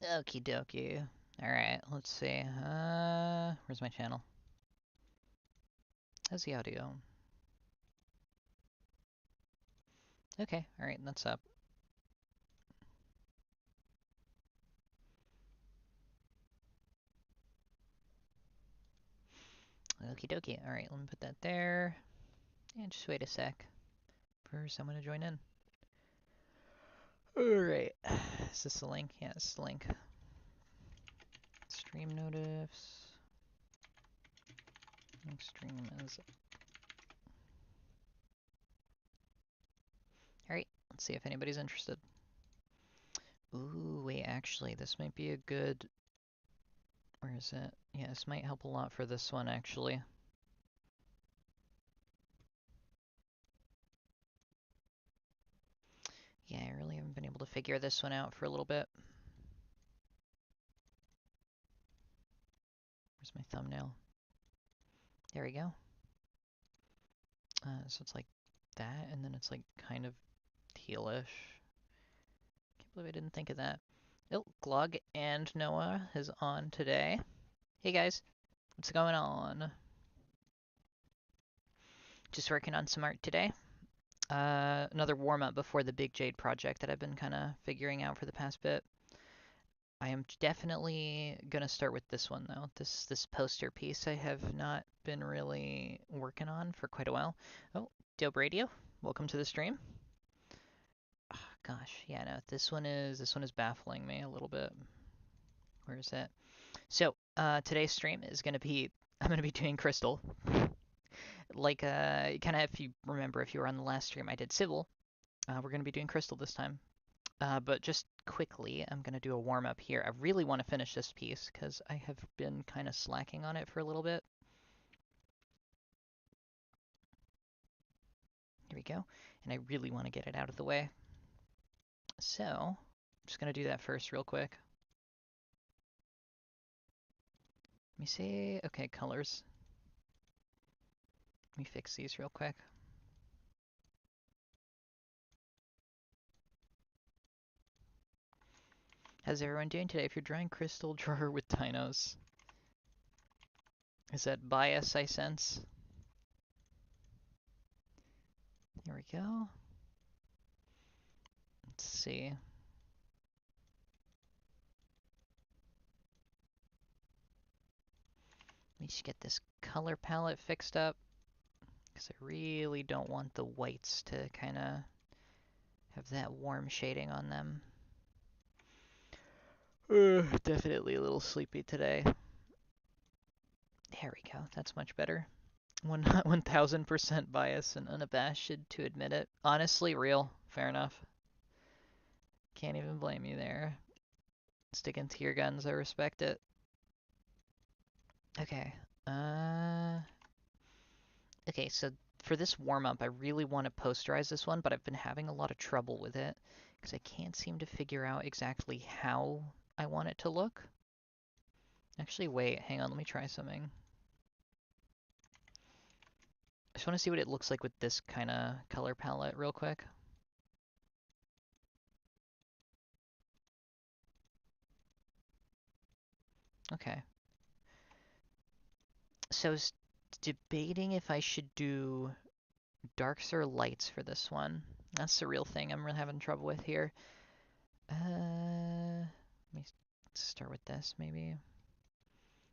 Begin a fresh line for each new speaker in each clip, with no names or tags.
Okie dokie. Alright, let's see. Where's my channel? How's the audio? Okay, alright, that's up. Okie dokie. Alright, let me put that there. And just wait a sec for someone to join in. Alright. Is this the link? Yeah, it's the link. Stream notifs. Stream is. Alright, let's see if anybody's interested. Ooh, wait, actually, this might be a good. Where is it? Yeah, this might help a lot for this one, actually. Yeah, I really haven't been able to figure this one out for a little bit. Where's my thumbnail? There we go. So it's like that, and then it's like kind of tealish. Can't believe I didn't think of that. Oh, Glug and Noah is on today. Hey guys, what's going on? Just working on some art today. Another warm-up before the big Jade project that I've been kind of figuring out for the past bit. I am definitely gonna start with this one though. This poster piece I have not been really working on for quite a while. Oh, Dope Radio, welcome to the stream. Oh, gosh, yeah, no, this one is baffling me a little bit. Where is it? So, today's stream is gonna be I'm gonna be doing Krystal. Like, kind of if you remember, if you were on the last stream, I did Civil. We're gonna be doing Krystal this time. But just quickly, I'm going to do a warm-up here. I really want to finish this piece because I have been kind of slacking on it for a little bit. Here we go. And I really want to get it out of the way. So, I'm just going to do that first real quick. Let me see. Okay, colors. Let me fix these real quick. How's everyone doing today? If you're drawing Krystal, draw her with dinos. Is that bias I sense? Here we go. Let's see. Let me just get this color palette fixed up, because I really don't want the whites to kind of have that warm shading on them. Definitely a little sleepy today. There we go, that's much better. 1000% bias and unabashed to admit it. Honestly, real. Fair enough. Can't even blame you there. Sticking to your guns, I respect it. Okay. Okay, so for this warm-up, I really want to posterize this one, but I've been having a lot of trouble with it because I can't seem to figure out exactly how I want it to look. Actually, wait, hang on, let me try something. I just want to see what it looks like with this kind of color palette real quick. Okay. So I was debating if I should do darks or lights for this one. That's the real thing I'm really having trouble with here. Let me start with this, maybe.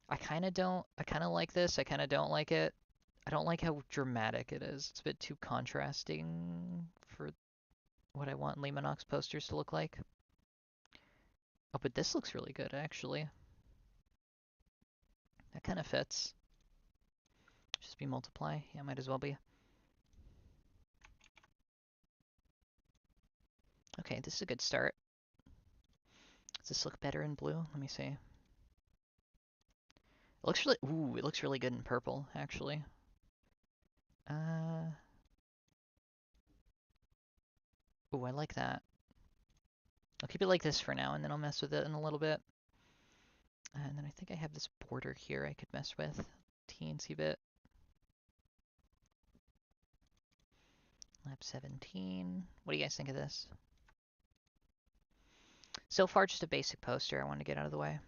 I kind of like this, I kind of don't like it. I don't like how dramatic it is. It's a bit too contrasting for what I want Lemanox posters to look like. Oh, but this looks really good, actually. That kind of fits. Just be multiply. Yeah, might as well be. Okay, this is a good start. Does this look better in blue? Let me see. It looks really, ooh, it looks really good in purple, actually. Ooh, I like that. I'll keep it like this for now, and then I'll mess with it in a little bit. And then I think I have this border here I could mess with. Teensy bit. Lap 17. What do you guys think of this? So far, just a basic poster I want to get out of the way.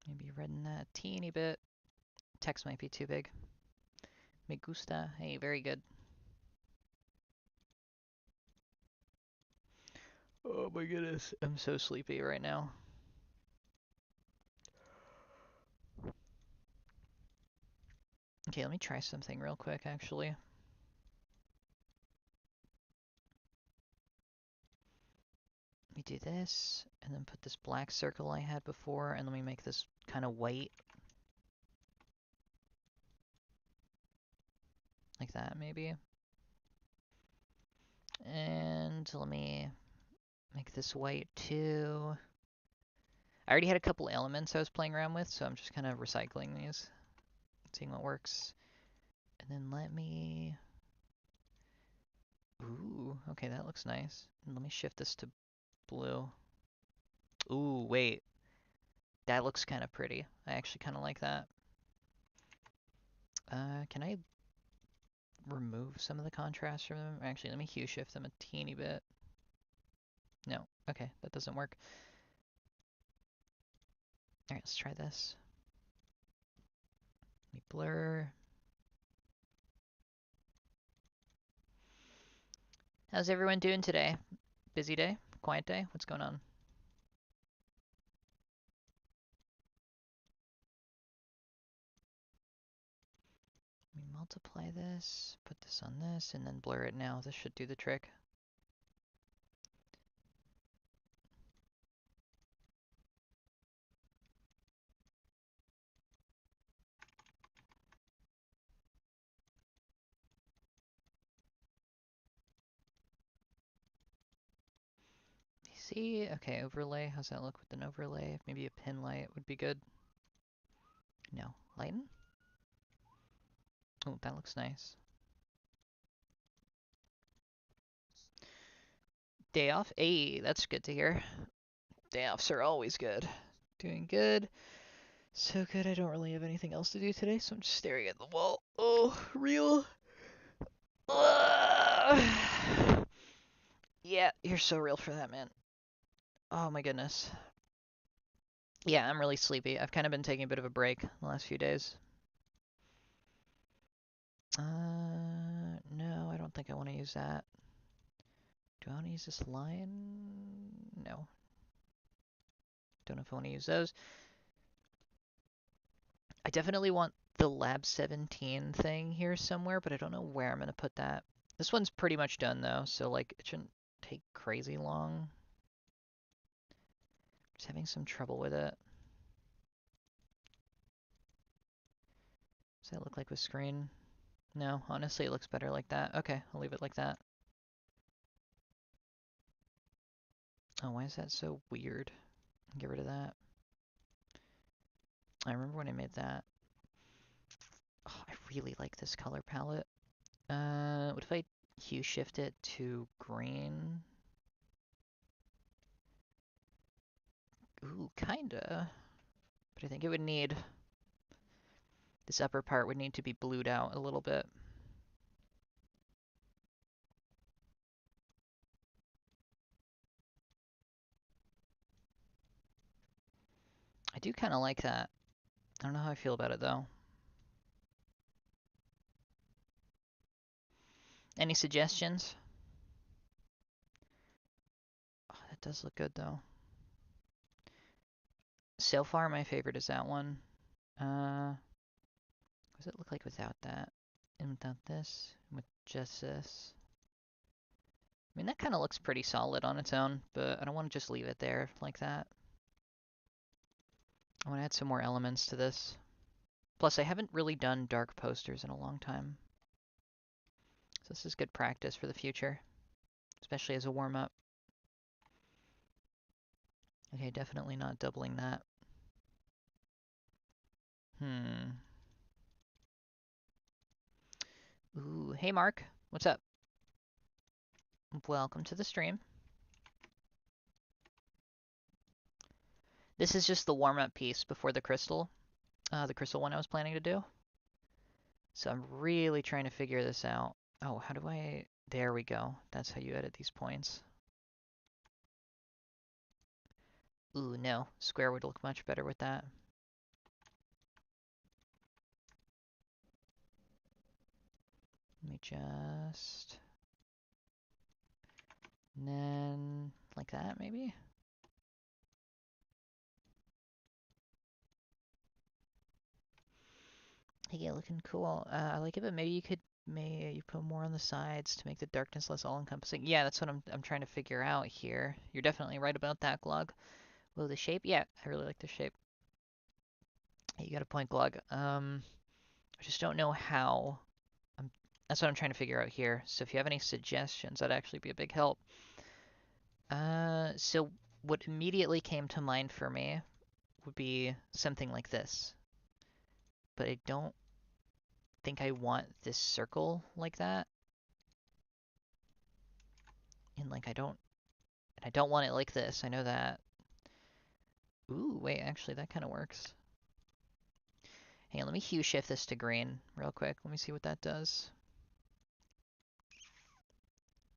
Maybe redden that a teeny bit. Text might be too big. Me gusta. Hey, very good. Oh my goodness. I'm so sleepy right now. Okay, let me try something real quick, actually. Let me do this, and then put this black circle I had before, and let me make this kind of white. Like that, maybe. And let me make this white too. I already had a couple elements I was playing around with, so I'm just kind of recycling these, seeing what works. And then let me... Ooh, okay, that looks nice. And let me shift this to blue. Ooh, wait. That looks kind of pretty. I actually kind of like that. Can I remove some of the contrast from them? Actually, let me hue shift them a teeny bit. No, okay, that doesn't work. Alright, let's try this. Let me blur. How's everyone doing today? Busy day? Quiet day? What's going on? Let me multiply this, put this on this, and then blur it now. This should do the trick. See? Okay, overlay. How's that look with an overlay? Maybe a pin light would be good. No. Lighten? Oh, that looks nice. Day off? Hey, that's good to hear. Day offs are always good. Doing good. So good I don't really have anything else to do today, so I'm just staring at the wall. Oh, real. Yeah, you're so real for that, man. Oh my goodness. Yeah, I'm really sleepy. I've kind of been taking a bit of a break the last few days. No, I don't think I want to use that. Do I want to use this line? No. Don't know if I want to use those. I definitely want the Lab 17 thing here somewhere, but I don't know where I'm going to put that. This one's pretty much done, though, so, like, it shouldn't take crazy long. Just having some trouble with it. Does that look like with screen? No, honestly, it looks better like that. Okay, I'll leave it like that. Oh, why is that so weird? Get rid of that. I remember when I made that. Oh, I really like this color palette. What if I hue shift it to green? Ooh, kinda. But I think it would need... This upper part would need to be blued out a little bit. I do kind of like that. I don't know how I feel about it, though. Any suggestions? Oh, that does look good, though. So far, my favorite is that one. What does it look like without that? And without this? And with just this? I mean, that kind of looks pretty solid on its own, but I don't want to just leave it there like that. I want to add some more elements to this. Plus, I haven't really done dark posters in a long time. So this is good practice for the future, especially as a warm-up. Okay, definitely not doubling that. Ooh, hey Mark, what's up? Welcome to the stream. This is just the warm-up piece before the Krystal one I was planning to do. So I'm really trying to figure this out. Oh, how do I... There we go. That's how you edit these points. Ooh, no. Square would look much better with that. Let me just... And then... like that, maybe? Yeah, looking cool. I like it, but maybe you could you put more on the sides to make the darkness less all-encompassing. Yeah, that's what I'm trying to figure out here. You're definitely right about that, Glog. Well, the shape? Yeah, I really like the shape. You got a point, Glog. I just don't know how. That's what I'm trying to figure out here. So if you have any suggestions, that'd actually be a big help. So what immediately came to mind for me would be something like this. But I don't think I want this circle like that. And like I don't want it like this. I know that. Ooh, wait, actually that kind of works. Hang on, let me hue shift this to green real quick. Let me see what that does.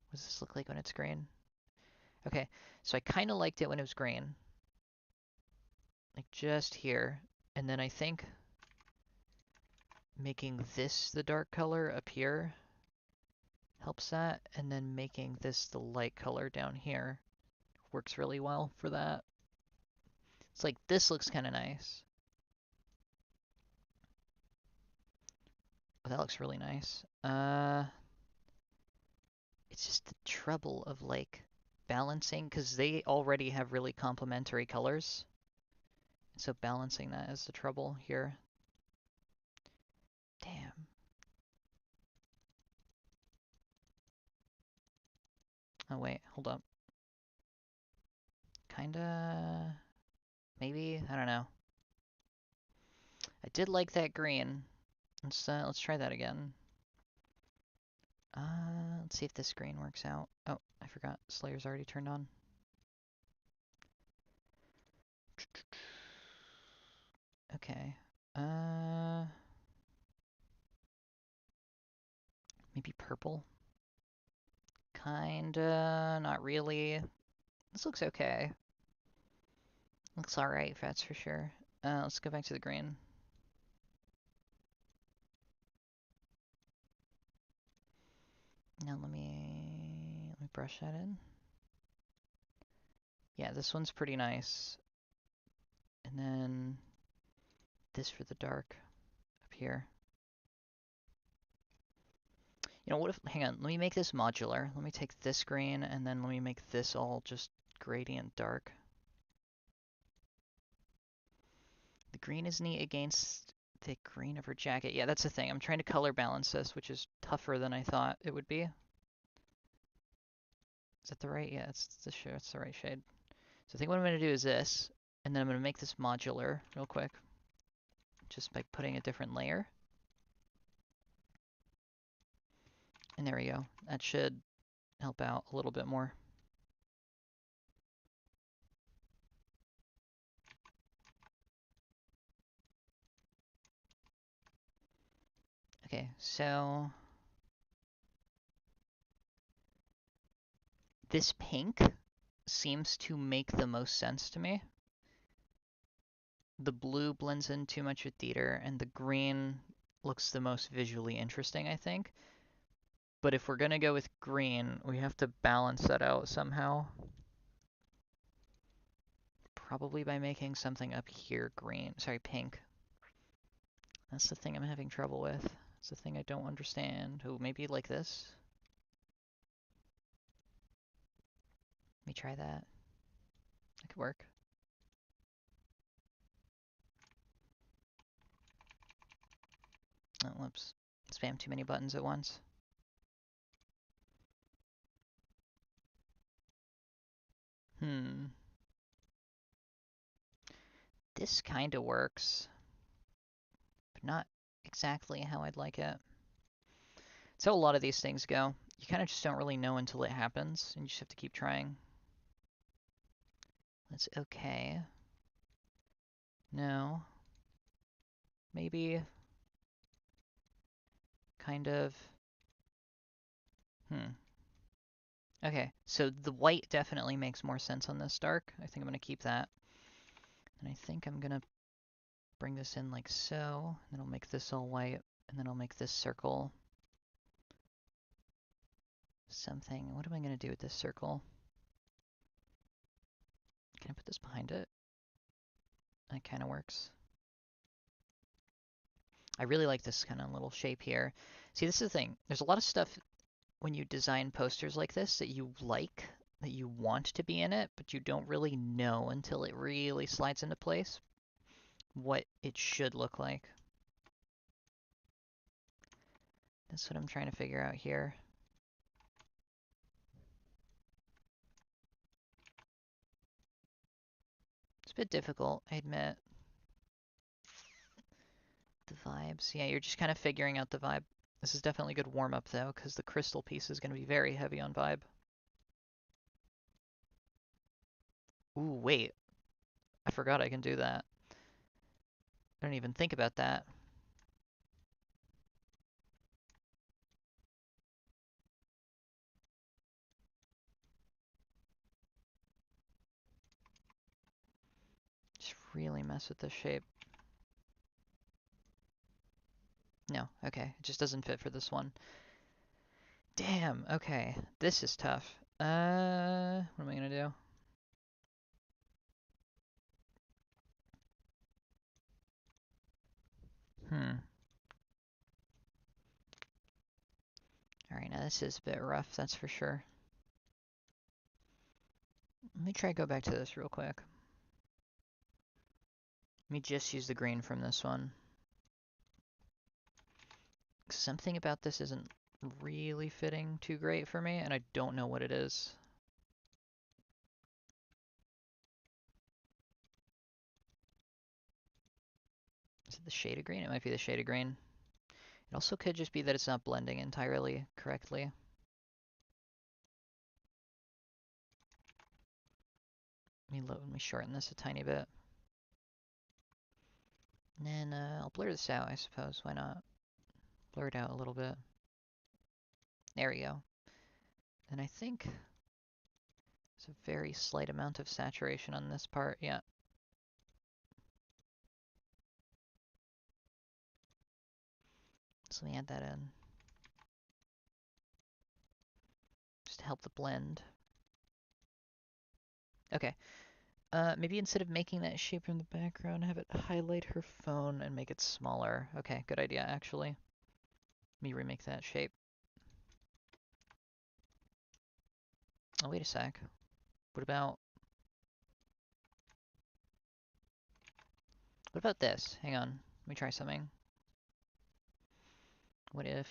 What does this look like when it's green? Okay, so I kind of liked it when it was green. Like just here. And then I think making this the dark color up here helps that. And then making this the light color down here works really well for that. It's like this looks kind of nice. Oh, that looks really nice. It's just the trouble of like balancing because they already have really complementary colors. So balancing that is the trouble here. Damn. Oh wait, hold up. Kinda, maybe, I don't know. I did like that green. Let's try that again. Let's see if this green works out. Oh, I forgot. Slayer's already turned on. Okay. Maybe purple? Kinda, not really. This looks okay. Looks alright, that's for sure. Let's go back to the green. Now let me brush that in. Yeah, this one's pretty nice. And then this for the dark up here. You know, what if, hang on, let me make this modular. Let me take this green and then let me make this all just gradient dark. The green is neat against the green of her jacket. Yeah, that's the thing. I'm trying to color balance this, which is tougher than I thought it would be. Is that the right? Yeah, it's the right shade. So I think what I'm going to do is this, and then I'm going to make this modular real quick, just by putting a different layer. And there we go. That should help out a little bit more. Okay, so this pink seems to make the most sense to me. The blue blends in too much with Dieter, and the green looks the most visually interesting, I think. But if we're going to go with green, we have to balance that out somehow. Probably by making something up here green. Sorry, pink. That's the thing I'm having trouble with. It's the thing I don't understand. Oh, maybe like this? Let me try that. That could work. Oh, whoops. Spam too many buttons at once. This kind of works, but not exactly how I'd like it. So a lot of these things go. You kind of just don't really know until it happens, and you just have to keep trying. That's okay. No. Maybe. kind of... Hmm. Okay, so the white definitely makes more sense on this dark. I think I'm going to keep that. And I think I'm going to bring this in like so. And then I'll make this all white. And then I'll make this circle something. What am I going to do with this circle? Can I put this behind it? That kind of works. I really like this kind of little shape here. See, this is the thing. There's a lot of stuff when you design posters like this that you like, that you want to be in it, but you don't really know until it really slides into place what it should look like. That's what I'm trying to figure out here. It's a bit difficult, I admit. The vibes. Yeah, you're just kind of figuring out the vibe. This is definitely a good warm-up, though, because the crystal piece is going to be very heavy on vibe. Ooh, wait. I forgot I can do that. I didn't even think about that. Just really mess with the shape. No, okay. It just doesn't fit for this one. Damn, okay. This is tough. What am I gonna do? Alright, now this is a bit rough, that's for sure. Let me try to go back to this real quick. Let me just use the green from this one. Something about this isn't really fitting too great for me, and I don't know what it is. Is it the shade of green? It might be the shade of green. It also could just be that it's not blending entirely correctly. Let me shorten this a tiny bit. And then I'll blur this out, I suppose. Why not? Blur it out a little bit. There we go. And I think there's a very slight amount of saturation on this part. Yeah. So let me add that in. Just to help the blend. Okay. Maybe instead of making that shape from the background, have it highlight her phone and make it smaller. Okay, good idea, actually. Let me remake that shape. Oh, wait a sec. What about this? Hang on. Let me try something. What if...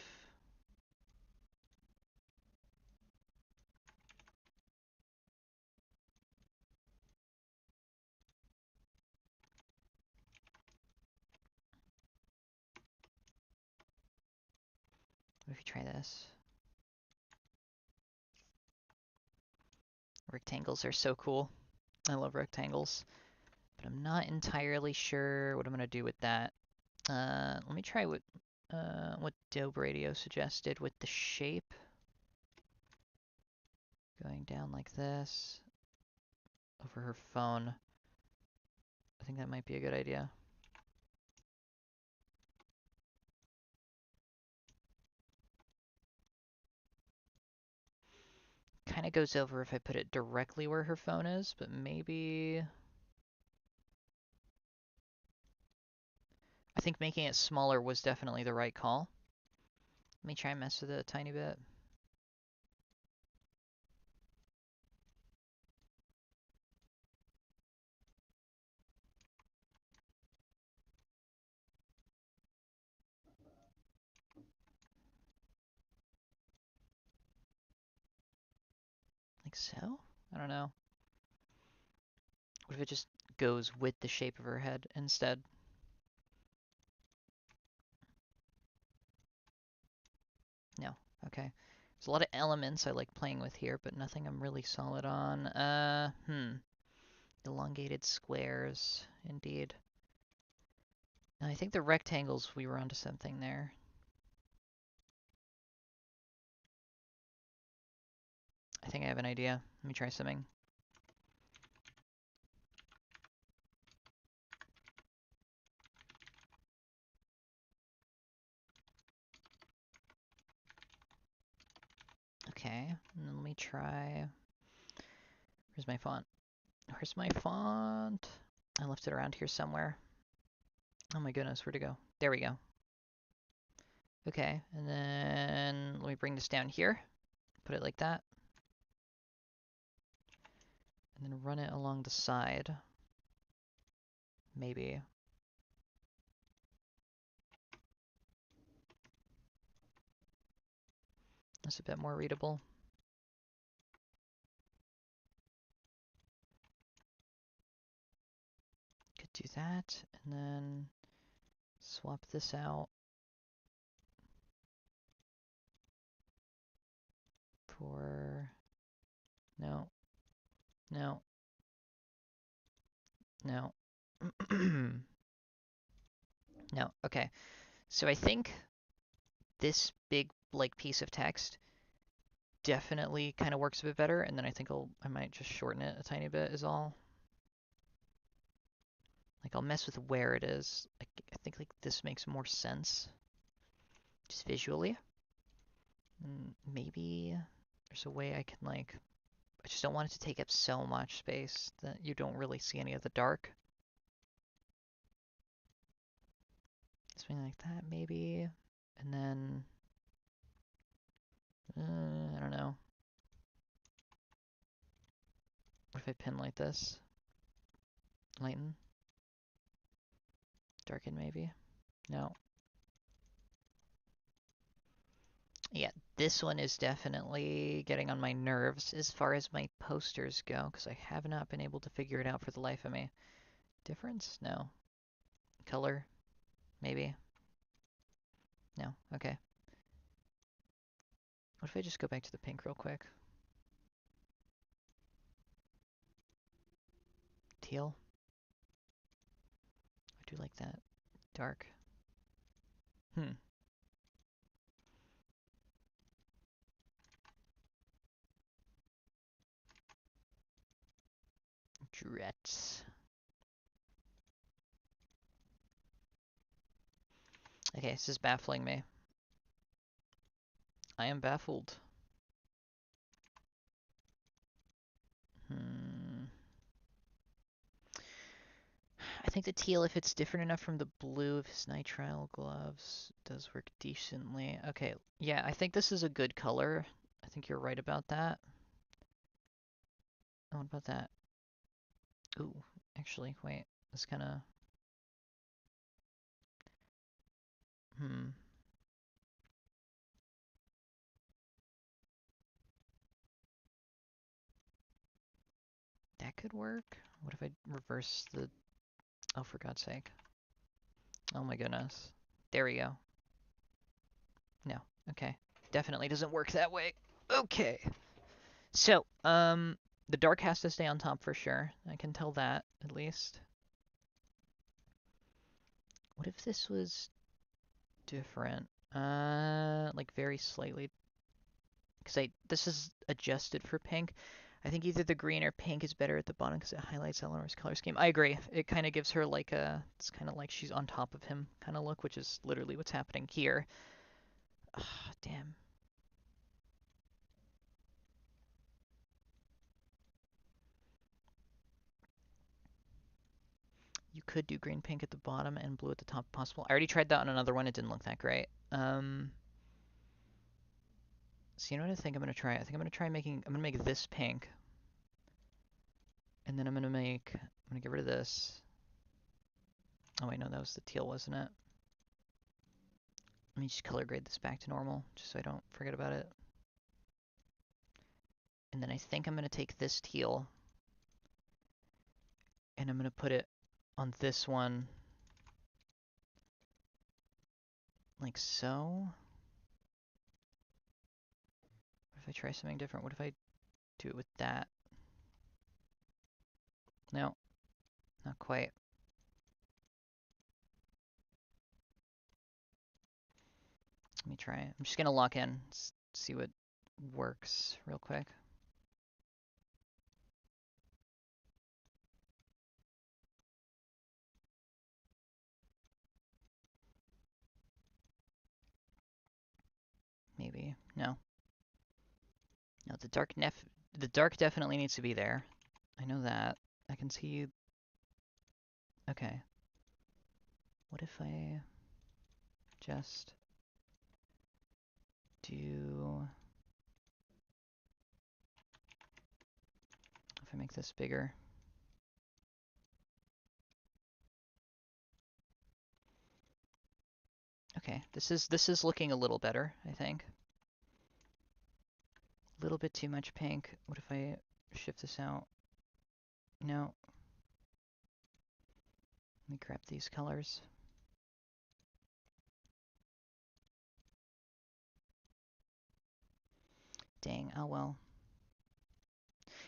What if you try this? Rectangles are so cool. I love rectangles. But I'm not entirely sure what I'm going to do with that. Let me try what Dope Radio suggested with the shape. Going down like this. Over her phone. I think that might be a good idea. Kind of goes over if I put it directly where her phone is, but maybe... I think making it smaller was definitely the right call. Let me try and mess with it a tiny bit. Like so? I don't know. What if it just goes with the shape of her head instead? No. Okay. There's a lot of elements I like playing with here, but nothing I'm really solid on. Elongated squares, indeed. I think the rectangles, we were onto something there. I think I have an idea. Let me try something. Okay, and then let me try. Where's my font? Where's my font? I left it around here somewhere. Oh my goodness, where'd it go? There we go. Okay, and then let me bring this down here. Put it like that. And then run it along the side. Maybe. That's a bit more readable. Could do that, and then swap this out for... No. No. No. No. Okay. So I think this big like piece of text definitely kind of works a bit better, and then I think I might just shorten it a tiny bit is all. Like I'll mess with where it is. Like I think like this makes more sense just visually. And maybe there's a way I can like I just don't want it to take up so much space that you don't really see any of the dark. Something like that maybe. And then I don't know. What if I pin like this? Lighten? Darken maybe? No. Yeah, this one is definitely getting on my nerves as far as my posters go, because I have not been able to figure it out for the life of me. Difference? No. Color? Maybe? No. Okay. What if I just go back to the pink real quick? Teal? I do like that. Dark. Hmm. Drets. Okay, this is baffling me. I am baffled. I think the teal, if it's different enough from the blue of his nitrile gloves, does work decently. Okay, yeah, I think this is a good color. I think you're right about that. Oh, what about that? Ooh, actually, wait. This kind of... Hmm. That could work. What if I reverse the... Oh, for God's sake. Oh my goodness. There we go. No. Okay. Definitely doesn't work that way. Okay. So, the dark has to stay on top for sure. I can tell that, at least. What if this was different? Like very slightly, because this is adjusted for pink. I think either the green or pink is better at the bottom because it highlights Eleanor's color scheme. I agree. It kind of gives her like it's kind of like she's on top of him kind of look, which is literally what's happening here. Ah, damn. You could do green pink at the bottom and blue at the top if possible. I already tried that on another one. It didn't look that great. So you know what I think I'm gonna try? I think I'm gonna try making. I'm gonna make this pink, and then I'm gonna get rid of this. Oh wait, no, that was the teal, wasn't it? Let me just color grade this back to normal, just so I don't forget about it. And then I think I'm gonna take this teal, and I'm gonna put it on this one, like so. What if I try something different? What if I do it with that? No, not quite. Let me try it. I'm just gonna lock in, see what works real quick. maybe. No. No, the dark definitely needs to be there. I know that. I can see. Okay. What if I just do... If I make this bigger. Okay, this is looking a little better, I think. A little bit too much pink. What if I shift this out? No. Let me grab these colors. Dang, oh well.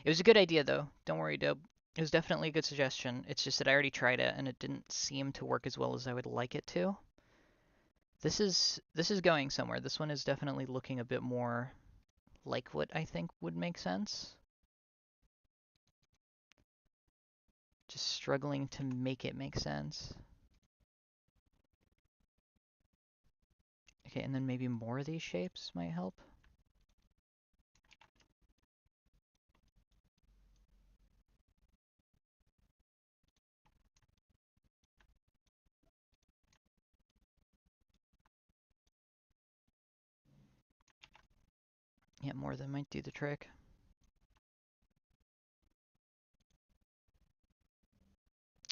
It was a good idea though. Don't worry, Dub. It was definitely a good suggestion. It's just that I already tried it and it didn't seem to work as well as I would like it to. This is going somewhere. This one is definitely looking a bit more like what I think would make sense. Just struggling to make it make sense. Okay, and then maybe more of these shapes might help. Yeah, more of them might do the trick.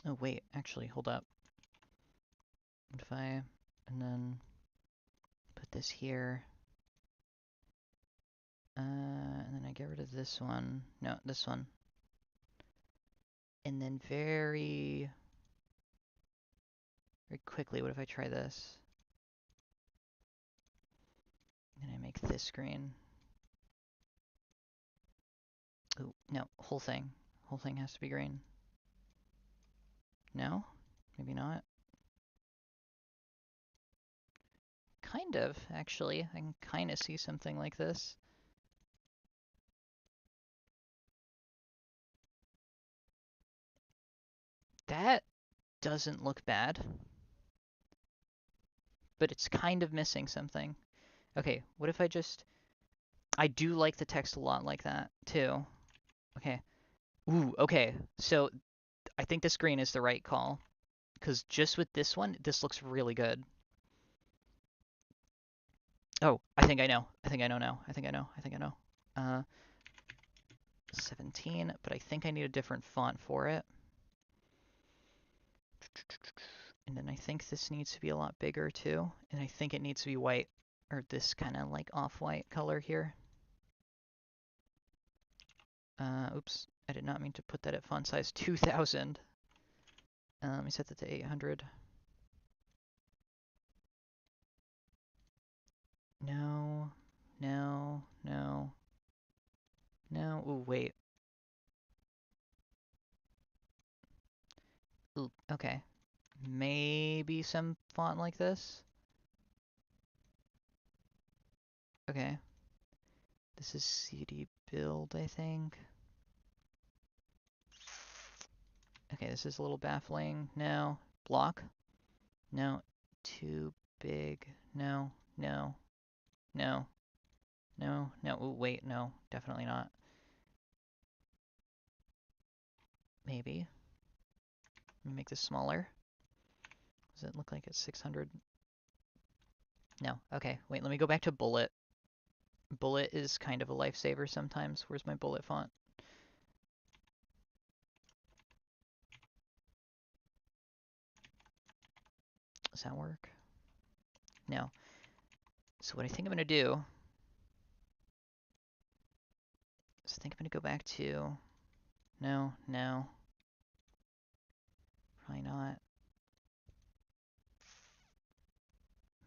Oh wait, actually, hold up. What if I, and then put this here, and then I get rid of this one. No, this one. And then very quickly, what if I try this? And I make this green. Oh, no, whole thing. Whole thing has to be green. No? Maybe not. Kind of, actually. I can kind of see something like this. That doesn't look bad. But it's kind of missing something. Okay, what if I just... I do like the text a lot like that, too. Okay. Ooh, okay. So I think this green is the right call. Because just with this one, this looks really good. Oh, I think I know. I think I know now. I think I know. I think I know. 17, but I think I need a different font for it. And then I think this needs to be a lot bigger too. And I think it needs to be white, or this kind of like off-white color here. Oops, I did not mean to put that at font size 2000. Let me set that to 800. No, no, no, no. Ooh, wait. Ooh, okay. Maybe some font like this. Okay. This is CD build, I think. Okay, this is a little baffling. No. Block? No. Too big. No. No. No. No. No. Ooh, wait, no. Definitely not. Maybe. Let me make this smaller. Does it look like it's 600? No. Okay, wait, let me go back to bullet. Bullet is kind of a lifesaver sometimes. Where's my bullet font? Does that work? No. So what I think I'm going to do is I think I'm going to go back to... No, no. Probably not.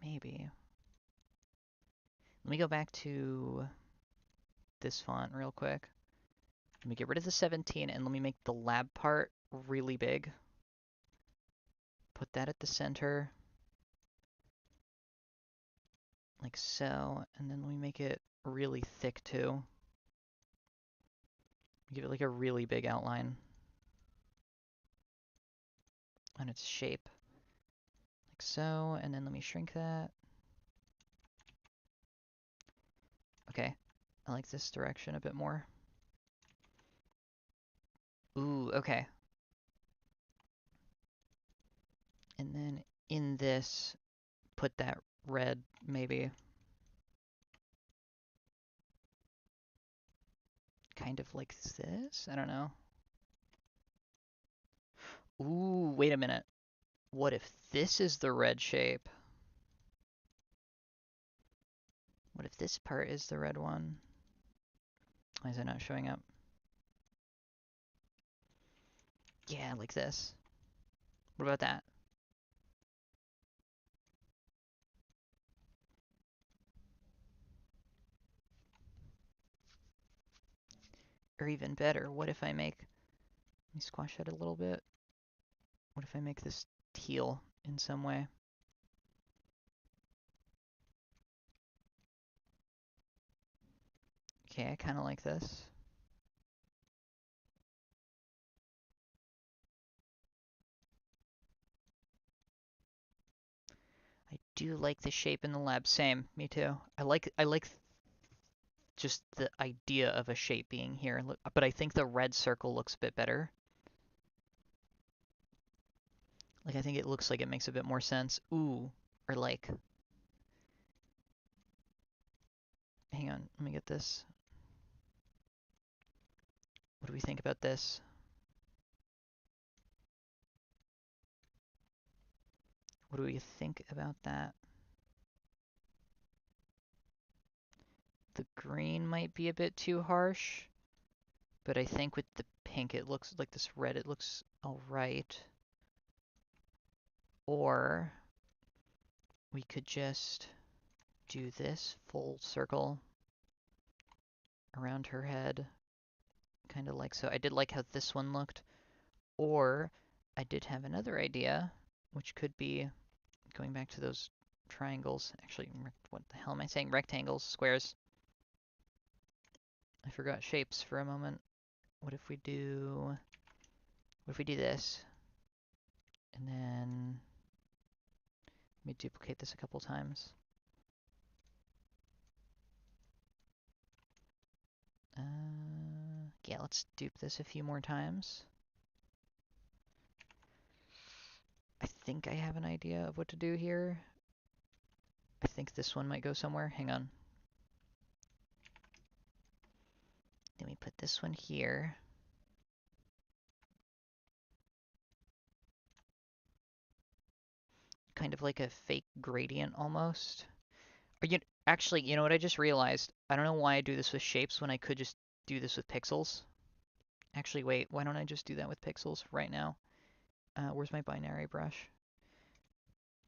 Maybe. Let me go back to this font real quick. Let me get rid of the 17 and let me make the lab part really big. Put that at the center. Like so. And then let me make it really thick too. Give it like a really big outline on its shape. Like so. And then let me shrink that. Okay, I like this direction a bit more. Ooh, okay. And then in this, put that red, maybe. Kind of like this? I don't know. Ooh, wait a minute. What if this is the red shape? What if this part is the red one? Why is it not showing up? Yeah, like this. What about that? Or even better, what if I make... Let me squash that a little bit. What if I make this teal in some way? Okay, I kind of like this. I do like the shape in the lab. Same, me too. I like just the idea of a shape being here, but I think the red circle looks a bit better. Like, I think it looks like it makes a bit more sense. Ooh, or like, hang on, let me get this. What do we think about this? What do we think about that? The green might be a bit too harsh, but I think with the pink it looks like this red, it looks alright. Or we could just do this full circle around her head, kind of like so. I did like how this one looked. Or I did have another idea, which could be going back to those triangles. Actually, what the hell am I saying? Rectangles, squares. I forgot shapes for a moment. What if we do this? And then let me duplicate this a couple times. Yeah, let's dupe this a few more times. I think I have an idea of what to do here. I think this one might go somewhere. Hang on. Then we put this one here. Kind of like a fake gradient almost. Or actually, you know what I just realized? I don't know why I do this with shapes when I could just do this with pixels. Actually, wait, why don't I just do that with pixels right now? Where's my binary brush?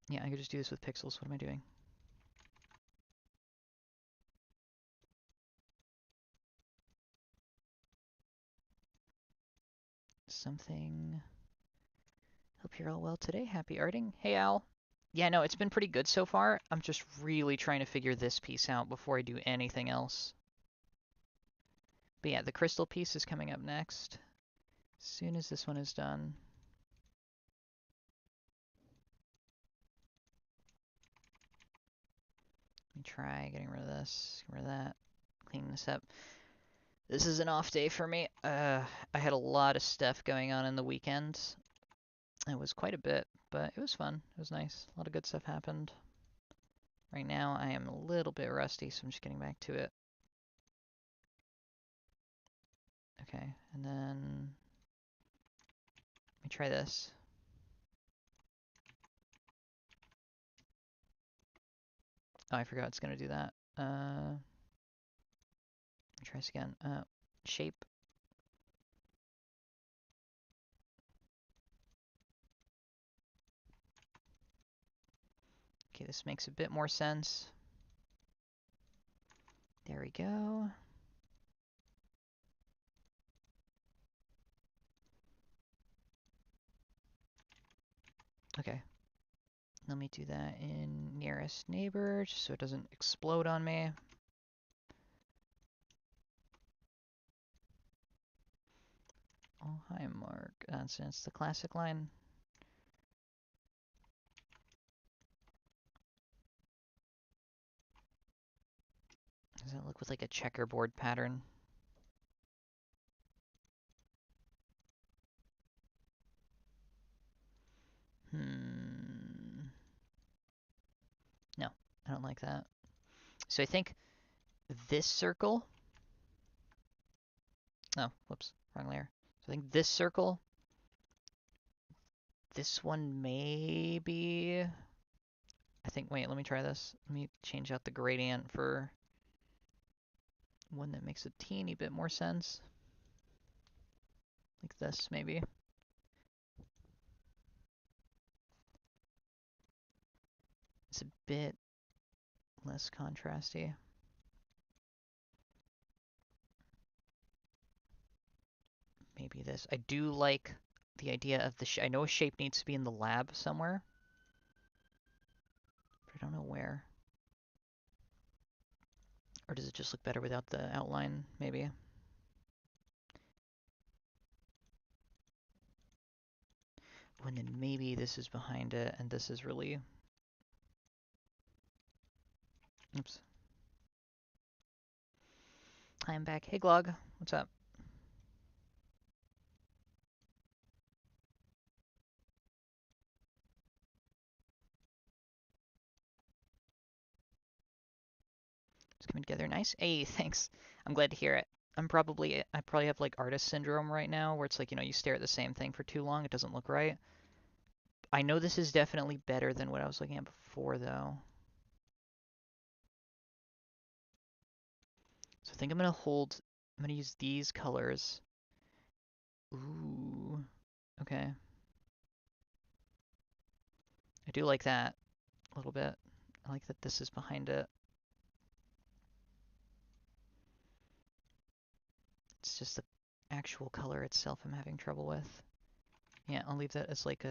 Yeah, I could just do this with pixels. What am I doing? Something. Hope you're all well today. Happy arting. Hey, Al. Yeah, no, it's been pretty good so far. I'm just really trying to figure this piece out before I do anything else. But yeah, the crystal piece is coming up next. As soon as this one is done. Let me try getting rid of this, get rid of that, clean this up. This is an off day for me. I had a lot of stuff going on in the weekends. It was quite a bit, but it was fun. It was nice. A lot of good stuff happened. Right now, I am a little bit rusty, so I'm just getting back to it. Okay, and then let me try this. Oh, I forgot it's gonna do that. Let me try this again. Shape. Okay, this makes a bit more sense. There we go. Okay. Let me do that in nearest neighbor, just so it doesn't explode on me. Oh, hi, Mark. That's the classic line. Does that look with like a checkerboard pattern? No, I don't like that. So I think this circle. Oh, whoops, wrong layer. So I think this circle. This one maybe. I think, wait, let me try this. Let me change out the gradient for one that makes a teeny bit more sense. Like this, maybe. It's a bit less contrasty. Maybe this. I do like the idea of the I know a shape needs to be in the lab somewhere, but I don't know where. Or does it just look better without the outline, maybe? Oh, and then maybe this is behind it, and this is really... Oops. Hi, I'm back. Hey, Glog. What's up? It's coming together nice. Hey, thanks. I'm glad to hear it. I probably have like artist syndrome right now, where it's like, you stare at the same thing for too long, it doesn't look right. I know this is definitely better than what I was looking at before, though. So I think I'm gonna use these colors. Ooh, okay. I do like that a little bit. I like that this is behind it. It's just the actual color itself I'm having trouble with. Yeah, I'll leave that as like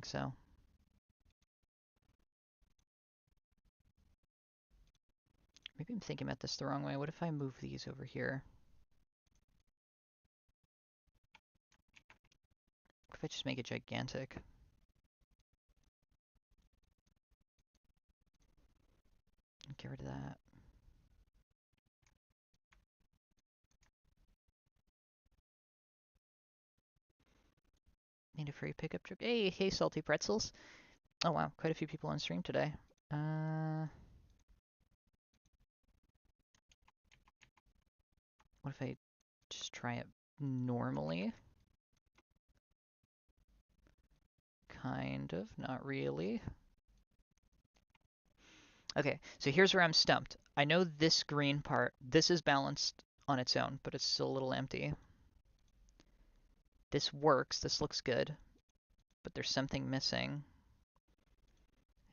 so. Maybe I'm thinking about this the wrong way. What if I move these over here? What if I just make it gigantic? Get rid of that. Need a free pickup truck. Hey, salty pretzels. Oh wow, quite a few people on stream today. What if I just try it normally? Kind of, not really. Okay, so here's where I'm stumped. I know this green part, this is balanced on its own, but it's still a little empty. This works, this looks good, but there's something missing.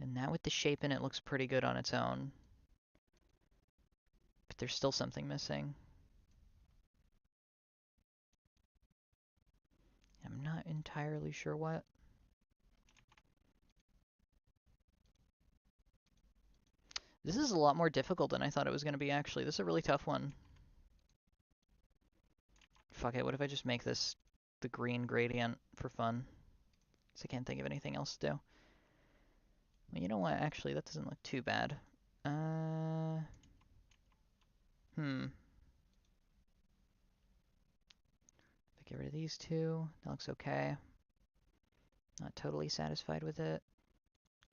And that with the shape in it looks pretty good on its own. But there's still something missing. I'm not entirely sure what. This is a lot more difficult than I thought it was going to be, actually. This is a really tough one. Fuck it, what if I just make this the green gradient for fun? Because I can't think of anything else to do. Well, you know what? Actually, that doesn't look too bad. If I get rid of these two, that looks okay. Not totally satisfied with it.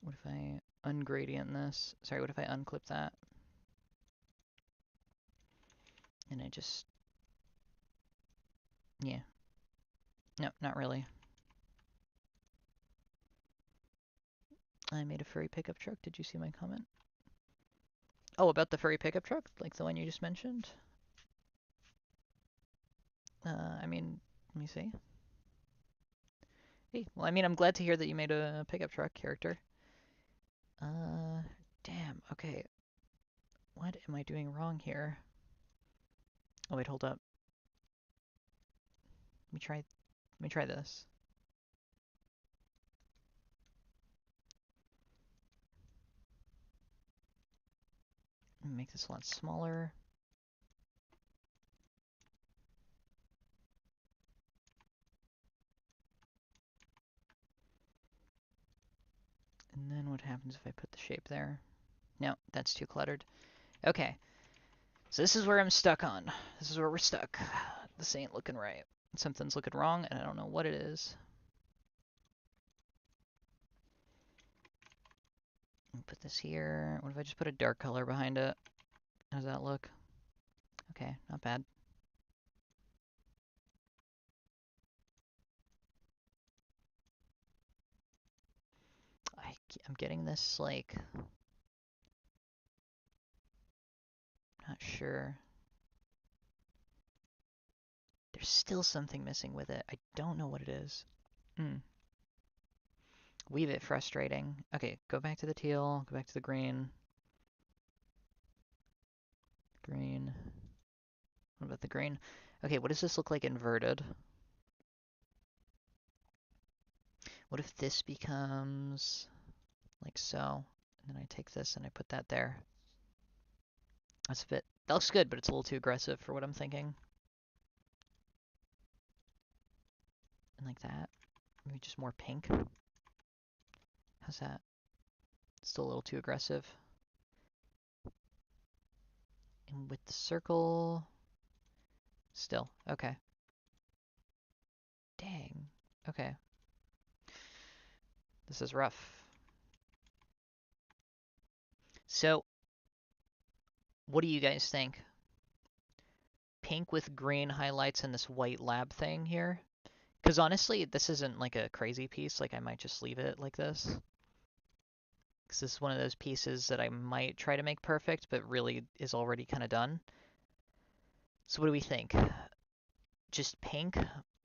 What if I ungradient this? Sorry, what if I unclip that? And I just... Yeah. No, not really. I made a furry pickup truck. Did you see my comment? Oh, about the furry pickup truck? Like the one you just mentioned? I mean, let me see. Hey, well, I mean, I'm glad to hear that you made a pickup truck character. Damn, okay. What am I doing wrong here? Oh, wait, hold up. Let me try this. Make this a lot smaller. And then what happens if I put the shape there? No, that's too cluttered. Okay, so this is where I'm stuck on. This is where we're stuck. This ain't looking right. Something's looking wrong, and I don't know what it is. Put this here. What if I just put a dark color behind it? How does that look? Okay, not bad. I'm getting this, like, not sure. There's still something missing with it. I don't know what it is. Weave it frustrating. Okay, go back to the teal, go back to the green. Green. What about the green? Okay, what does this look like inverted? What if this becomes like so? And then I take this and I put that there. That's a bit, that looks good, but it's a little too aggressive for what I'm thinking. And like that. Maybe just more pink. How's that? Still a little too aggressive. And with the circle, still, okay. Dang, okay. This is rough. So, what do you guys think? Pink with green highlights and this white lab thing here? Because honestly, this isn't like a crazy piece. Like, I might just leave it like this. Because this is one of those pieces that I might try to make perfect, but really is already kind of done. So what do we think? Just pink,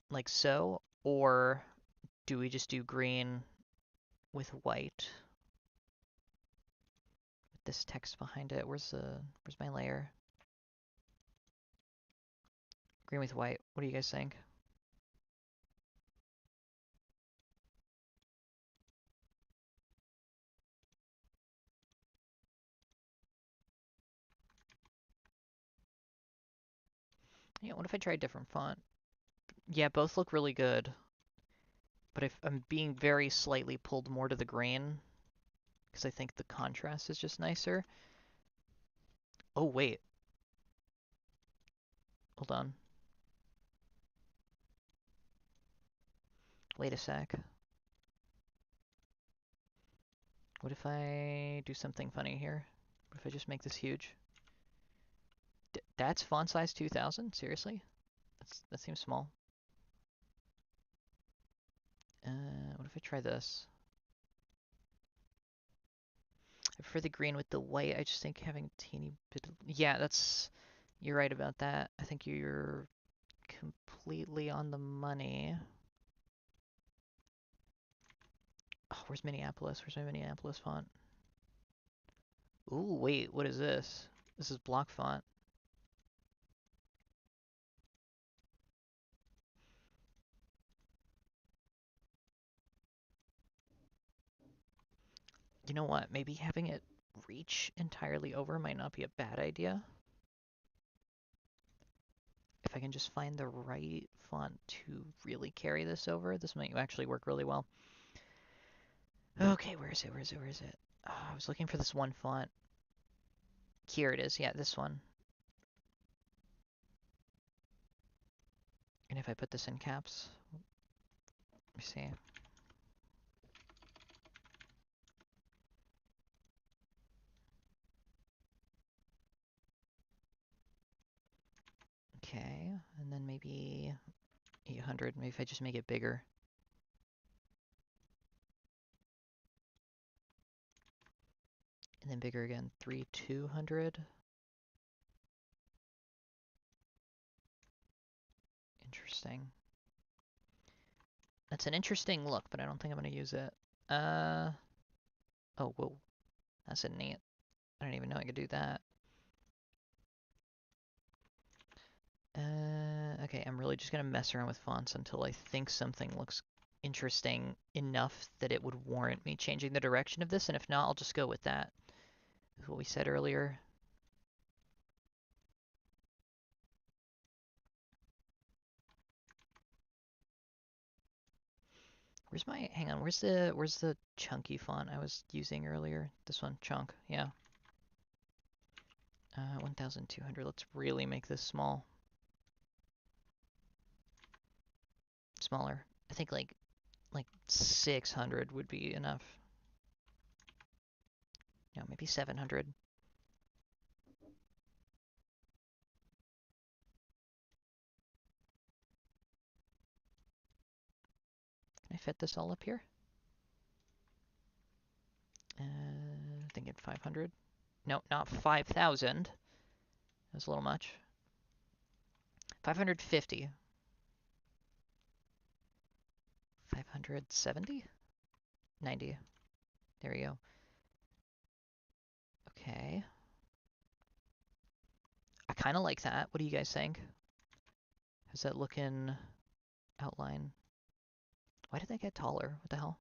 like so? Or do we just do green with white? With this text behind it. Where's my layer? Green with white. What do you guys think? Yeah, what if I try a different font? Yeah, both look really good. But if I'm being very slightly pulled more to the green, because I think the contrast is just nicer. Oh, wait. Hold on. Wait a sec. What if I do something funny here? What if I just make this huge? That's font size 2000? Seriously? That seems small. What if I try this? I prefer the green with the white. I just think having a teeny bit of... Yeah, you're right about that. I think you're completely on the money. Oh, where's Minneapolis? Where's my Minneapolis font? Ooh, wait, what is this? This is block font. You know what? Maybe having it reach entirely over might not be a bad idea. If I can just find the right font to really carry this over, this might actually work really well. Okay, where is it? Where is it? Where is it? Oh, I was looking for this one font. Here it is. Yeah, this one. And if I put this in caps, let me see. Okay, and then maybe 800. Maybe if I just make it bigger. And then bigger again, 3200. Interesting. That's an interesting look, but I don't think I'm going to use it. Oh, whoa. That's a neat. I didn't even know I could do that. Okay, I'm really just going to mess around with fonts until I think something looks interesting enough that it would warrant me changing the direction of this, and if not, I'll just go with that. Is what we said earlier. Where's my, hang on, where's the chunky font I was using earlier? This one, chunk, yeah. 1,200. Let's really make this small. Smaller. I think like 600 would be enough. No, maybe 700. Can I fit this all up here? Thinking 500. No, not 5,000. That's a little much. 550. 570? 90. There we go. Okay. I kind of like that. What do you guys think? How's that looking outline? Why did that get taller? What the hell?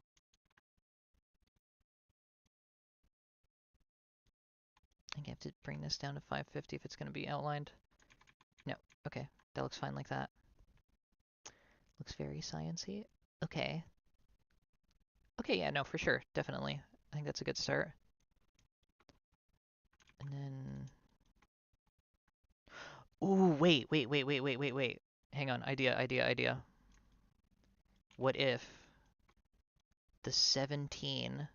I think I have to bring this down to 550 if it's going to be outlined. No. Okay. That looks fine like that. Looks very sciencey. Okay. Okay, yeah, no, for sure. Definitely. I think that's a good start. And then... Ooh, wait. Hang on. Idea. What if the 17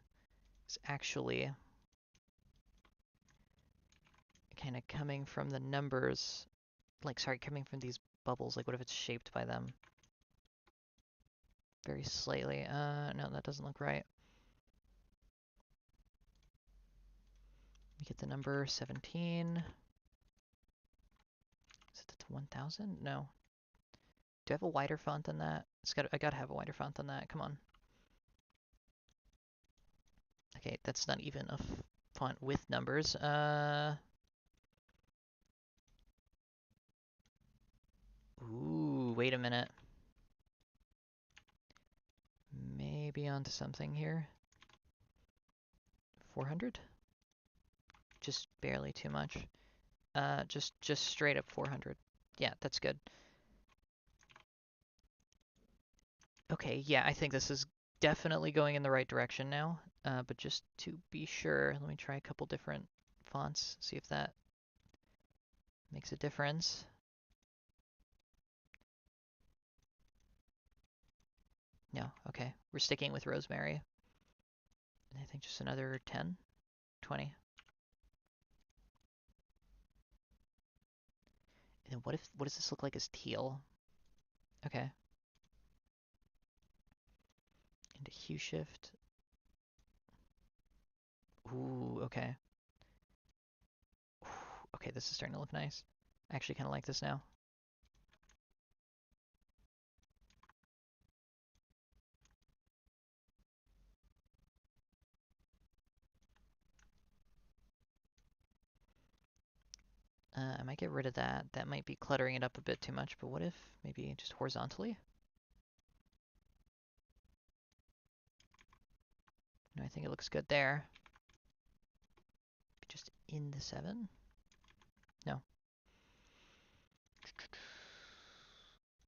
is actually kind of coming from the numbers, like, sorry, coming from these bubbles? Like, what if it's shaped by them? Very slightly. No, that doesn't look right. We get the number 17. Is it the 1000? No. Do I have a wider font than that? I gotta have a wider font than that. Come on. Okay, that's not even a font with numbers. Ooh, wait a minute. Maybe onto something here. 400? Just barely too much. Just straight up 400. Yeah, that's good. Okay, yeah, I think this is definitely going in the right direction now. But just to be sure, let me try a couple different fonts, see if that makes a difference. No, okay. We're sticking with rosemary. And I think just another 10, 20. And then what does this look like as teal? Okay. Into hue shift. Ooh, okay. Okay, this is starting to look nice. I actually kind of like this now. I might get rid of that. That might be cluttering it up a bit too much, but what if maybe just horizontally? No, I think it looks good there. Just in the 7? No.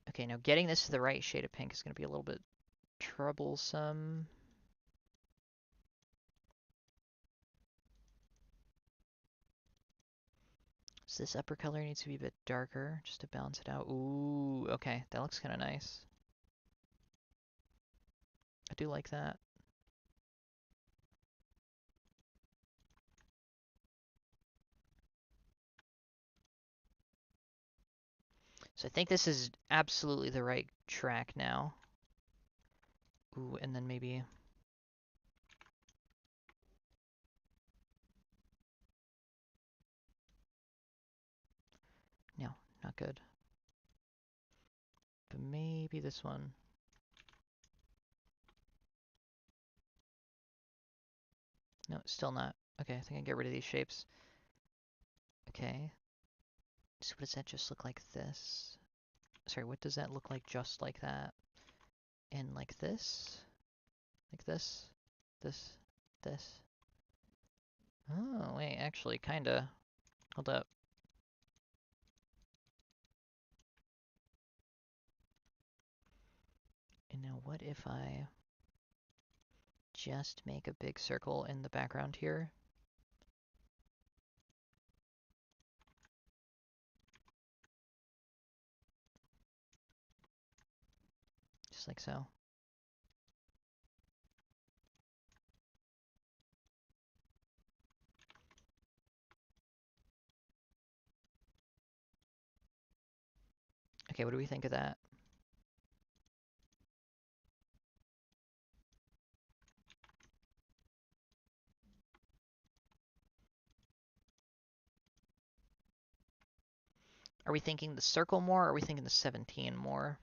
Okay, now getting this to the right shade of pink is going to be a little bit troublesome. So this upper color needs to be a bit darker just to balance it out. Ooh, okay, that looks kind of nice. I do like that. So I think this is absolutely the right track now. Ooh, and then maybe... No, not good. But maybe this one. No, still not. Okay, I think I can get rid of these shapes. Okay. So what does that just look like this? Sorry, what does that look like just like that? And like this? Like this? This? This? Oh, wait, actually, kinda. Hold up. And now what if I just make a big circle in the background here? just like so. Okay, what do we think of that? Are we thinking the circle more, or are we thinking the 17 more?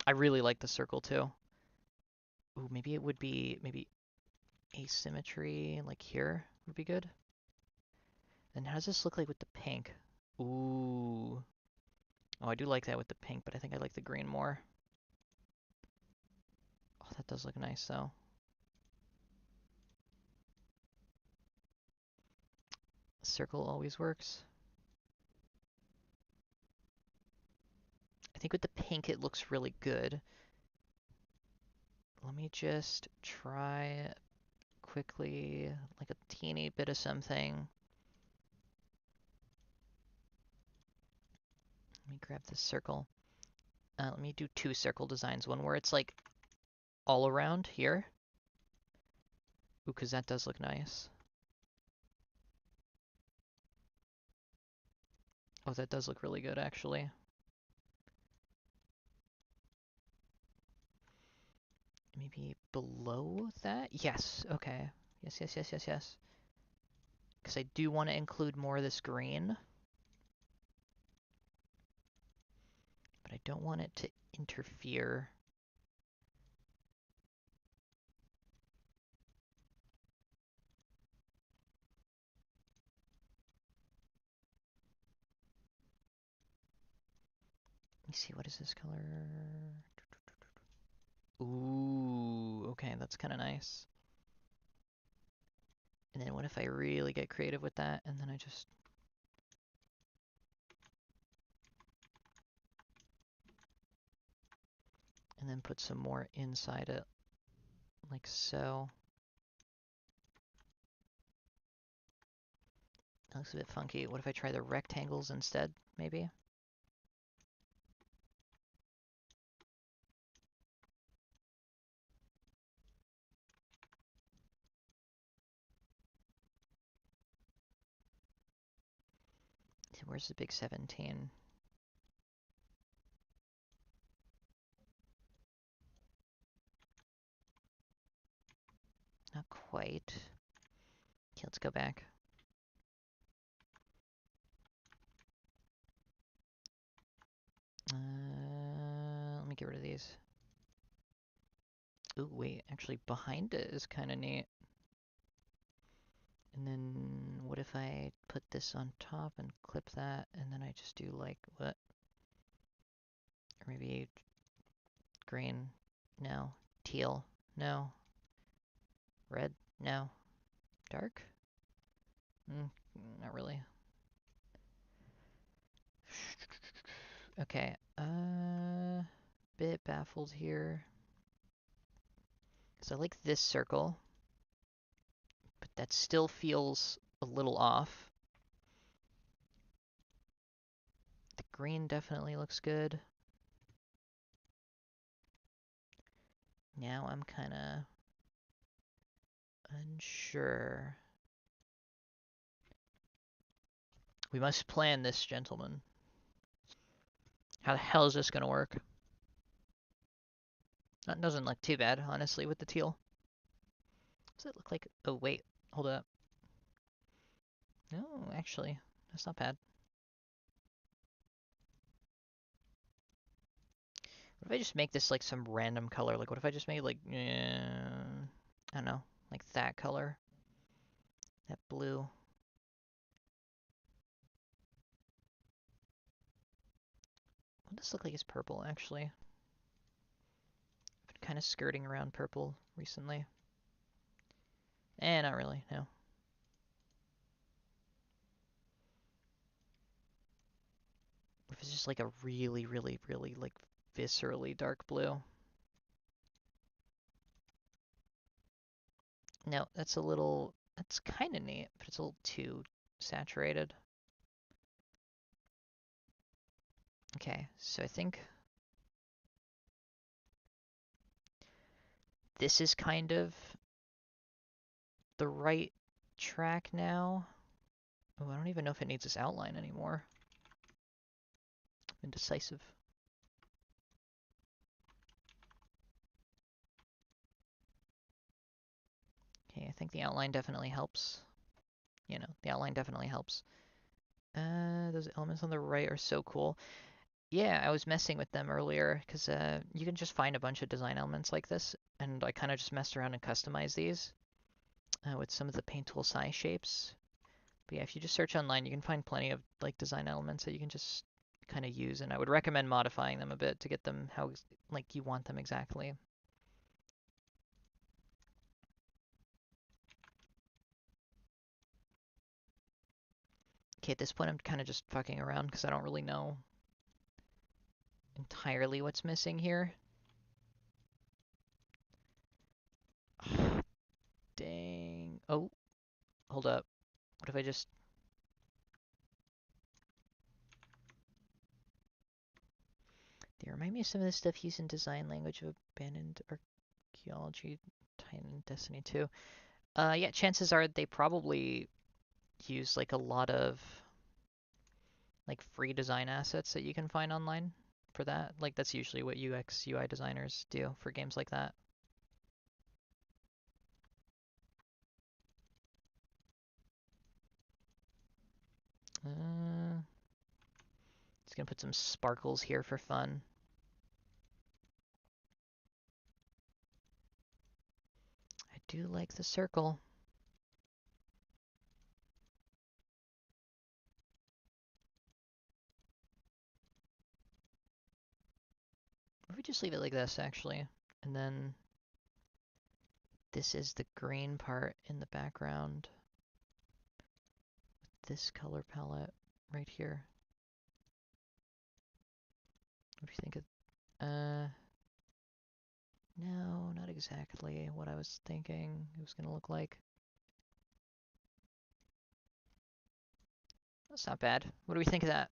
I really like the circle too. Ooh, maybe it would be, maybe asymmetry, like here, would be good. Then how does this look like with the pink? Ooh. Oh, I do like that with the pink, but I think I like the green more. Oh, that does look nice though. Circle always works. I think with the pink it looks really good. Let me just try quickly, like a teeny bit of something. Let me grab this circle. Let me do 2 circle designs. One where it's like all around here. Ooh, because that does look nice. Oh, that does look really good, actually. Maybe below that? Yes, okay. Yes, yes, yes, yes, yes. Because I do want to include more of this green. But I don't want it to interfere. Let me see, what is this color? Ooh, okay, that's kind of nice. And then what if I really get creative with that, and then I just... and then put some more inside it, like so. That looks a bit funky. What if I try the rectangles instead, maybe? Where's the big 17? Not quite. Okay, let's go back. Let me get rid of these. Ooh, wait, actually behind it is kind of neat. And then what if I put this on top and clip that, and then I just do like, what? Or maybe green? No. Teal? No. Red? No. Dark? Not really. Okay, bit baffled here. So I like this circle, but that still feels a little off. The green definitely looks good. Now I'm kind of unsure. We must plan this, gentlemen. How the hell is this gonna work? That doesn't look too bad, honestly, with the teal. Does it look like... oh, wait. Hold up. No, actually, that's not bad. What if I just make this like some random color? Like, what if I just made like... I don't know. Like that color. That blue. What does this look like is purple, actually? Been kind of skirting around purple recently. Not really, no. If it's just like a really, really, really, like, viscerally dark blue. No, that's a little... that's kind of neat, but it's a little too saturated. Okay, so I think this is kind of the right track now. Oh, I don't even know if it needs this outline anymore. Indecisive. Okay, I think the outline definitely helps. You know, the outline definitely helps. Those elements on the right are so cool. Yeah, I was messing with them earlier because you can just find a bunch of design elements like this, and I kind of just messed around and customized these with some of the paint tool size shapes. But yeah, if you just search online, you can find plenty of like design elements that you can just kind of use, and I would recommend modifying them a bit to get them how like you want them exactly. Okay, at this point I'm kind of just fucking around because I don't really know entirely what's missing here. Dang. Oh, hold up. What if I just... They remind me of some of the stuff used in design language of abandoned archaeology, Titan Destiny 2. Yeah, chances are they probably use like a lot of like free design assets that you can find online for that. Like that's usually what UX UI designers do for games like that. Just gonna put some sparkles here for fun. I do like the circle. Or we just leave it like this actually. And then this is the green part in the background. This color palette right here. What do you think of... No, not exactly what I was thinking it was gonna look like. That's not bad. What do we think of that?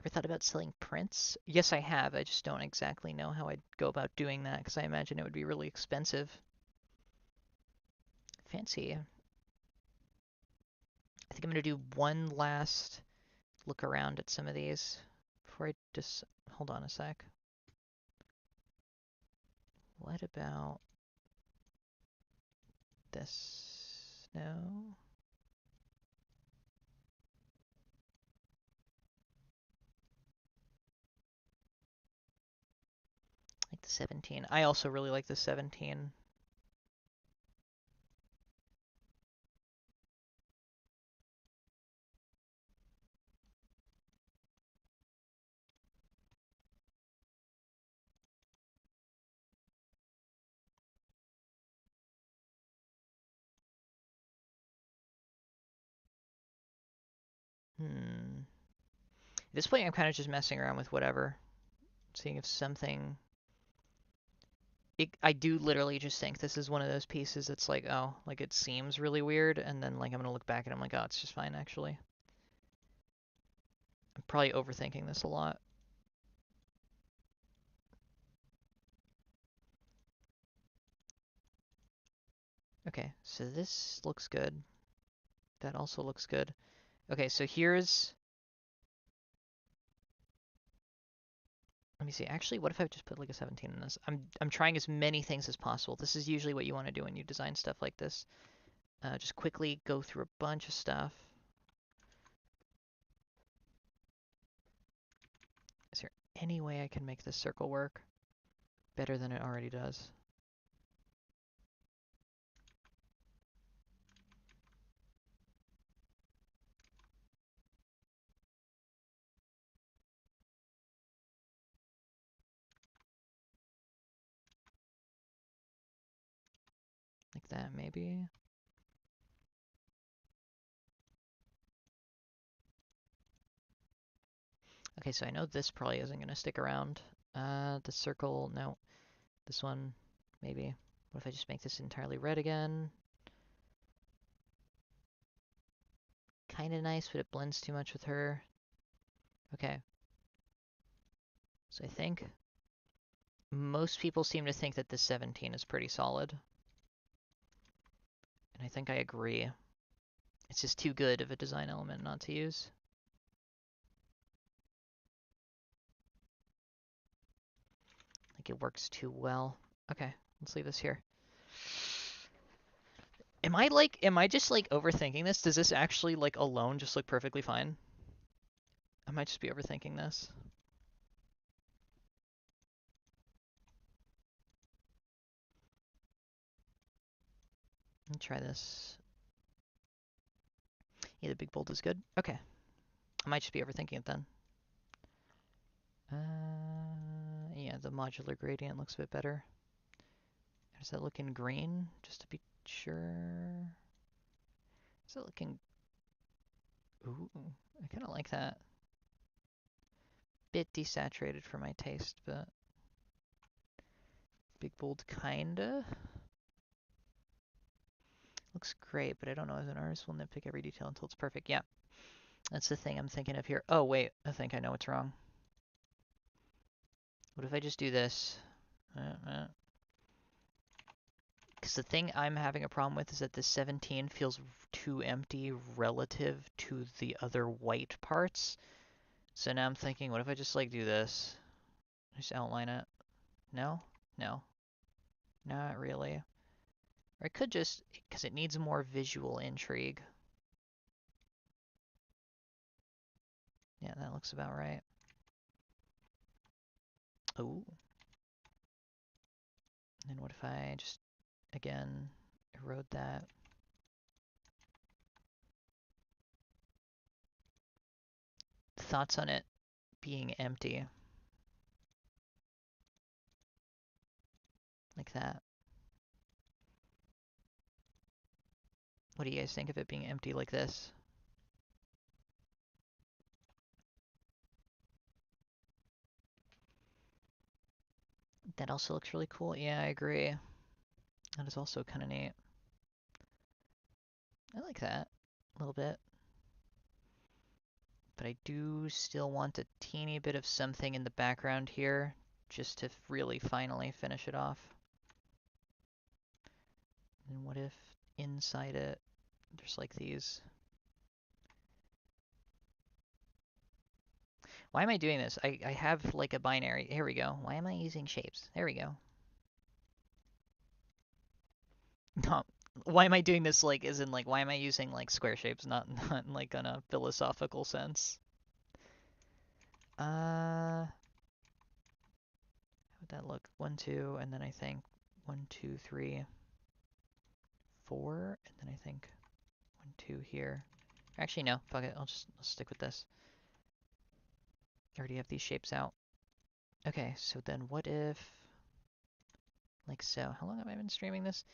Ever thought about selling prints? Yes, I have. I just don't exactly know how I'd go about doing that because I imagine it would be really expensive. Fancy. I think I'm going to do one last look around at some of these before I just... Hold on a sec. What about this? No? Like the 17. I also really like the 17. At this point, I'm kind of just messing around with whatever, seeing if something... I do literally just think this is one of those pieces that's like, oh, like it seems really weird, and then like I'm gonna look back and I'm like, oh, it's just fine actually. I'm probably overthinking this a lot. Okay, so this looks good. That also looks good. Okay, so here's... Let me see. Actually, what if I just put like a 17 in this? I'm trying as many things as possible. This is usually what you want to do when you design stuff like this. Just quickly go through a bunch of stuff. Is there any way I can make this circle work better than it already does? Like that, maybe? Okay, so I know this probably isn't going to stick around. The circle, no. This one, maybe. What if I just make this entirely red again? Kind of nice, but it blends too much with her. Okay. So I think most people seem to think that this 17 is pretty solid. And I think I agree. It's just too good of a design element not to use. Like it works too well. Okay, let's leave this here. Am I just like overthinking this? Does this actually like alone just look perfectly fine? I might just be overthinking this. Let me try this. Yeah, the big bold is good. Okay. I might just be overthinking it then. Yeah, the modular gradient looks a bit better. Does that look in green? Just to be sure. Is it looking... Ooh, I kind of like that. Bit desaturated for my taste, but... Big bold kinda. Looks great, but I don't know as an artist will nitpick every detail until it's perfect. Yeah, that's the thing I'm thinking of here. Oh, wait, I think I know what's wrong. What if I just do this? Because the thing I'm having a problem with is that this 17 feels too empty relative to the other white parts. So now I'm thinking, what if I just like do this? Just outline it. No? No. Not really. Or I could just, because it needs more visual intrigue. Yeah, that looks about right. Ooh. And what if I just, again, erode that? Thoughts on it being empty. Like that. What do you guys think of it being empty like this? That also looks really cool. Yeah, I agree. That is also kind of neat. I like that a little bit. But I do still want a teeny bit of something in the background here just to really finally finish it off. And what if inside it there's like these... Why am I doing this? I have like a binary. Here we go. Why am I using shapes? There we go. No. Why am I doing this like as in like why am I using like square shapes, not like on a philosophical sense? How would that look? 1, 2, and then I think 1, 2, 3, 4, and then I think 1, 2 here. Actually, no. Fuck it. I'll stick with this. I already have these shapes out. Okay, so then what if, like so. How long have I been streaming this?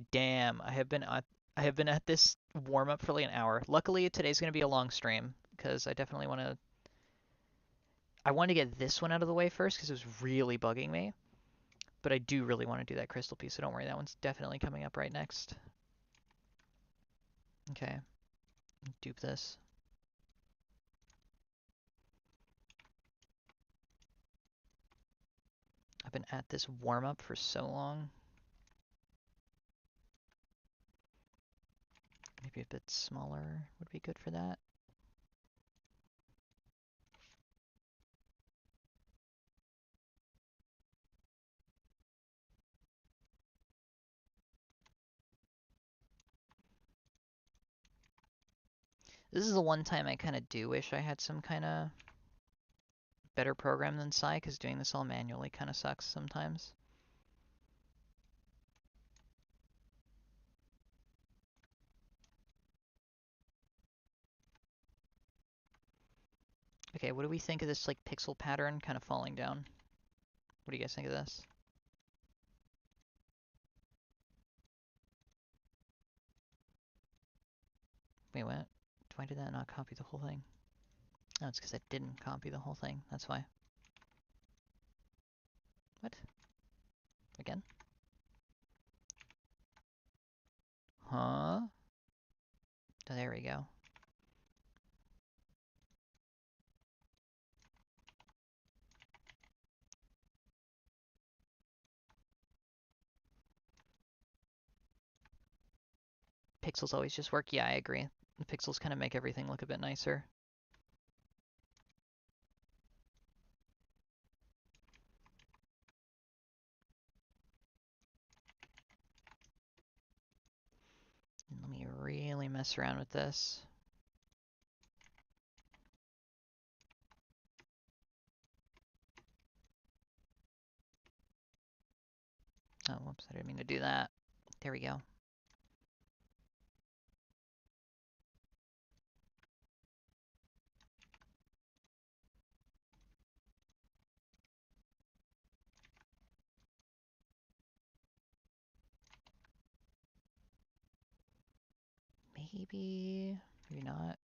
Damn, I have been at this warm up for like an hour. Luckily, today's gonna be a long stream because I definitely want to. I want to get this one out of the way first because it was really bugging me. But I do really want to do that crystal piece, so don't worry. That one's definitely coming up right next. Okay, dupe this. I've been at this warm up for so long. Maybe a bit smaller would be good for that. This is the one time I kind of do wish I had some kind of better program than Psy, because doing this all manually kind of sucks sometimes. Okay, what do we think of this like pixel pattern kind of falling down? What do you guys think of this? Wait, what? Why did that not copy the whole thing? Oh, it's because I didn't copy the whole thing. That's why. What? Again? Huh? Oh, there we go. Pixels always just work. Yeah, I agree. The pixels kind of make everything look a bit nicer. Let me really mess around with this. Oh, whoops, I didn't mean to do that. There we go. Maybe, maybe not.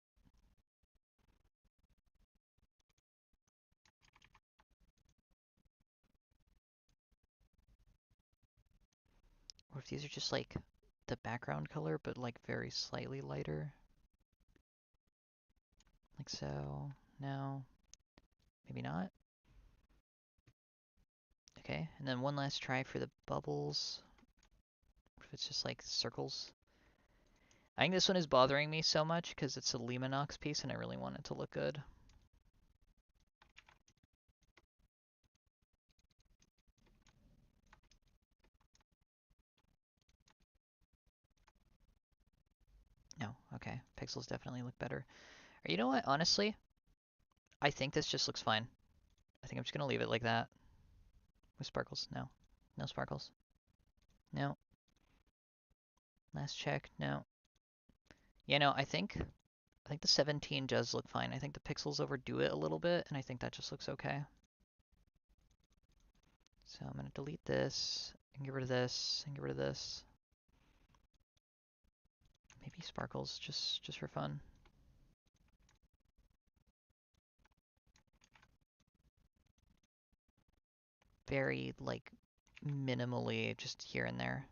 Or if these are just like the background color, but like very slightly lighter. Like so. No, maybe not. Okay, and then one last try for the bubbles. What if it's just like circles? I think this one is bothering me so much because it's a Limanox piece and I really want it to look good. No, okay. Pixels definitely look better. Or you know what? Honestly, I think this just looks fine. I think I'm just going to leave it like that. With sparkles. No. No sparkles. No. Last check. No. Yeah, no, I think the 17 does look fine. I think the pixels overdo it a little bit, and I think that just looks okay. So I'm going to delete this, and get rid of this, and get rid of this. Maybe sparkles, just for fun. Very, like, minimally, just here and there.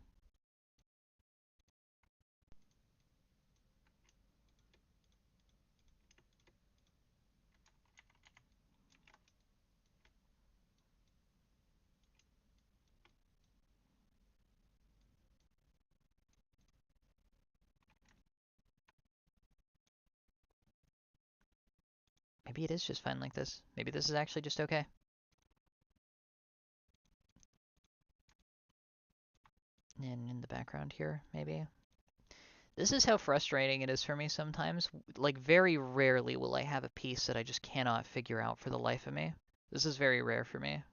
Maybe it is just fine like this. Maybe this is actually just okay. And in the background here, maybe. This is how frustrating it is for me sometimes. Like, very rarely will I have a piece that I just cannot figure out for the life of me. This is very rare for me.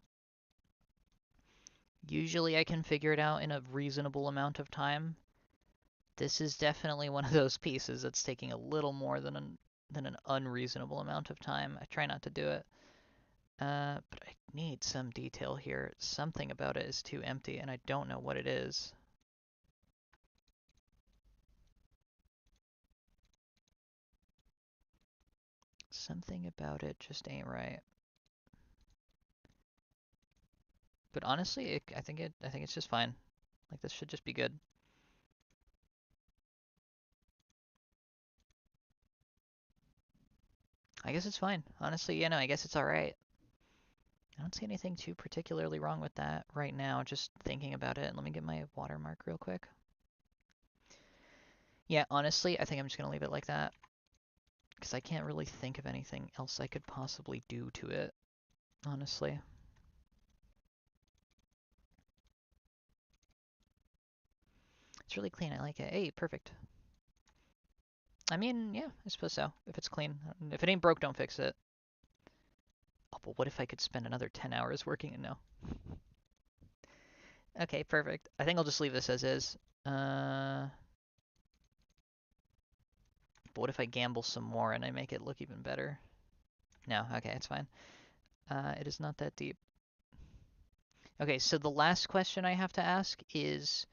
Usually I can figure it out in a reasonable amount of time. This is definitely one of those pieces that's taking a little more than an unreasonable amount of time. I try not to do it. But I need some detail here. Something about it is too empty, and I don't know what it is. Something about it just ain't right. But honestly, I think it's just fine. Like, this should just be good. I guess it's fine. Honestly, I guess it's alright. I don't see anything too particularly wrong with that right now, just thinking about it. Let me get my watermark real quick. Yeah, honestly, I think I'm just going to leave it like that. Because I can't really think of anything else I could possibly do to it, honestly. It's really clean. I like it. Hey, perfect. I mean, yeah, I suppose so. If it's clean. If it ain't broke, don't fix it. Oh, but what if I could spend another 10 hours working it? No. Okay, perfect. I think I'll just leave this as is. But what if I gamble some more and I make it look even better? No, okay, it's fine. It is not that deep. Okay, so the last question I have to ask is,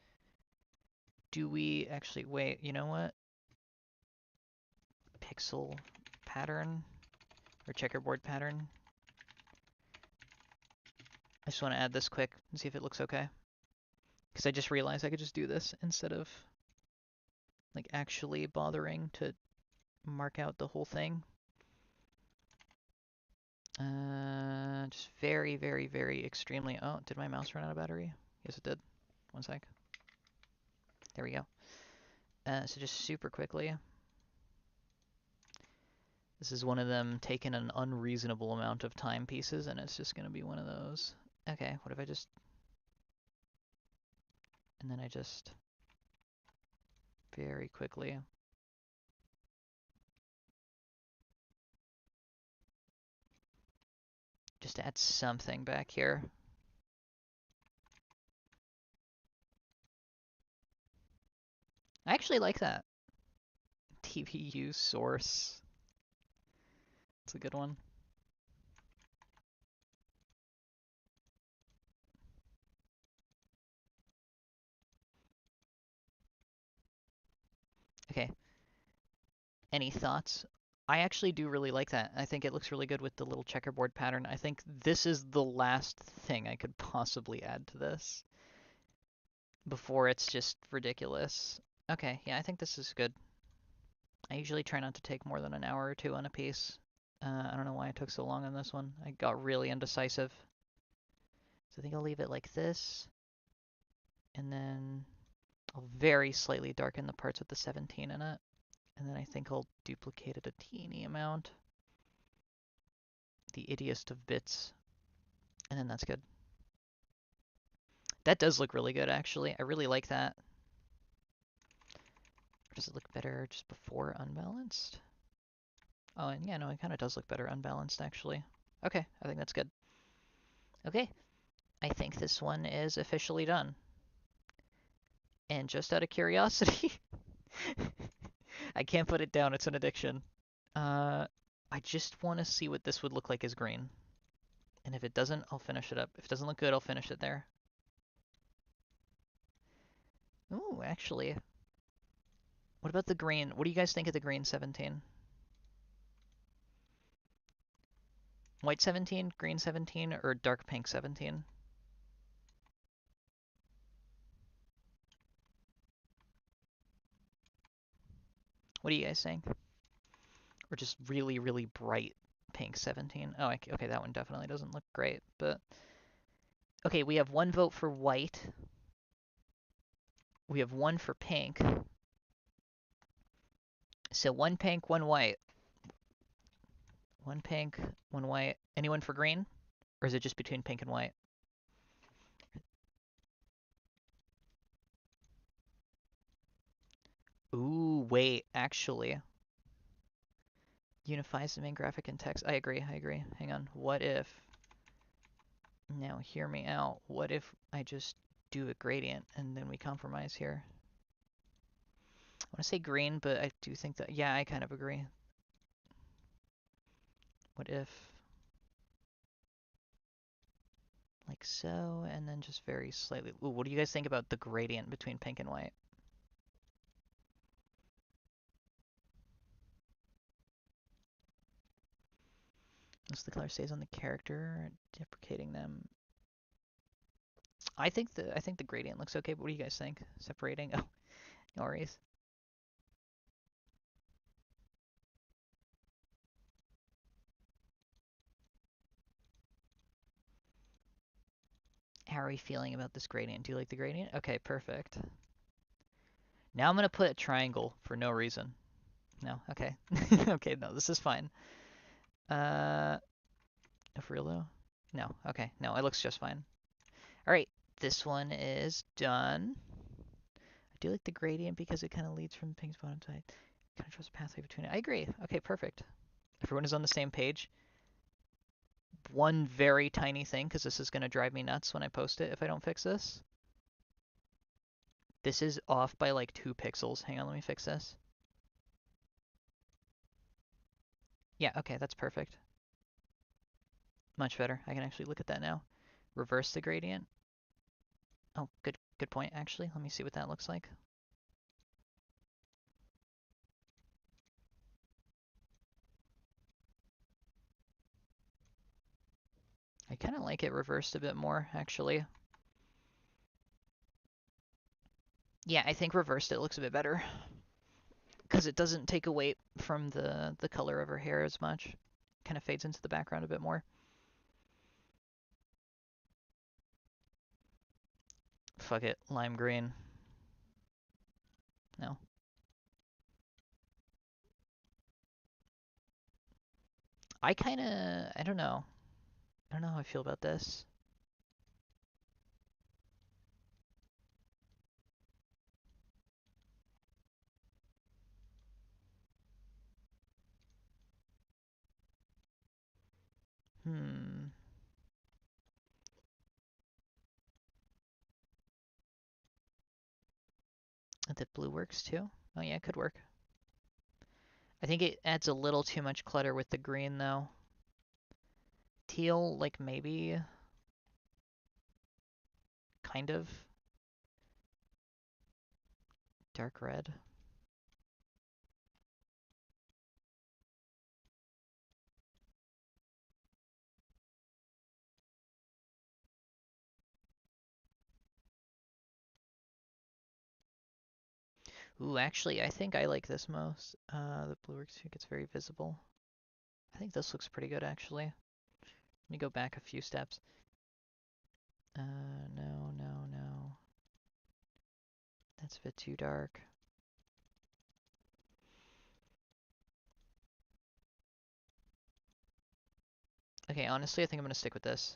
do we actually, wait, you know what? Pixel pattern or checkerboard pattern. I just want to add this quick and see if it looks okay. Because I just realized I could just do this instead of like actually bothering to mark out the whole thing. Just very, very, very extremely. Oh, did my mouse run out of battery? Yes, it did. One sec. There we go. So just super quickly. This is one of them taking an unreasonable amount of time pieces, and it's just going to be one of those. Okay, what if I just... And then I just... Very quickly... Just add something back here. I actually like that. TVU source. It's a good one. Okay. Any thoughts? I actually do really like that. I think it looks really good with the little checkerboard pattern. I think this is the last thing I could possibly add to this before it's just ridiculous. Okay, yeah, I think this is good. I usually try not to take more than an hour or two on a piece. I don't know why it took so long on this one. I got really indecisive. So I think I'll leave it like this. And then I'll very slightly darken the parts with the 17 in it. And then I think I'll duplicate it a teeny amount. The ittiest of bits. And then that's good. That does look really good, actually. I really like that. Or does it look better just before unbalanced? Oh, and yeah, no, it kind of does look better unbalanced, actually. Okay, I think that's good. Okay, I think this one is officially done. And just out of curiosity, I can't put it down, it's an addiction. I just want to see what this would look like as green. And if it doesn't, I'll finish it up. If it doesn't look good, I'll finish it there. Ooh, actually. What about the green? What do you guys think of the green 17? White 17, green 17, or dark pink 17? What do you guys think? Or just really, really bright pink 17? Oh, okay, that one definitely doesn't look great, but... Okay, we have one vote for white. We have one for pink. So one pink, one white. One pink, one white. Anyone for green? Or is it just between pink and white? Ooh, wait, actually. Unifies the main graphic and text. I agree. Hang on. What if... Now, hear me out. What if I just do a gradient and then we compromise here? I want to say green, but I do think that... Yeah, I kind of agree. What if... Like so, and then just very slightly... Ooh, what do you guys think about the gradient between pink and white? Most of the color stays on the character, deprecating them. I think the gradient looks okay, but what do you guys think? Separating? Oh, no worries. How are we feeling about this gradient? Do you like the gradient? Okay, perfect. Now I'm gonna put a triangle for no reason. No, okay. Okay, no, this is fine. For real though? No, okay, no, it looks just fine. Alright, this one is done. I do like the gradient because it kind of leads from pink's bottom side. Kind of trust a pathway between it. I agree. Okay, perfect. Everyone is on the same page. One very tiny thing, because this is going to drive me nuts when I post it if I don't fix this. This is off by like 2 pixels. Hang on, let me fix this. Yeah, okay, that's perfect. Much better. I can actually look at that now. Reverse the gradient. Oh, good point, actually. Let me see what that looks like. I kind of like it reversed a bit more, actually. Yeah, I think reversed it looks a bit better. Because it doesn't take away from the color of her hair as much. Kind of fades into the background a bit more. Fuck it, lime green. No. I don't know. I don't know how I feel about this. Hmm. That blue works too? Oh yeah, it could work. I think it adds a little too much clutter with the green though. Teal, like maybe, kind of. Dark red. Ooh, actually, I think I like this most. The blue works too gets very visible. I think this looks pretty good actually. Let me go back a few steps. No, no, no. That's a bit too dark. Okay, honestly, I think I'm gonna stick with this.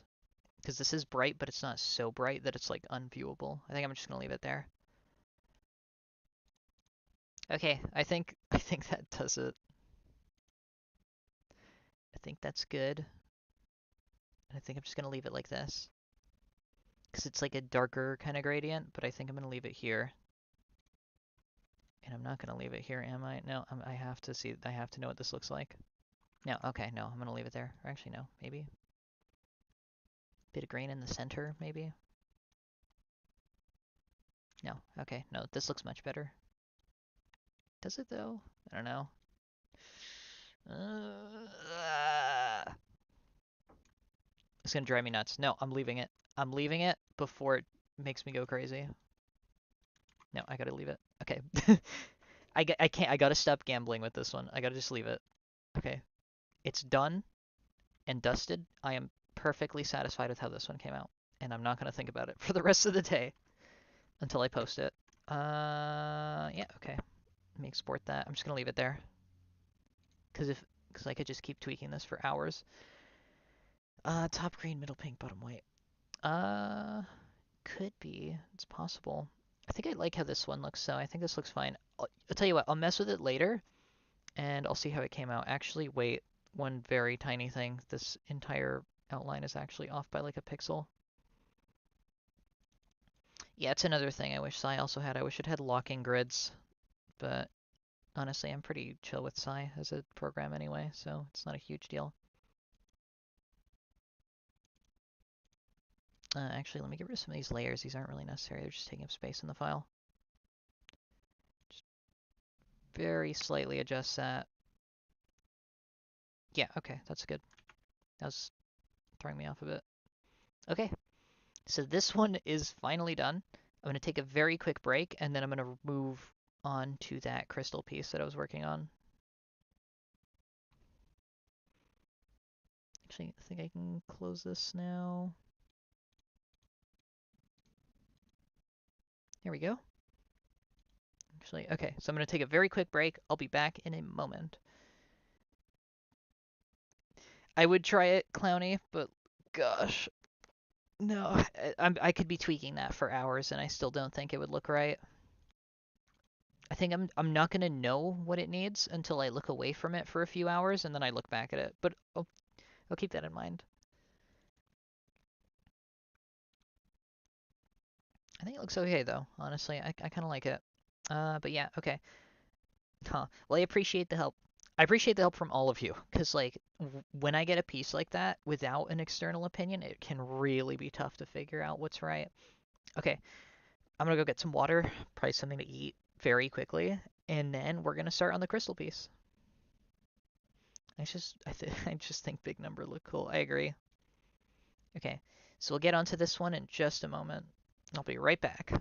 Because this is bright, but it's not so bright that it's like unviewable. I think I'm just gonna leave it there. Okay, I think that does it. I think that's good. And I think I'm just gonna leave it like this. Because it's like a darker kind of gradient, but I think I'm gonna leave it here. And I'm not gonna leave it here, am I? No, I have to see, I have to know what this looks like. No, okay, no, I'm gonna leave it there. Or actually, no, maybe. Bit of green in the center, maybe. No, okay, no, this looks much better. Does it though? I don't know. It's gonna drive me nuts. No, I'm leaving it. I'm leaving it before it makes me go crazy. No, I gotta leave it. Okay. I can't, I gotta stop gambling with this one. I gotta just leave it. Okay. It's done and dusted. I am perfectly satisfied with how this one came out. And I'm not gonna think about it for the rest of the day until I post it. Yeah, okay. Let me export that. I'm just gonna leave it there. Because I could just keep tweaking this for hours. Top green, middle pink, bottom white. Uh, could be. It's possible. I think I like how this one looks, so I think this looks fine. I'll tell you what, I'll mess with it later, and I'll see how it came out. Actually, wait, one very tiny thing. This entire outline is actually off by like a pixel. Yeah, it's another thing I wish Psy also had. I wish it had locking grids, but honestly, I'm pretty chill with Psy as a program anyway, so it's not a huge deal. Actually, let me get rid of some of these layers. These aren't really necessary. They're just taking up space in the file. Just very slightly adjust that. Yeah, okay, that's good. That was throwing me off a bit. Okay, so this one is finally done. I'm going to take a very quick break, and then I'm going to move on to that crystal piece that I was working on. Actually, I think I can close this now. There we go. Actually, okay, so I'm going to take a very quick break. I'll be back in a moment. I would try it, Clowny, but gosh, no, I could be tweaking that for hours, and I still don't think it would look right. I think I'm not gonna know what it needs until I look away from it for a few hours, and then I look back at it. But I'll keep that in mind. I think it looks okay though. Honestly, I kind of like it. But yeah, okay. Huh. Well, I appreciate the help. I appreciate the help from all of you, because like when I get a piece like that without an external opinion, it can really be tough to figure out what's right. Okay, I'm gonna go get some water, probably something to eat very quickly, and then we're gonna start on the crystal piece. I just think big number look cool. I agree. Okay, so we'll get onto this one in just a moment. I'll be right back.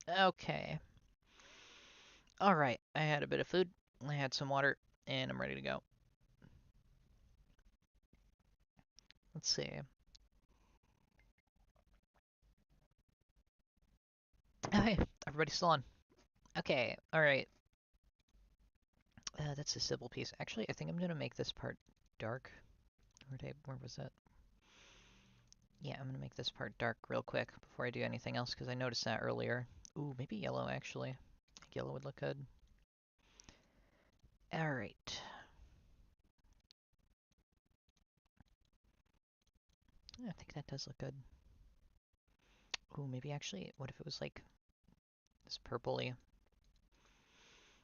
Okay. All right. I had a bit of food. I had some water, and I'm ready to go. Let's see. Oh, hey, everybody's still on. Okay. All right. That's the Sybil piece. Actually, I think I'm gonna make this part dark. Where was that? Yeah, I'm gonna make this part dark real quick before I do anything else because I noticed that earlier. Ooh, maybe yellow actually. I think yellow would look good. All right. I think that does look good. Ooh, maybe actually, what if it was like this purpley?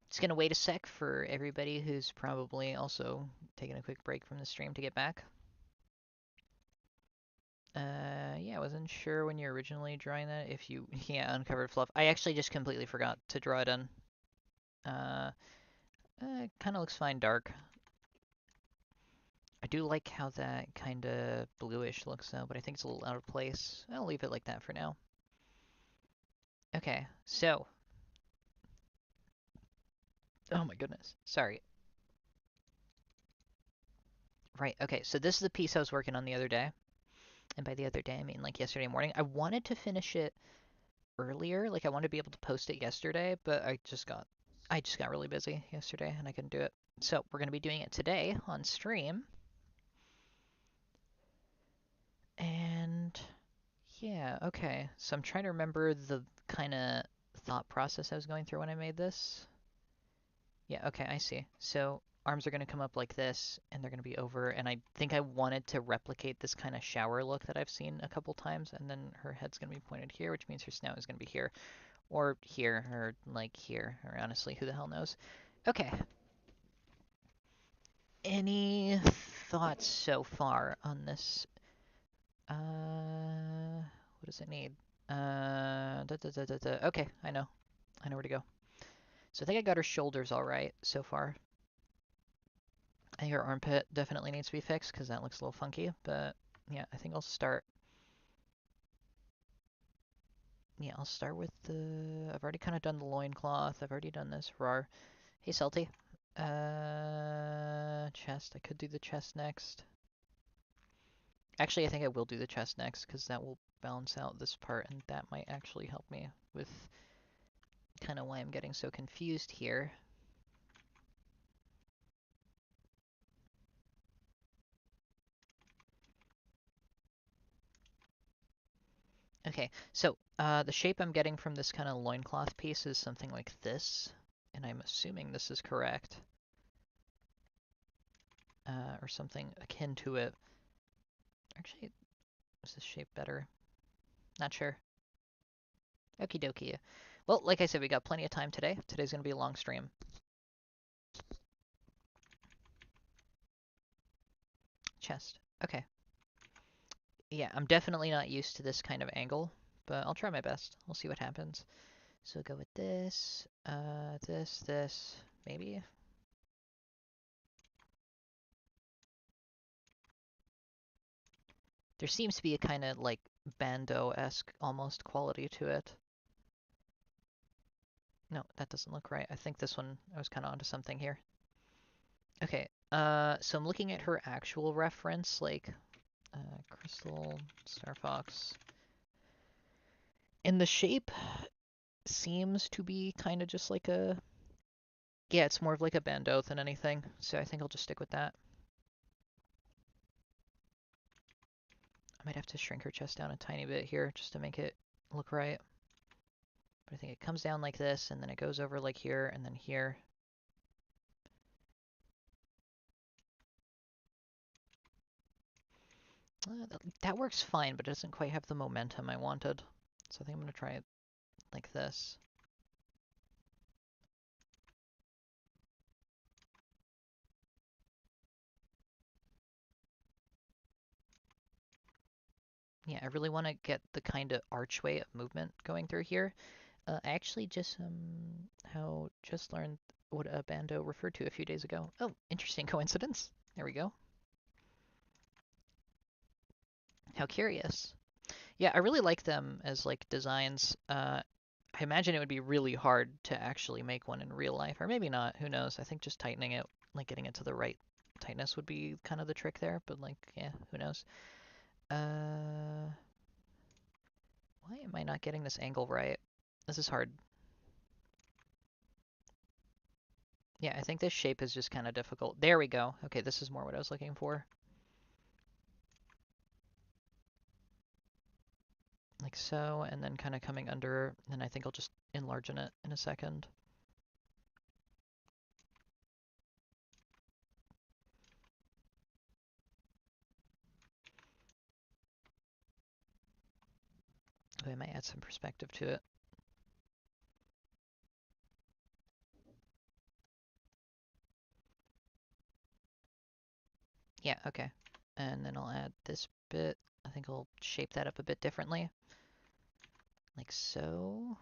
Just gonna wait a sec for everybody who's probably also taking a quick break from the stream to get back. Yeah, I wasn't sure when you're originally drawing that if you, yeah, uncovered fluff. I actually just completely forgot to draw it in. Uh, it kind of looks fine dark. I do like how that kind of bluish looks though, but I think it's a little out of place. I'll leave it like that for now. Okay, so, oh my goodness, sorry. Right, okay, so this is the piece I was working on the other day. And by the other day, I mean like yesterday morning. I wanted to finish it earlier, like I wanted to be able to post it yesterday, but I just got really busy yesterday and I couldn't do it. So we're gonna be doing it today on stream. And yeah, okay. So I'm trying to remember the kind of thought process I was going through when I made this. Yeah, okay, I see. So arms are going to come up like this, and they're going to be over, and I think I wanted to replicate this kind of shower look that I've seen a couple times, and then her head's going to be pointed here, which means her snout is going to be here, or here, or like here, or honestly, who the hell knows. Okay. Any thoughts so far on this? What does it need? Okay, I know. I know where to go. So I think I got her shoulders all right so far. I think her armpit definitely needs to be fixed because that looks a little funky. But yeah, I think I'll start. Yeah, I'll start with the. I've already kind of done the loincloth. I've already done this. Rar. Hey, Salty. Chest. I could do the chest next. Actually, I think I will do the chest next because that will balance out this part, and that might actually help me with kind of why I'm getting so confused here. Okay, so the shape I'm getting from this kind of loincloth piece is something like this, and I'm assuming this is correct, or something akin to it. Actually, is this shape better? Not sure. Okie dokie. Well, like I said, we got plenty of time today. Today's going to be a long stream. Chest. Okay. Yeah, I'm definitely not used to this kind of angle, but I'll try my best. We'll see what happens. So go with this, this, maybe. There seems to be a kind of like bandeau-esque almost quality to it. No, that doesn't look right. I think this one, I was kind of onto something here. Okay, so I'm looking at her actual reference, like Krystal, starfox. And the shape seems to be kind of just like a, yeah, it's more of like a bandeau than anything. So I think I'll just stick with that. I might have to shrink her chest down a tiny bit here just to make it look right. But I think it comes down like this, and then it goes over like here, and then here. That works fine, but it doesn't quite have the momentum I wanted. So I think I'm going to try it like this. Yeah, I really want to get the kind of archway of movement going through here. I actually just learned what a bandeau referred to a few days ago. Oh, interesting coincidence. There we go. How curious. Yeah, I really like them as like designs. I imagine it would be really hard to actually make one in real life, or maybe not. Who knows? I think just tightening it, like getting it to the right tightness, would be kind of the trick there. But like, yeah, who knows? Uh, why am I not getting this angle right? This is hard. Yeah, I think this shape is just kind of difficult. There we go. Okay, this is more what I was looking for. Like so, and then kind of coming under, and I think I'll just enlarge it in a second. I might add some perspective to it. Yeah, okay. And then I'll add this bit. I think I'll shape that up a bit differently. Like so.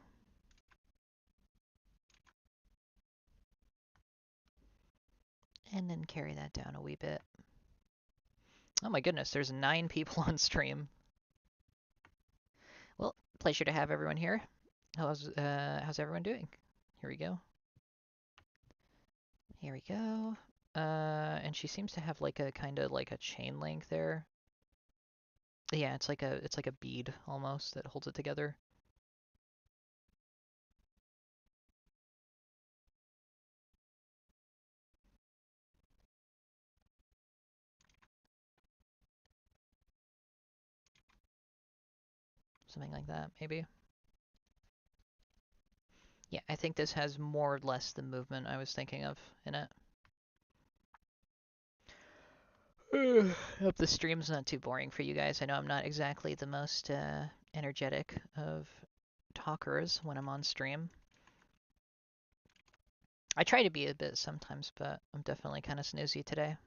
And then carry that down a wee bit. Oh my goodness, there's 9 people on stream. Well, pleasure to have everyone here. How's everyone doing? Here we go. Here we go. And she seems to have like a kind of like a chain link there. Yeah, it's like a bead almost that holds it together. Something like that, maybe. Yeah, I think this has more or less the movement I was thinking of in it. Hope the stream's not too boring for you guys. I know I'm not exactly the most energetic of talkers when I'm on stream. I try to be a bit sometimes, but I'm definitely kind of snoozy today.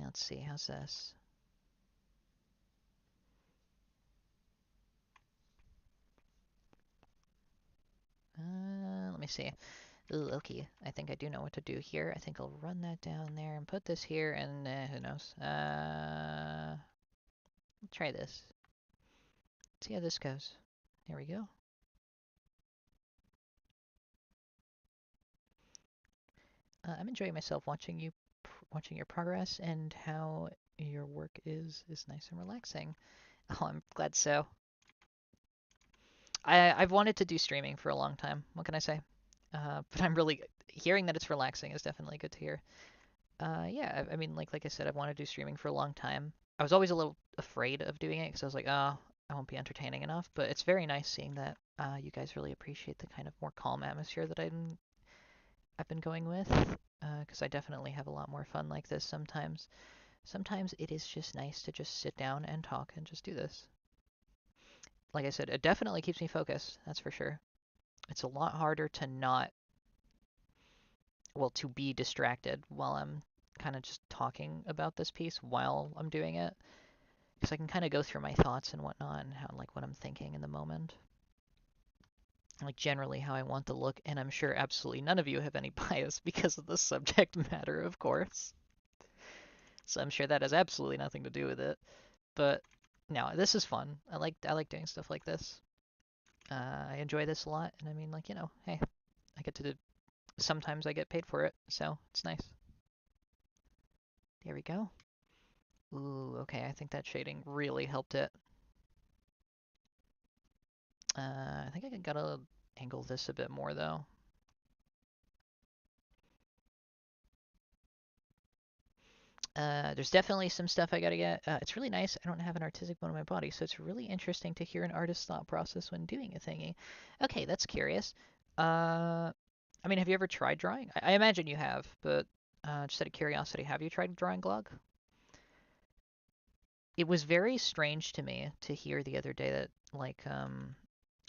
Let's see, how's this? Let me see. Ooh, okay. I think I do know what to do here. I think I'll run that down there and put this here, and who knows? Try this. See how this goes. There we go. I'm enjoying myself watching your progress, and how your work is nice and relaxing. Oh, I'm glad so. I've wanted to do streaming for a long time. What can I say? But I'm really hearing that it's relaxing is definitely good to hear. Yeah, I mean, like I said, I've wanted to do streaming for a long time. I was always a little afraid of doing it because I was like, oh, I won't be entertaining enough. But it's very nice seeing that you guys really appreciate the kind of more calm atmosphere that I've been going with. Because I definitely have a lot more fun like this sometimes. Sometimes it is just nice to just sit down and talk and just do this. Like I said, it definitely keeps me focused. That's for sure. It's a lot harder to not, well, to be distracted while I'm kind of just talking about this piece while I'm doing it. Because I can kind of go through my thoughts and whatnot, and how, like, what I'm thinking in the moment. Like generally how I want to look, and I'm sure absolutely none of you have any bias because of the subject matter, of course. So I'm sure that has absolutely nothing to do with it. But no, this is fun. I like doing stuff like this. I enjoy this a lot, and I mean, like, hey, I get to do, sometimes I get paid for it, so it's nice. There we go. Ooh, okay, I think that shading really helped it. I think I gotta angle this a bit more though. There's definitely some stuff I gotta get. It's really nice. I don't have an artistic bone in my body, so it's really interesting to hear an artist's thought process when doing a thingy. Okay, that's curious. I mean, have you ever tried drawing? I imagine you have, but just out of curiosity, have you tried drawing glog? It was very strange to me to hear the other day that, like,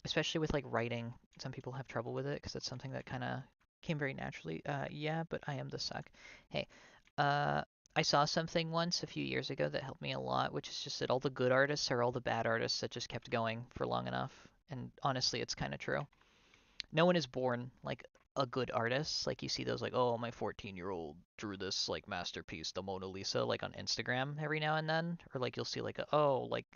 especially with like writing, some people have trouble with it because it's something that kind of came very naturally. Yeah, but I am the suck. Hey, uh, I saw something once a few years ago that helped me a lot, which is just that all the good artists are all the bad artists that just kept going for long enough. And honestly, it's kind of true. No one is born like a good artist. Like you see those like, oh, my 14-year-old drew this like masterpiece, the Mona Lisa, like on Instagram every now and then, or like you'll see like, oh, like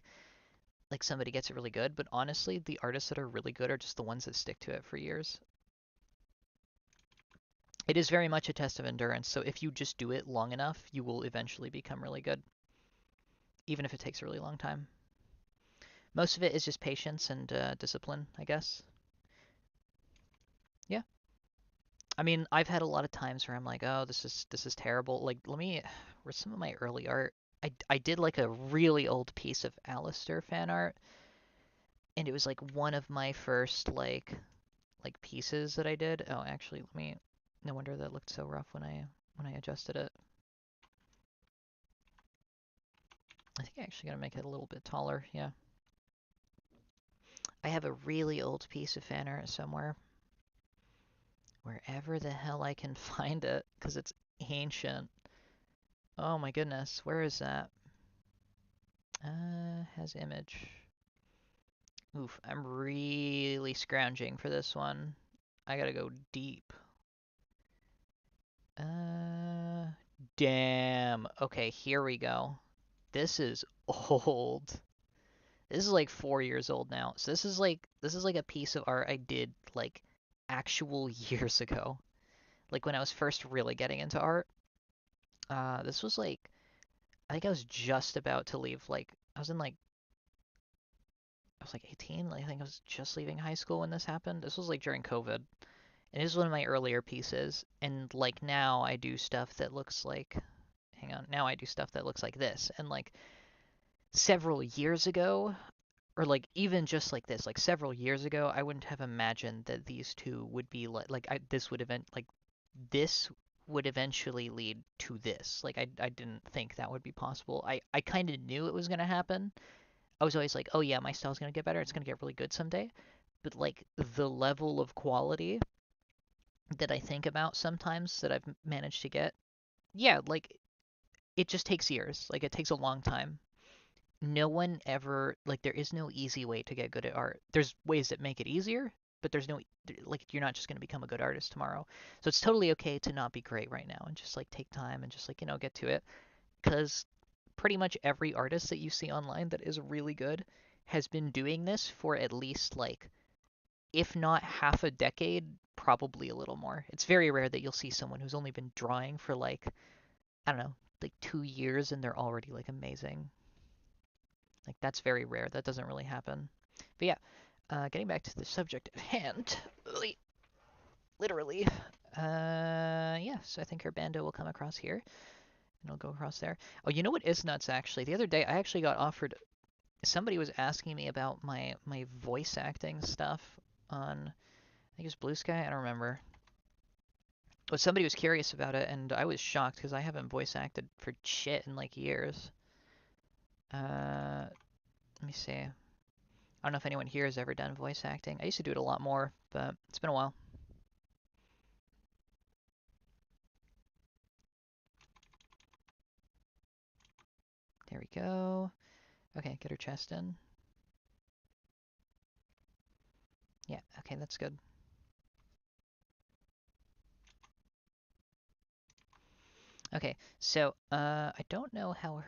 like somebody gets it really good, but honestly, the artists that are really good are just the ones that stick to it for years. It is very much a test of endurance, so if you just do it long enough, you will eventually become really good, even if it takes a really long time. Most of it is just patience and discipline, I guess. Yeah. I mean, I've had a lot of times where I'm like, oh, this is terrible. Like, where's some of my early art? I did like a really old piece of Alistair fan art, and it was like one of my first like pieces that I did. Oh, actually, let me. No wonder that looked so rough when I adjusted it. I think I actually gotta make it a little bit taller. Yeah, I have a really old piece of fan art somewhere, wherever the hell I can find it, because it's ancient. Oh my goodness, where is that? Has image. Oof, I'm really scrounging for this one. I gotta go deep. Uh, damn. Okay, here we go. This is old. This is like 4 years old now. So this is like a piece of art I did like actual years ago. Like when I was first really getting into art. This was like I think I was just about to leave. Like I was like 18. Like, I think I was just leaving high school when this happened. This was like during COVID. And it is one of my earlier pieces. And like now I do stuff that looks like hang on, now I do stuff that looks like this. And like several years ago, or like even just like this, like several years ago, I wouldn't have imagined that these two would be this would eventually lead to this. Like I didn't think that would be possible. I kind of knew it was gonna happen. I was always like, oh yeah, my style's gonna get better. It's gonna get really good someday. But like the level of quality that I think about sometimes that I've managed to get, yeah, like it just takes years. Like it takes a long time. No one ever like there is no easy way to get good at art. There's ways that make it easier, but there's no like you're not just going to become a good artist tomorrow. So it's totally okay to not be great right now and just like take time and just like, get to it cuz pretty much every artist that you see online that is really good has been doing this for at least like if not half a decade, probably a little more. It's very rare that you'll see someone who's only been drawing for like I don't know, like 2 years and they're already like amazing. Like that's very rare. That doesn't really happen. But yeah, getting back to the subject at hand, literally. Yes, I think her bando will come across here, and it'll go across there. Oh, you know what is nuts actually? The other day, I actually got offered. Somebody was asking me about my voice acting stuff on, I think it was Blue Sky. I don't remember. But somebody was curious about it, and I was shocked because I haven't voice acted for shit in like years. Let me see. I don't know if anyone here has ever done voice acting. I used to do it a lot more, but it's been a while. There we go. Okay, get her chest in. Yeah, okay, that's good. Okay, so I don't know how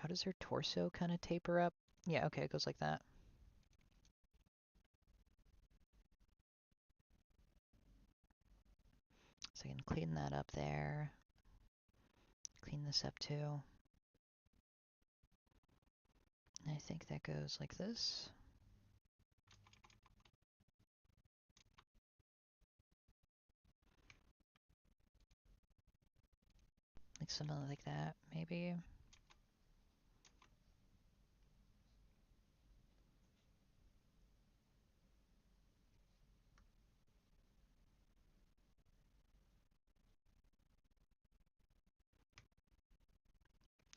does her torso kind of taper up? Yeah, okay, it goes like that. So I can clean that up there. Clean this up too. And I think that goes like this. Like something like that, maybe.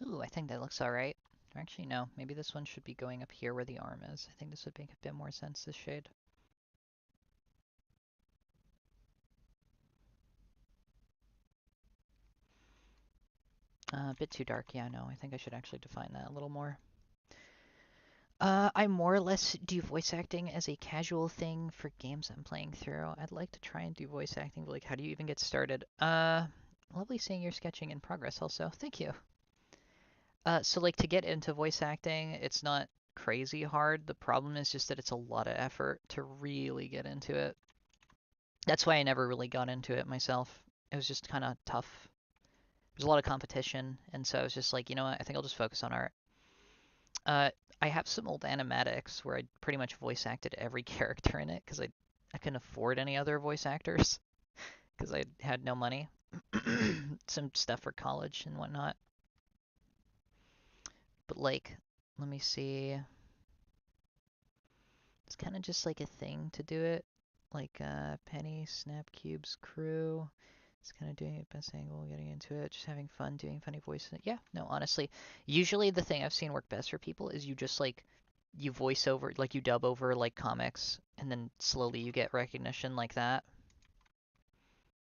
Ooh, I think that looks alright. Actually, no. Maybe this one should be going up here where the arm is. I think this would make a bit more sense, this shade. A bit too dark. Yeah, no. I think I should actually define that a little more. I more or less do voice acting as a casual thing for games I'm playing through. I'd like to try and do voice acting, but like, how do you even get started? Lovely seeing your sketching in progress also. Thank you. So like to get into voice acting, it's not crazy hard. The problem is just that it's a lot of effort to really get into it. That's why I never really got into it myself. It was just kind of tough. There's a lot of competition, and so I was just like, you know what? I think I'll just focus on art. Uh, I have some old animatics where I pretty much voice acted every character in it because I couldn't afford any other voice actors because I had no money. Some stuff for college and whatnot. But like, let me see. It's kind of just like a thing to do it. Like Penny, Snap Cube's crew. It's kind of doing it best angle, getting into it, just having fun doing funny voices. Yeah, no, honestly, usually the thing I've seen work best for people is you just like you voice over, like you dub over like comics, and then slowly you get recognition like that.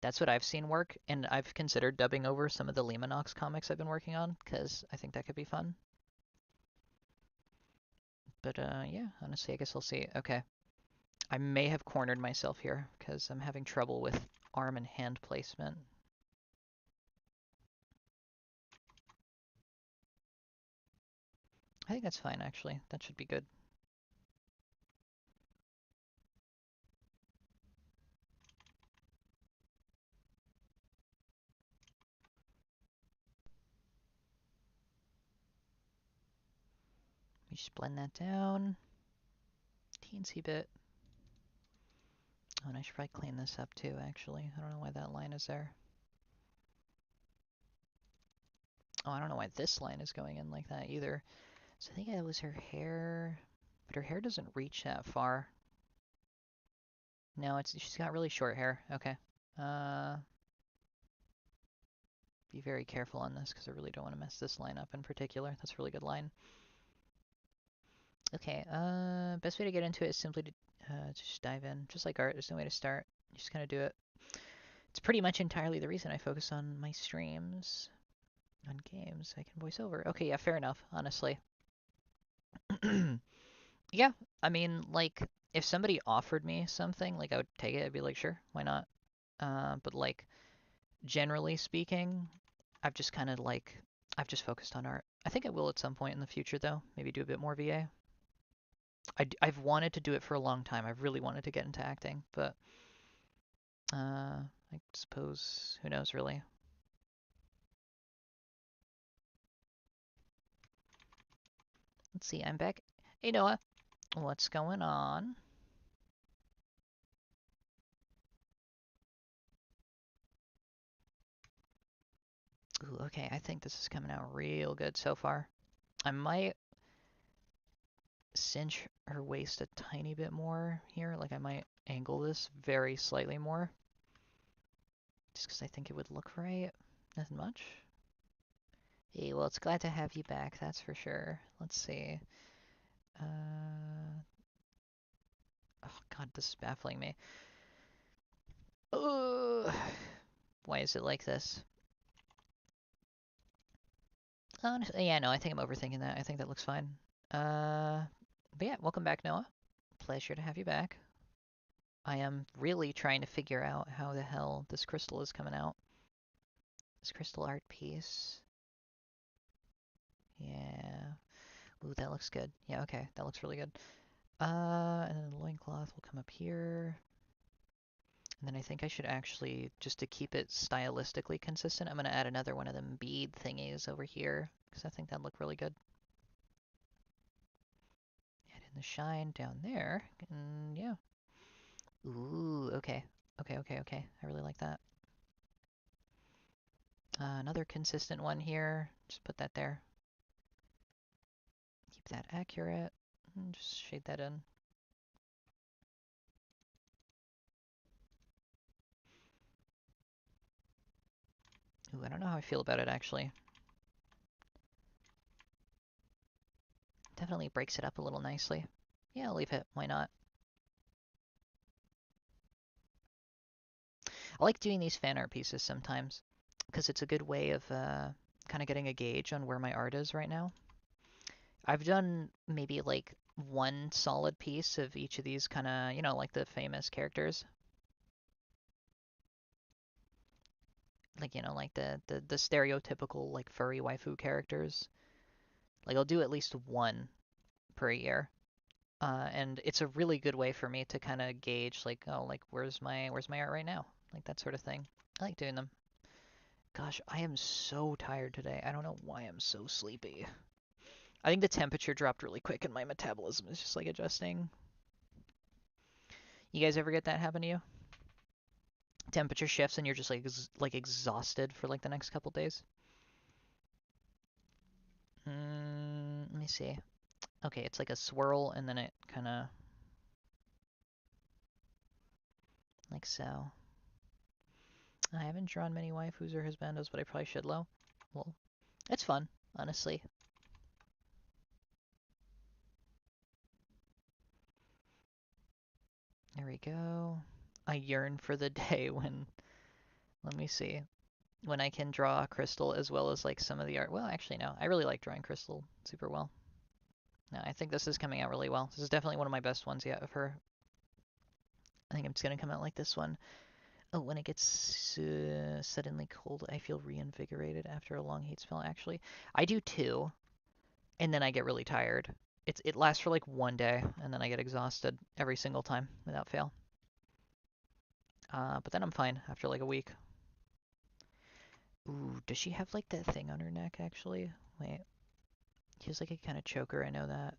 That's what I've seen work, and I've considered dubbing over some of the Lemanox comics I've been working on because I think that could be fun. But yeah, honestly, I guess I'll see. Okay, I may have cornered myself here because I'm having trouble with arm and hand placement. I think that's fine, actually. That should be good. We just blend that down. Teensy bit. Oh, and I should probably clean this up too, actually. I don't know why that line is there. Oh, I don't know why this line is going in like that either. So I think it was her hair, but her hair doesn't reach that far. No, she's got really short hair. Okay. Uh, be very careful on this because I really don't want to mess this line up in particular. That's a really good line. Okay, best way to get into it is simply to just dive in. Just like art, there's no way to start. You just kind of do it. It's pretty much entirely the reason I focus on my streams. On games, I can voice over. Okay, yeah, fair enough, honestly. Yeah, I mean, like, if somebody offered me something, like, I would take it. I'd be like, sure, why not? But, like, generally speaking, I've just kind of, like, I've just focused on art. I think I will at some point in the future, though. Maybe do a bit more VA. I've wanted to do it for a long time. I've really wanted to get into acting, but, I suppose, who knows, really. Let's see, I'm back. Hey, Noah, what's going on? Ooh, okay, I think this is coming out real good so far. I might cinch her waist a tiny bit more here. Like I might angle this very slightly more. Just because I think it would look right. Nothing much. Hey, well, it's glad to have you back, that's for sure. Let's see. Oh god, this is baffling me. Ugh. Why is it like this? Honestly, yeah, no, I think I'm overthinking that. I think that looks fine. But yeah, welcome back, Noah. Pleasure to have you back. I am really trying to figure out how the hell this crystal is coming out. This crystal art piece. Yeah. Ooh, that looks good. Yeah, okay, that looks really good. And then the loincloth will come up here. And then I think I should actually, just to keep it stylistically consistent, I'm going to add another one of them bead thingies over here, because I think that'd look really good. Add in the shine down there, and yeah. Ooh, okay. Okay. I really like that. Another consistent one here. Just put that there. Keep that accurate. And just shade that in. Ooh, I don't know how I feel about it actually. Definitely breaks it up a little nicely. Yeah, I'll leave it. Why not? I like doing these fan art pieces sometimes because it's a good way of kind of getting a gauge on where my art is right now. I've done maybe like one solid piece of each of these kind of, like the famous characters. Like, like the stereotypical like furry waifu characters. Like I'll do at least one per year. And it's a really good way for me to kind of gauge like, oh, like where's my art right now? Like that sort of thing. I like doing them. Gosh, I am so tired today. I don't know why I'm so sleepy. I think the temperature dropped really quick and my metabolism is just like adjusting. You guys ever get that happen to you? Temperature shifts and you're just like exhausted for like the next couple days? Let me see. Okay, it's like a swirl and then it kind of like so. I haven't drawn many waifus or husbandos, but I probably should, Lo. Well, it's fun, honestly. There we go. I yearn for the day when, let me see, when I can draw Krystal as well as like some of the art. Well, actually, no. I really like drawing Krystal super well. No, I think this is coming out really well. This is definitely one of my best ones yet of her. I think it's going to come out like this one. Oh, when it gets suddenly cold, I feel reinvigorated after a long heat spell, actually. I do too, and then I get really tired. It lasts for like one day, and then I get exhausted every single time without fail. But then I'm fine after like a week. Ooh, does she have like that thing on her neck, actually? Wait. She has like a kind of choker, I know that.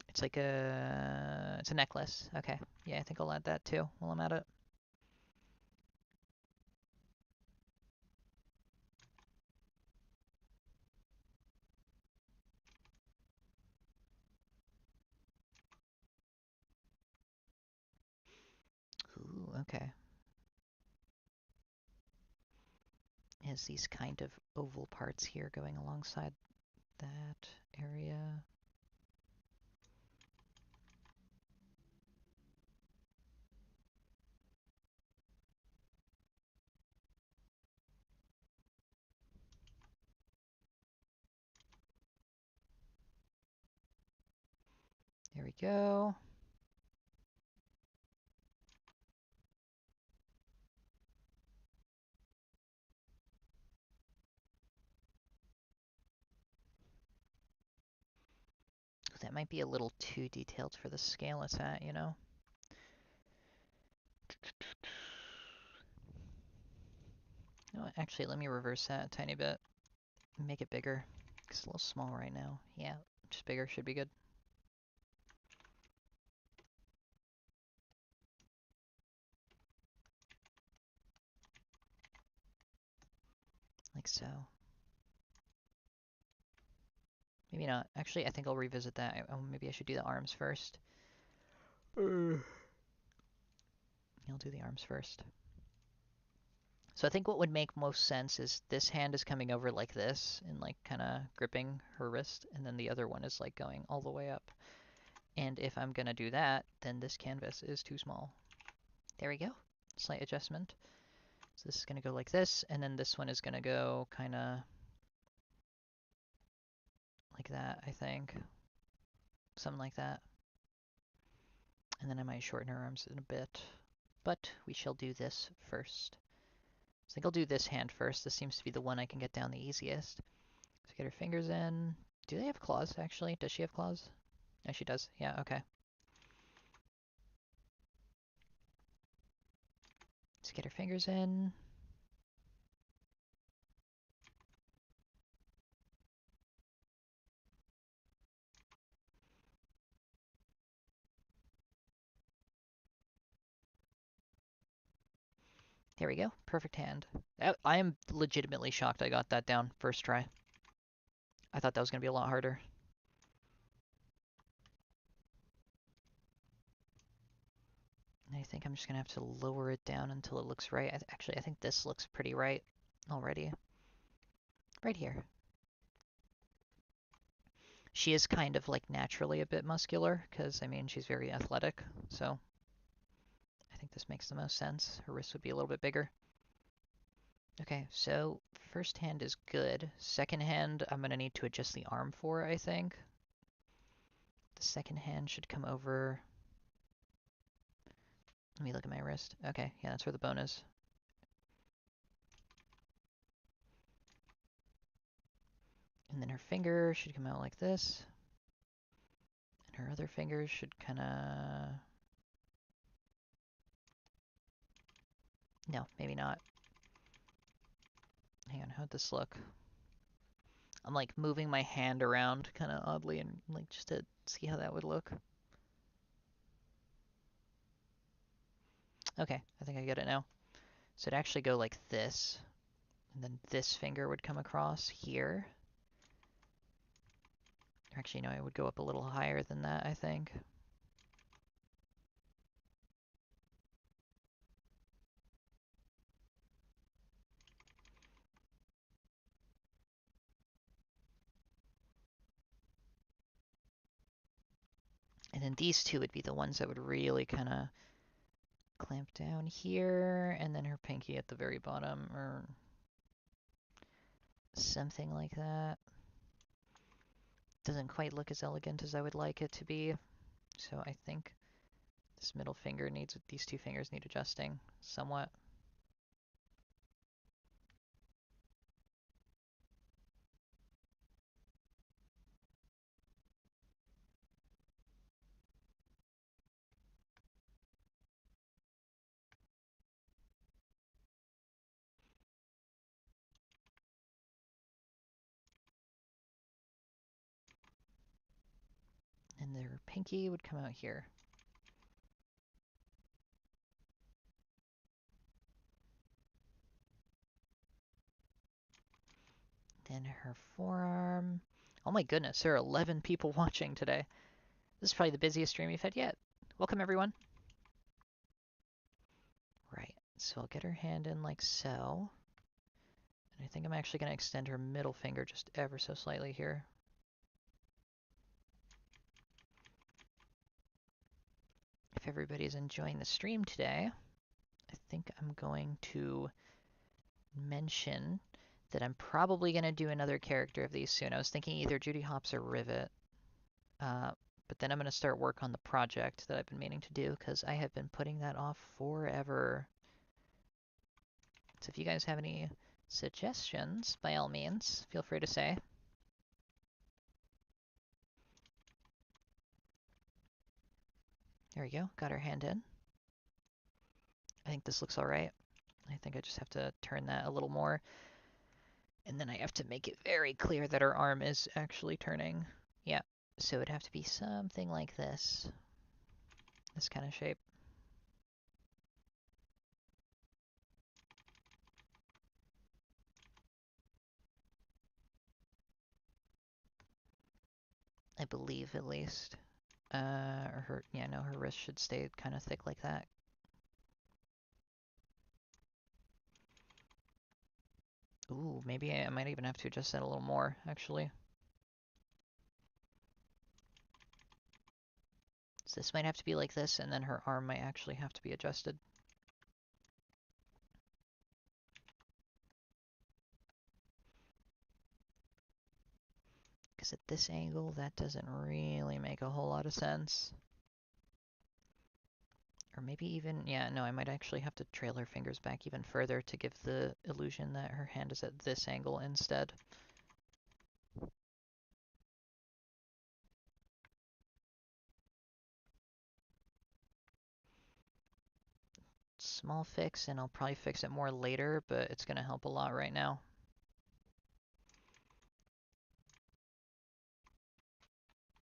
It's like it's a necklace. Okay. Yeah, I think I'll add that too while I'm at it. Ooh, okay. It has these kind of oval parts here going alongside that area. There we go. That might be a little too detailed for the scale it's at, you know? No, actually, let me reverse that a tiny bit. Make it bigger. It's a little small right now. Yeah, just bigger should be good. Like so. Maybe not. Actually, I think I'll revisit that. Maybe I should do the arms first. I'll do the arms first. So I think what would make most sense is this hand is coming over like this and like kind of gripping her wrist, and then the other one is like going all the way up. And if I'm gonna do that, then this canvas is too small. There we go. Slight adjustment. So this is gonna go like this, and then this one is gonna go kind of like that, I think. Something like that. And then I might shorten her arms in a bit. But we shall do this first. So I think I'll do this hand first. This seems to be the one I can get down the easiest. So get her fingers in. Do they have claws, actually? Does she have claws? No, she does. Yeah, okay. Let's get her fingers in. There we go. Perfect hand. I am legitimately shocked I got that down first try. I thought that was going to be a lot harder. I think I'm just going to have to lower it down until it looks right. Actually, I think this looks pretty right already. Right here. She is kind of like naturally a bit muscular because, I mean, she's very athletic. So I think this makes the most sense. Her wrist would be a little bit bigger. Okay, so first hand is good. Second hand, I'm going to need to adjust the arm for, I think. The second hand should come over. Let me look at my wrist. Okay, yeah, that's where the bone is. And then her finger should come out like this. And her other fingers should kind of... No, maybe not. Hang on, how'd this look? I'm like moving my hand around kind of oddly and like just to see how that would look. Okay, I think I get it now. So it'd actually go like this, and then this finger would come across here. Actually, no, it would go up a little higher than that, I think. And then these two would be the ones that would really kind of clamp down here, and then her pinky at the very bottom, or something like that. Doesn't quite look as elegant as I would like it to be, so I think this middle finger needs, these two fingers need adjusting somewhat. And their pinky would come out here. Then her forearm. Oh my goodness, there are 11 people watching today. This is probably the busiest stream we've had yet. Welcome, everyone. Right, so I'll get her hand in like so. And I think I'm actually going to extend her middle finger just ever so slightly here. If everybody's enjoying the stream today, I think I'm going to mention that I'm probably going to do another character of these soon. I was thinking either Judy Hopps or Rivet. But then I'm going to start work on the project that I've been meaning to do, because I have been putting that off forever. So if you guys have any suggestions, by all means, feel free to say. There we go, got her hand in. I think this looks alright. I think I just have to turn that a little more. And then I have to make it very clear that her arm is actually turning. Yeah, so it'd have to be something like this. This kind of shape. I believe, at least. Or her, yeah, no, her wrist should stay kind of thick like that. Ooh, maybe I might even have to adjust that a little more, actually. So this might have to be like this, and then her arm might actually have to be adjusted. Because at this angle, that doesn't really make a whole lot of sense. Or maybe even, yeah, no, I might actually have to trail her fingers back even further to give the illusion that her hand is at this angle instead. Small fix, and I'll probably fix it more later, but it's going to help a lot right now.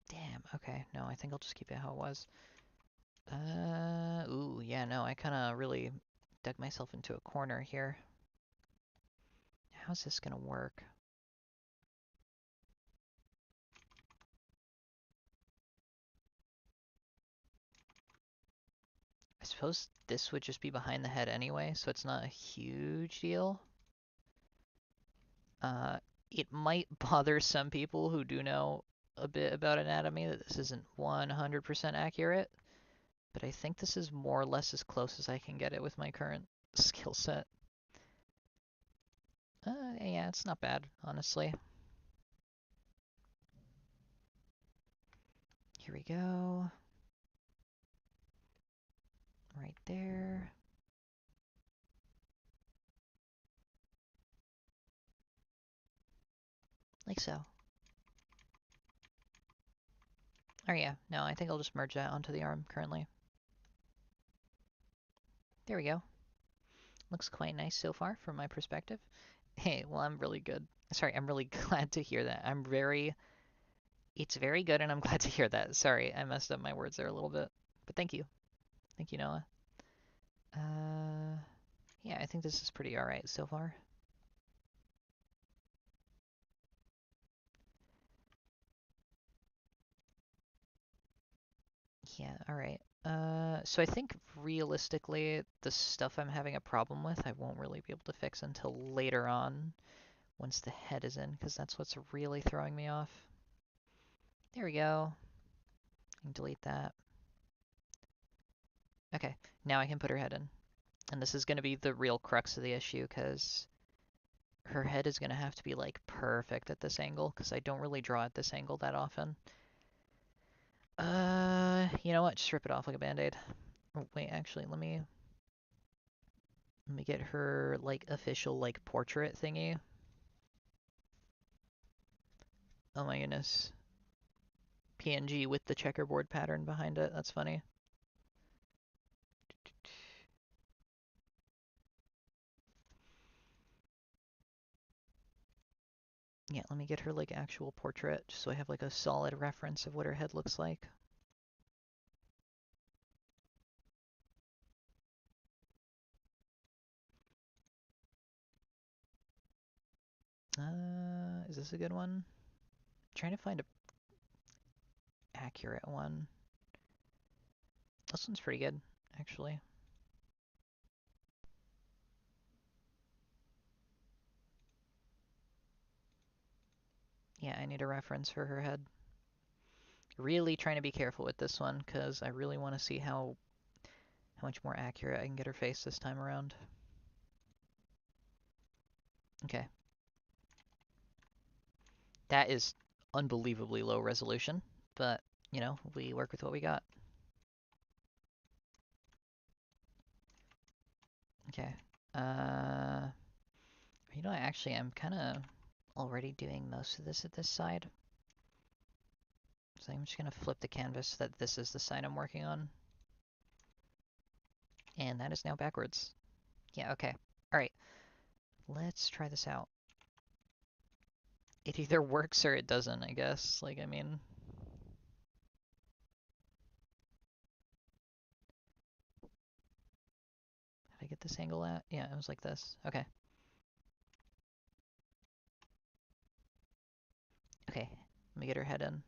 Damn, okay, no, I think I'll just keep it how it was. Ooh, yeah, no, I kind of really dug myself into a corner here. How's this gonna work? I suppose this would just be behind the head anyway, so it's not a huge deal. It might bother some people who do know a bit about anatomy that this isn't 100% accurate, but I think this is more or less as close as I can get it with my current skill set. Yeah, it's not bad, honestly. Here we go. Right there. Like so. Oh yeah, no, I think I'll just merge that onto the arm currently. There we go. Looks quite nice so far from my perspective. Hey, well, I'm really good. Sorry, I'm really glad to hear that. It's very good and I'm glad to hear that. Sorry, I messed up my words there a little bit. But thank you. Thank you, Noah. Uh, yeah, I think this is pretty alright so far. Yeah, alright. So I think realistically, the stuff I'm having a problem with, I won't really be able to fix until later on, once the head is in, because that's what's really throwing me off. There we go. I can delete that. Okay, now I can put her head in. And this is going to be the real crux of the issue, because her head is going to have to be, like, perfect at this angle, because I don't really draw at this angle that often. You know what? Just rip it off like a band-aid. Oh, wait, actually, let me get her, like, official, like, portrait thingy. Oh my goodness. PNG with the checkerboard pattern behind it. That's funny. Yeah, let me get her, like, actual portrait, just so I have, like, a solid reference of what her head looks like. Is this a good one? I'm trying to find a accurate one. This one's pretty good, actually. Yeah, I need a reference for her head. Really trying to be careful with this one, because I really want to see how much more accurate I can get her face this time around. Okay. That is unbelievably low resolution, but, you know, we work with what we got. Okay. You know, actually, I'm kind of already doing most of this at this side. So I'm just going to flip the canvas that this is the side I'm working on. And that is now backwards. Yeah, okay. Alright. Let's try this out. It either works or it doesn't, I guess. Like, I mean... Did I get this angle at? Yeah, it was like this. Okay. Okay. Let me get her head in.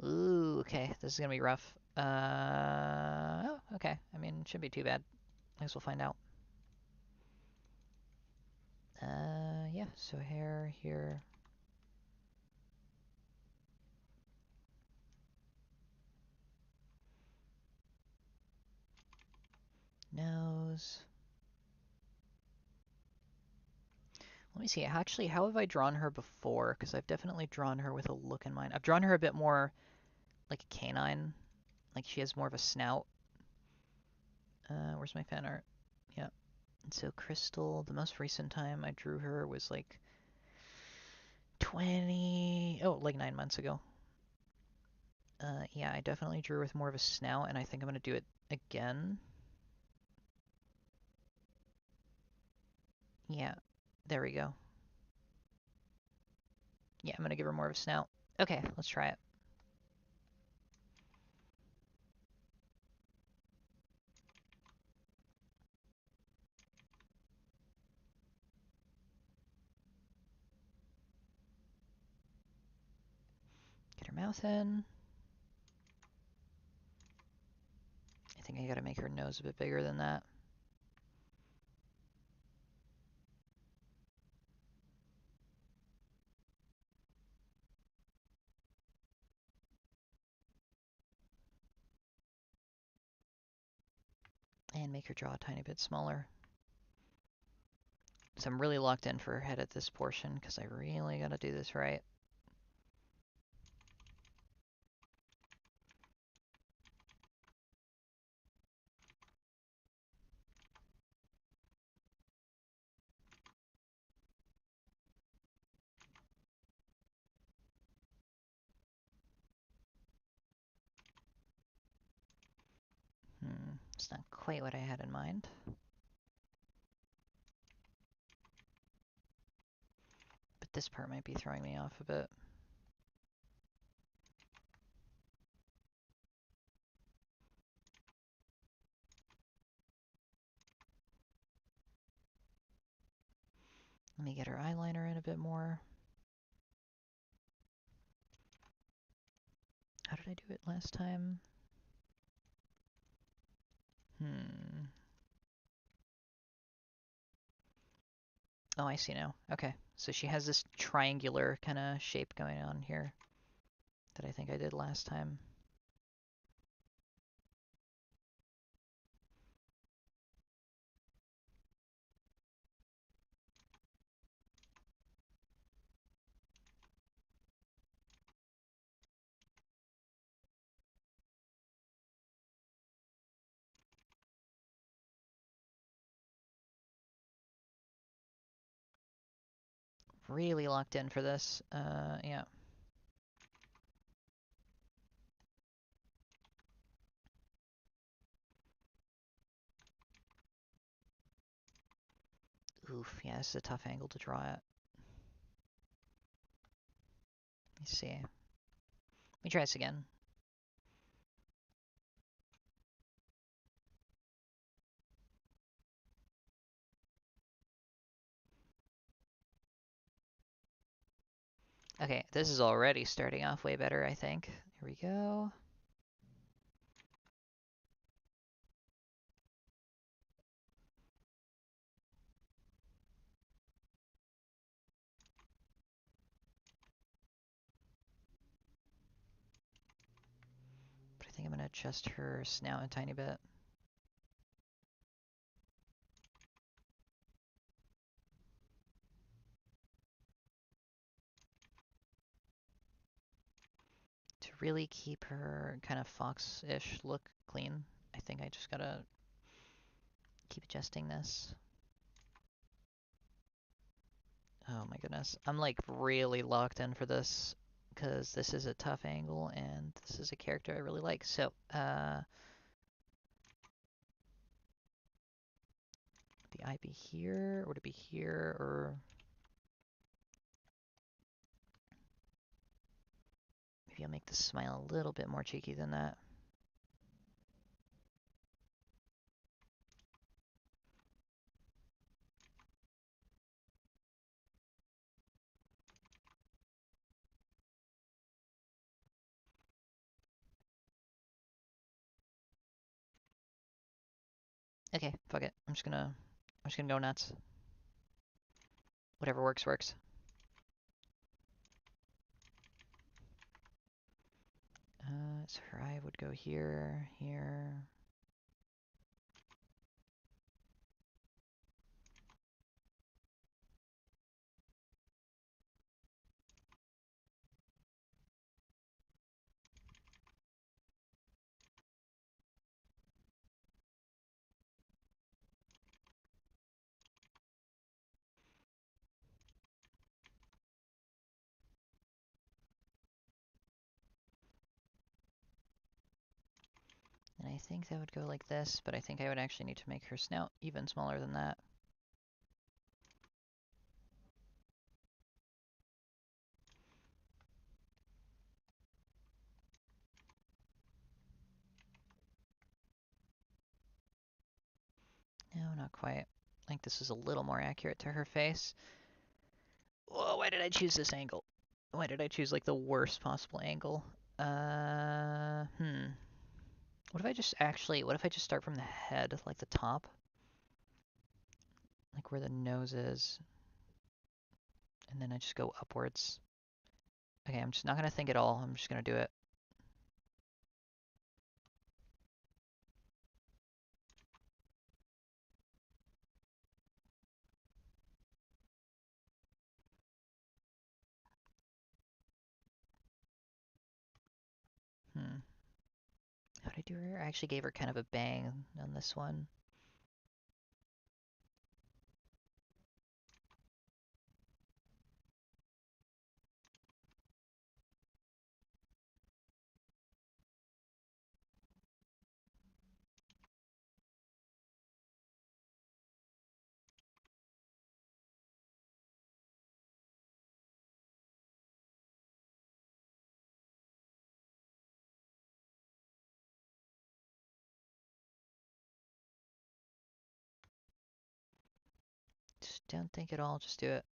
Ooh, okay. This is gonna be rough. Oh, okay. I mean, shouldn't be too bad. I guess we'll find out. Yeah, so hair here. Nose. Let me see. Actually, how have I drawn her before? Because I've definitely drawn her with a look in mind. I've drawn her a bit more like a canine. Like she has more of a snout. Where's my fan art? Yeah. And so Krystal, the most recent time I drew her was like like 9 months ago. Yeah, I definitely drew with more of a snout, and I think I'm going to do it again. Yeah, there we go. Yeah, I'm going to give her more of a snout. Okay, let's try it. Get her mouth in. I think I got to make her nose a bit bigger than that. And make her jaw a tiny bit smaller. So I'm really locked in for her head at this portion, because I really got to do this right. It's not quite what I had in mind. But this part might be throwing me off a bit. Let me get her eyeliner in a bit more. How did I do it last time? Oh, I see now. Okay, so she has this triangular kind of shape going on here that I think I did last time. Really locked in for this. Yeah. Oof, yeah, this is a tough angle to draw at. Let me see. Let me try this again. Okay, this is already starting off way better, I think. Here we go. But I think I'm going to adjust her snout a tiny bit. To really keep her kind of fox-ish look clean, I think I just gotta keep adjusting this. Oh my goodness. I'm like really locked in for this because this is a tough angle and this is a character I really like. So, the eye be here, or would it be here, or maybe I'll make the smile a little bit more cheeky than that. Okay, fuck it. I'm just gonna go nuts. Whatever works, works. So her eye would go here, here. And I think that would go like this, but I think I would actually need to make her snout even smaller than that. No, not quite. I think this is a little more accurate to her face. Whoa, why did I choose this angle? Why did I choose like the worst possible angle? What if I just start from the head, like the top? Like where the nose is. And then I just go upwards. Okay, I'm just not gonna think at all. I'm just gonna do it. How did I do her? I actually gave her kind of a bang on this one. Don't think at all, just do it.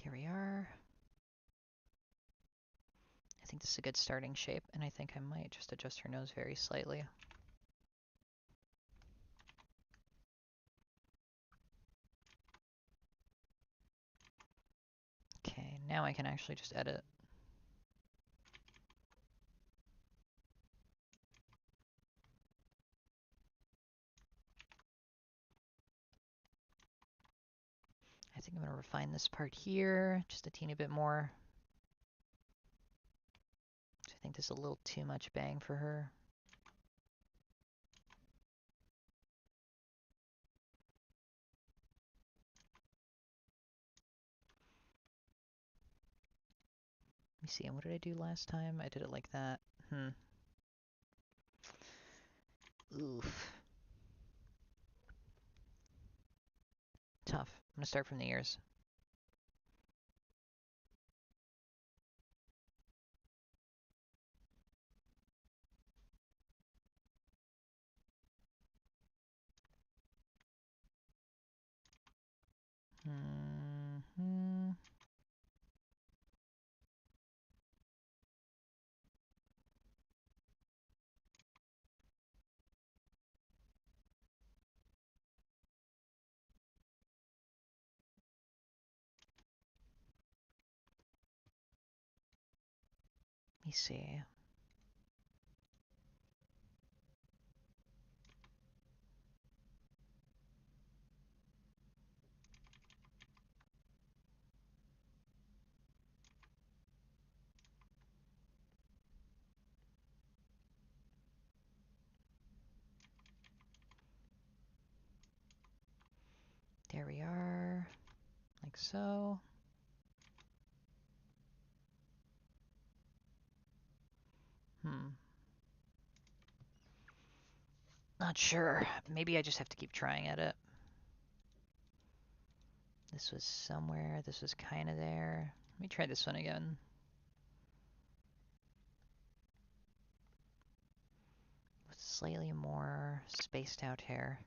There we are. I think this is a good starting shape, and I think I might just adjust her nose very slightly. Okay, now I can actually just edit. I think I'm going to refine this part here just a teeny bit more. I think this is a little too much bang for her. Let me see, and what did I do last time? I did it like that. Oof. Tough. I'm going to start from the ears. Let me see. There we are. Like so. Not sure. Maybe I just have to keep trying at it. This was somewhere. This was kind of there. Let me try this one again. With slightly more spaced out hair.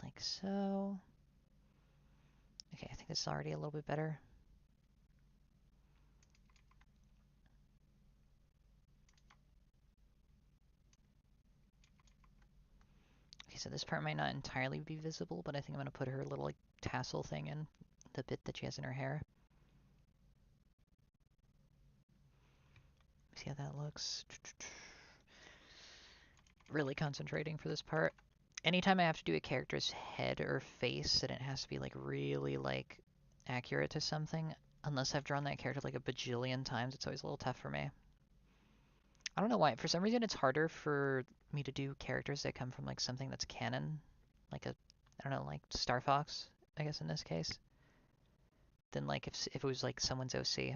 Like so. Okay, I think this is already a little bit better. Okay, so this part might not entirely be visible, but I think I'm going to put her little like tassel thing in the bit that she has in her hair. See how that looks? Really concentrating for this part. Anytime I have to do a character's head or face and it has to be like really like accurate to something, unless I've drawn that character like a bajillion times, it's always a little tough for me. I don't know why. For some reason, it's harder for me to do characters that come from like something that's canon, like a, I don't know, like Starfox, I guess in this case, than like if it was like someone's OC.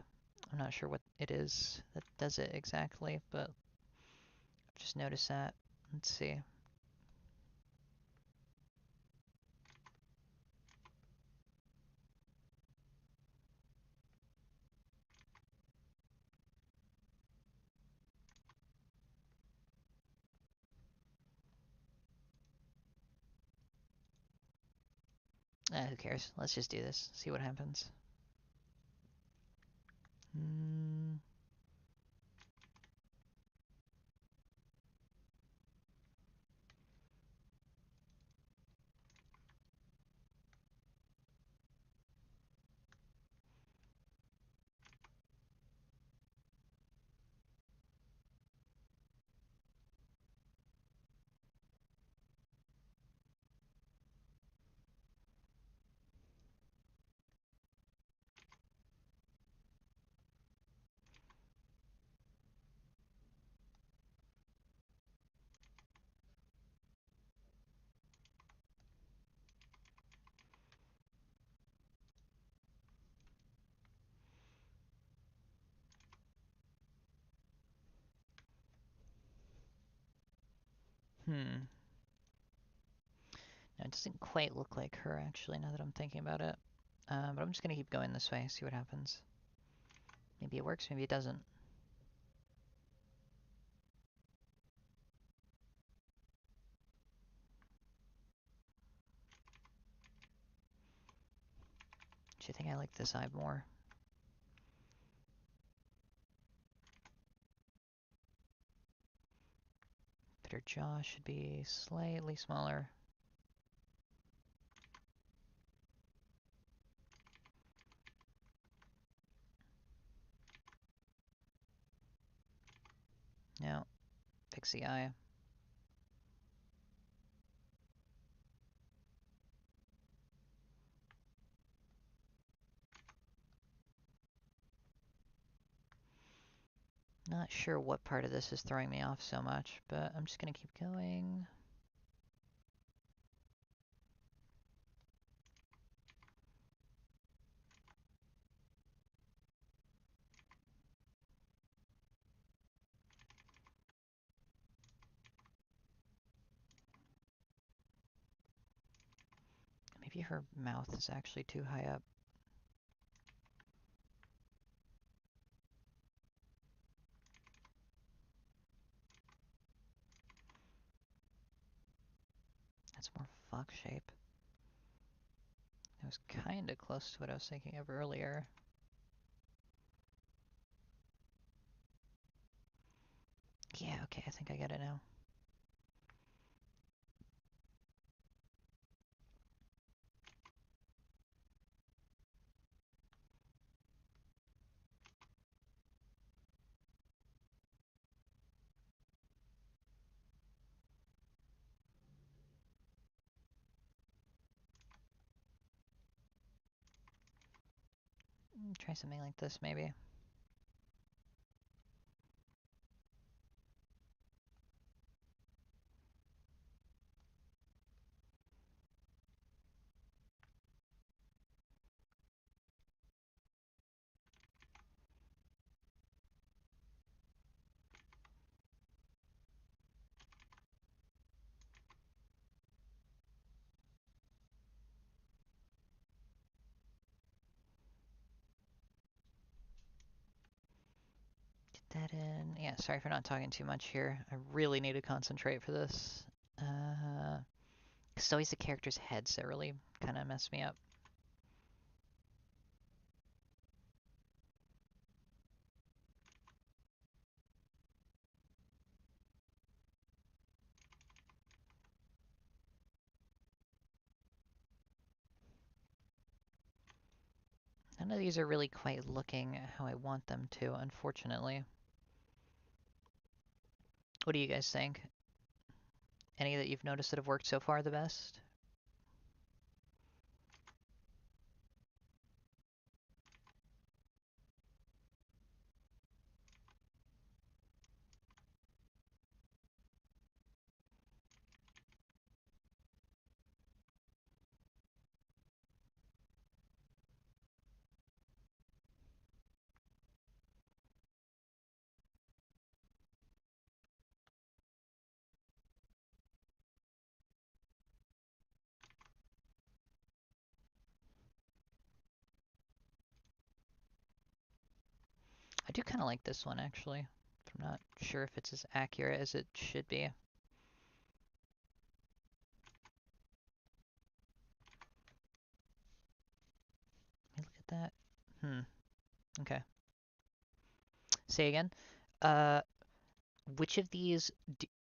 I'm not sure what it is that does it exactly, but I've just noticed that. Let's see. Who cares? Let's just do this. See what happens. Hmm. No, it doesn't quite look like her, actually, now that I'm thinking about it. But I'm just gonna keep going this way, see what happens. Maybe it works, maybe it doesn't. Do you think I like this eye more? But her jaw should be slightly smaller. No, pixie eye. Not sure what part of this is throwing me off so much, but I'm just gonna keep going. Maybe her mouth is actually too high up. That's more fox shape. It was kinda close to what I was thinking of earlier. Yeah, okay, I think I get it now. Try something like this, maybe. Get that in. Yeah, sorry for not talking too much here. I really need to concentrate for this. It's always the character's heads that really kind of mess me up. None of these are really quite looking how I want them to, unfortunately. What do you guys think? Any that you've noticed that have worked so far the best? I do kind of like this one, actually. I'm not sure if it's as accurate as it should be. Let me look at that. Okay. Say again. Uh, which of these?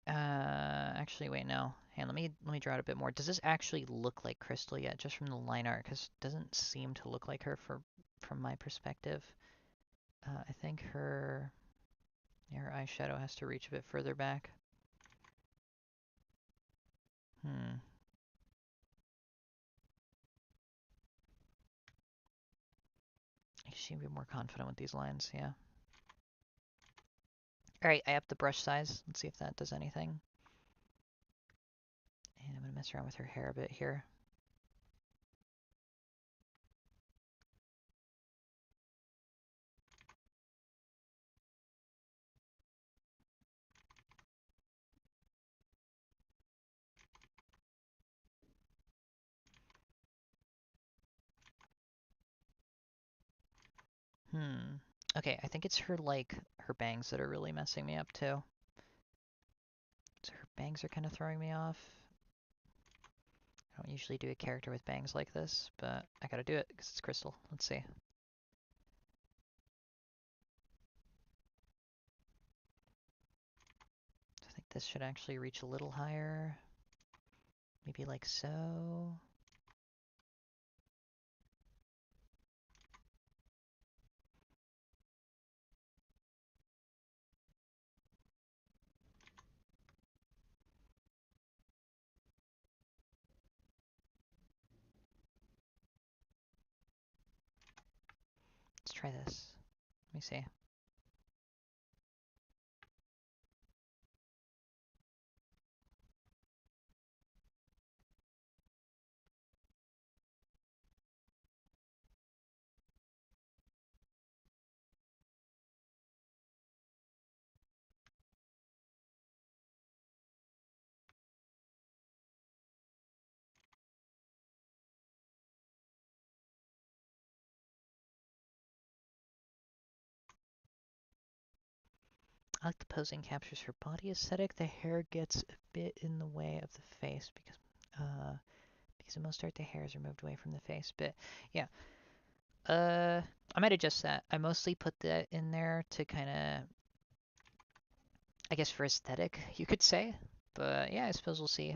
Actually, wait, no. Hey, let me draw it a bit more. Does this actually look like Krystal yet, just from the line art? Because it doesn't seem to look like her from my perspective. I think her eyeshadow has to reach a bit further back. Hmm. I should be more confident with these lines, yeah. Alright, I upped the brush size. Let's see if that does anything. And I'm gonna mess around with her hair a bit here. Hmm. Okay, I think it's her, like, her bangs that are really messing me up, too. So her bangs are kind of throwing me off. I don't usually do a character with bangs like this, but I gotta do it because it's Krystal. Let's see. I think this should actually reach a little higher. Maybe like so. Let's try this. Let me see. I like the posing captures her body aesthetic. The hair gets a bit in the way of the face because in most art the hair is removed away from the face. But yeah, I might adjust that. I mostly put that in there to kind of, I guess, for aesthetic, you could say. But yeah, I suppose we'll see.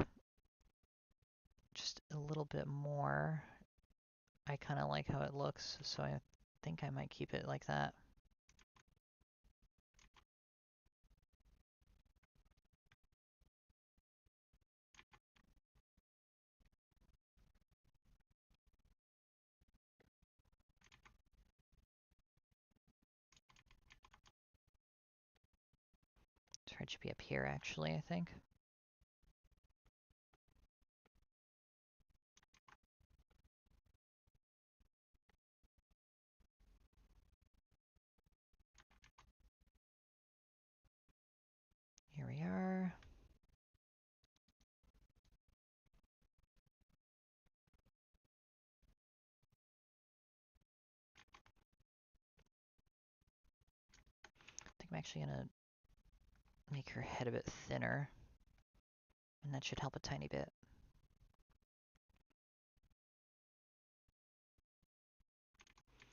Just a little bit more. I kind of like how it looks, so I think I might keep it like that. So it should be up here, actually, I think. Here we are. I think I'm actually going to make her head a bit thinner, and that should help a tiny bit.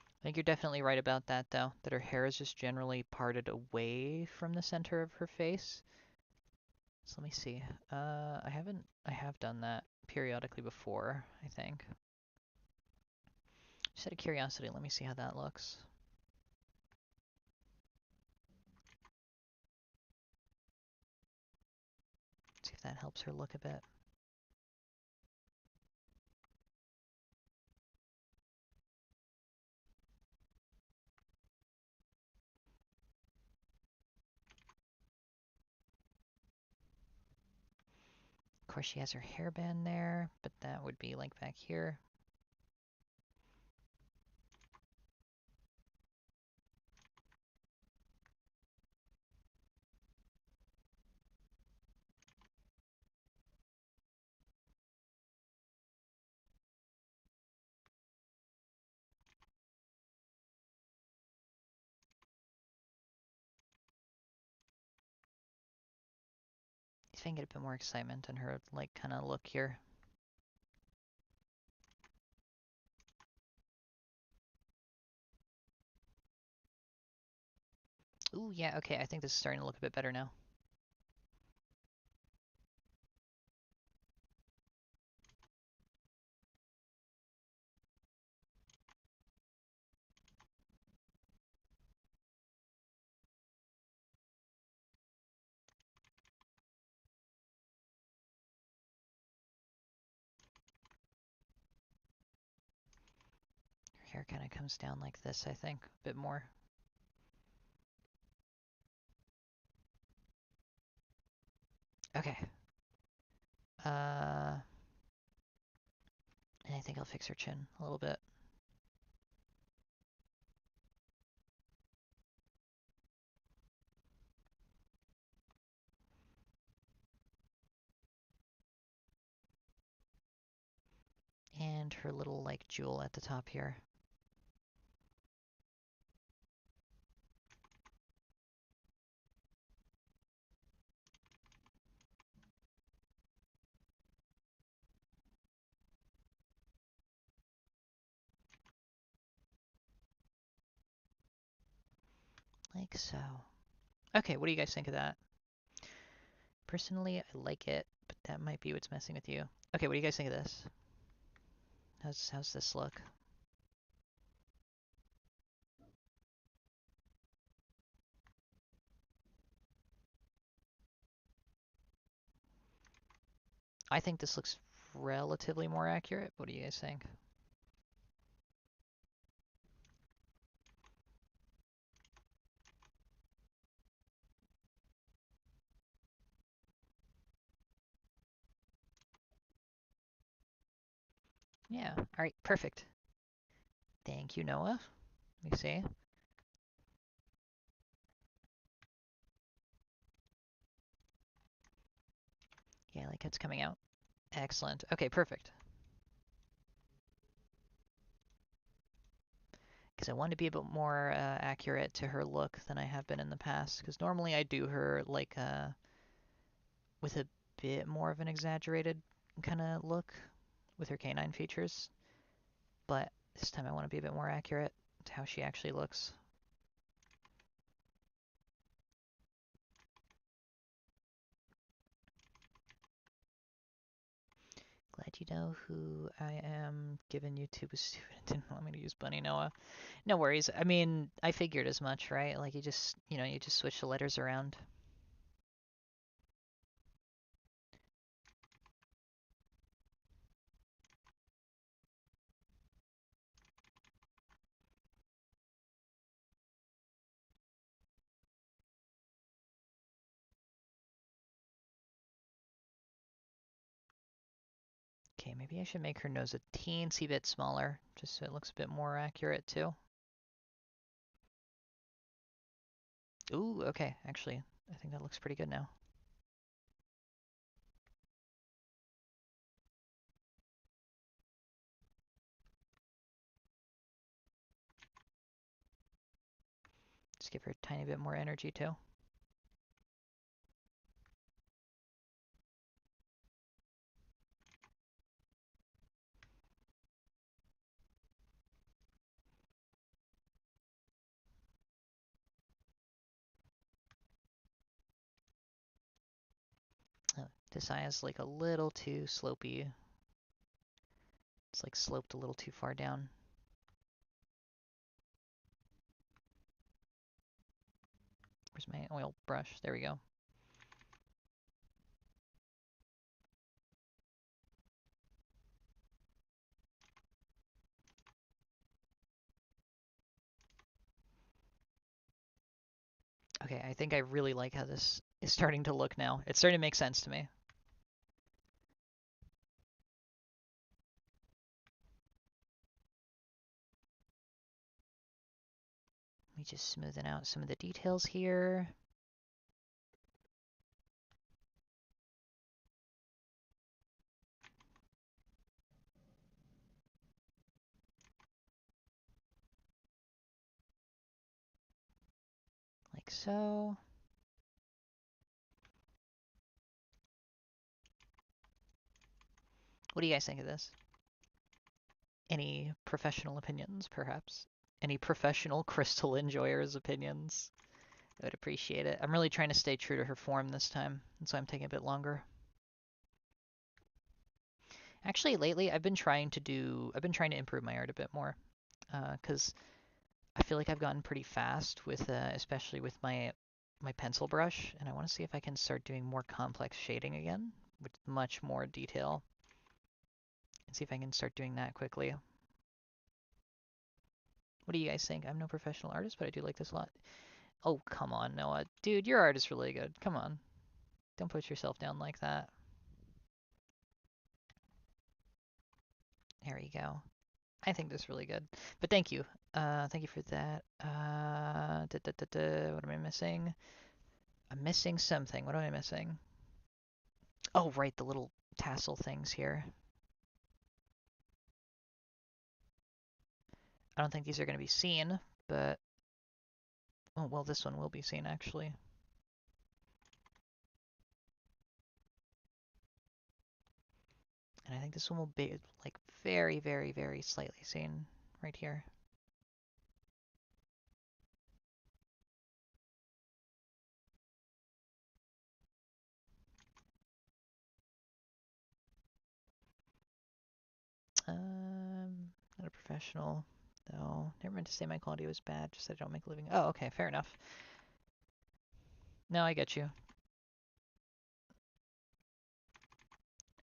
I think you're definitely right about that, though, that her hair is just generally parted away from the center of her face. So let me see. I have done that periodically before, I think. Just out of curiosity, let me see how that looks. See if that helps her look a bit. Of course, she has her hairband there, but that would be like back here. See if I can get a bit more excitement in her, like, kind of look here. Ooh, yeah, okay, I think this is starting to look a bit better now. Her hair kind of comes down like this, I think, a bit more. Okay. And I think I'll fix her chin a little bit. And her little, like, jewel at the top here. Like so. Okay, what do you guys think of that? Personally, I like it, but that might be what's messing with you. Okay, what do you guys think of this? How's this look? I think this looks relatively more accurate. What do you guys think? Yeah, all right, perfect. Thank you, Noah. Let me see. Yeah, like it's coming out. Excellent. Okay, perfect. Because I want to be a bit more accurate to her look than I have been in the past. Because normally I do her like with a bit more of an exaggerated kind of look with her canine features. But this time I want to be a bit more accurate to how she actually looks. Glad you know who I am. Given YouTube was stupid and didn't want me to use Bunny Noah. No worries. I mean, I figured as much, right? Like you just switch the letters around. Okay, maybe I should make her nose a teensy bit smaller, just so it looks a bit more accurate too. Ooh, okay, actually, I think that looks pretty good now. Just give her a tiny bit more energy too. This eye is like a little too slopey. It's like sloped a little too far down. Where's my oil brush? There we go. Okay, I think I really like how this is starting to look now. It's starting to make sense to me. Let me just smoothen out some of the details here. Like so. What do you guys think of this? Any professional opinions, perhaps? Any professional Krystal enjoyers' opinions? I would appreciate it. I'm really trying to stay true to her form this time, and so I'm taking a bit longer. Actually, lately I've been trying to improve my art a bit more, because I feel like I've gotten pretty fast with, especially with my pencil brush, and I want to see if I can start doing more complex shading again with much more detail, and see if I can start doing that quickly. What do you guys think? I'm no professional artist, but I do like this a lot. Oh, come on, Noah. Dude, your art is really good. Come on. Don't put yourself down like that. There you go. I think that's really good. But thank you. Thank you for that. What am I missing? I'm missing something. What am I missing? Oh, right, the little tassel things here. I don't think these are going to be seen, but... Oh, well, this one will be seen, actually. And I think this one will be, like, very, very, very slightly seen right here. professional, though. Never meant to say my quality was bad, just that I don't make a living. Oh, okay, fair enough. No, I get you.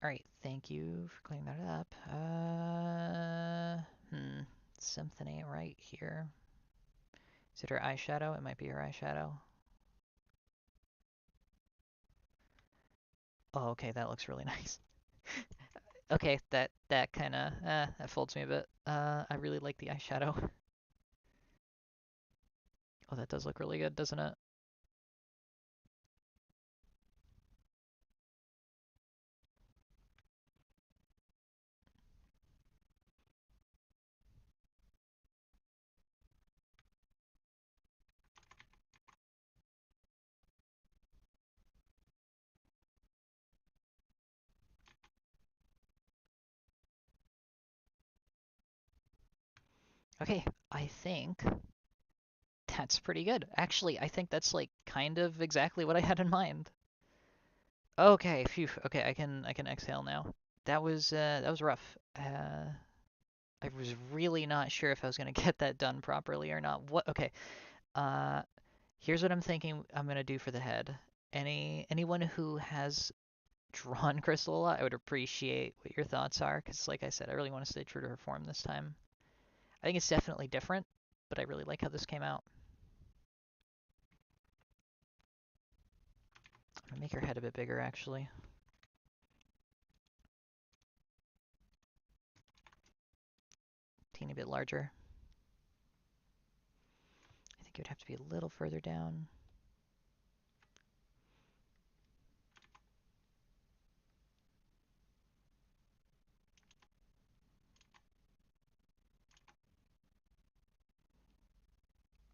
Alright, thank you for cleaning that up. Something ain't right here. Is it her eyeshadow? It might be her eyeshadow. Oh, okay, that looks really nice. Okay, that kind of that folds me a bit. I really like the eyeshadow. Oh, that does look really good, doesn't it? Okay, I think that's pretty good. Actually, I think that's like kind of exactly what I had in mind. Okay, phew. Okay, I can exhale now. That was rough. I was really not sure if I was gonna get that done properly or not. What? Okay. Uh, Here's what I'm thinking I'm gonna do for the head. Anyone who has drawn Krystal a lot, I would appreciate what your thoughts are, because like I said, I really want to stay true to her form this time. I think it's definitely different, but I really like how this came out. I'm gonna make her head a bit bigger, actually. Teeny bit larger. I think it would have to be a little further down.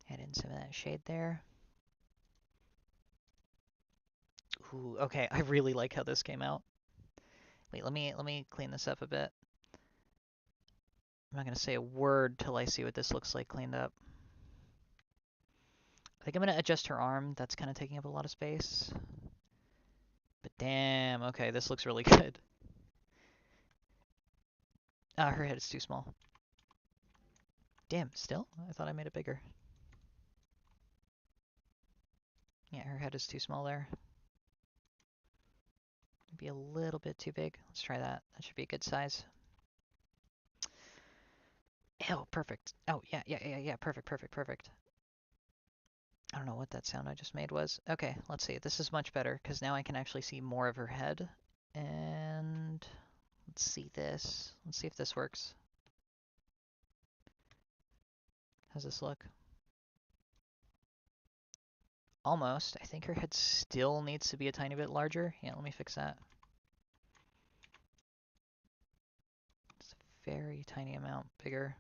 Add in some of that shade there. Ooh, okay, I really like how this came out. Wait, let me clean this up a bit. I'm not gonna say a word till I see what this looks like cleaned up. I think I'm gonna adjust her arm. That's kind of taking up a lot of space. But damn, okay, this looks really good. Ah, her head is too small. Damn, still? I thought I made it bigger. Yeah, her head is too small there. Maybe a little bit too big. Let's try that. That should be a good size. Oh, perfect. Oh, yeah. Perfect. I don't know what that sound I just made was. Okay, let's see. This is much better, because now I can actually see more of her head. And let's see this. Let's see if this works. How's this look? Almost. I think her head still needs to be a tiny bit larger. Yeah, let me fix that. It's a very tiny amount bigger.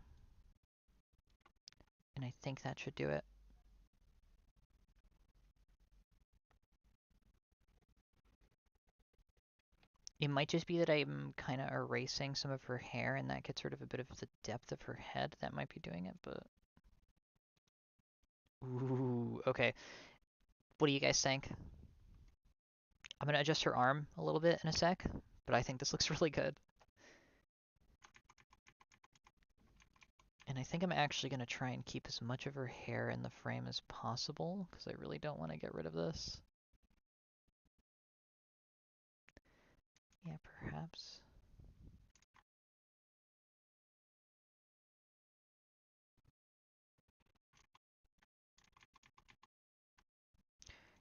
And I think that should do it. It might just be that I'm kind of erasing some of her hair and that gets rid of a bit of the depth of her head. That might be doing it, but... Ooh, okay. What do you guys think? I'm going to adjust her arm a little bit in a sec, but I think this looks really good. And I think I'm actually going to try and keep as much of her hair in the frame as possible, because I really don't want to get rid of this. Yeah, perhaps.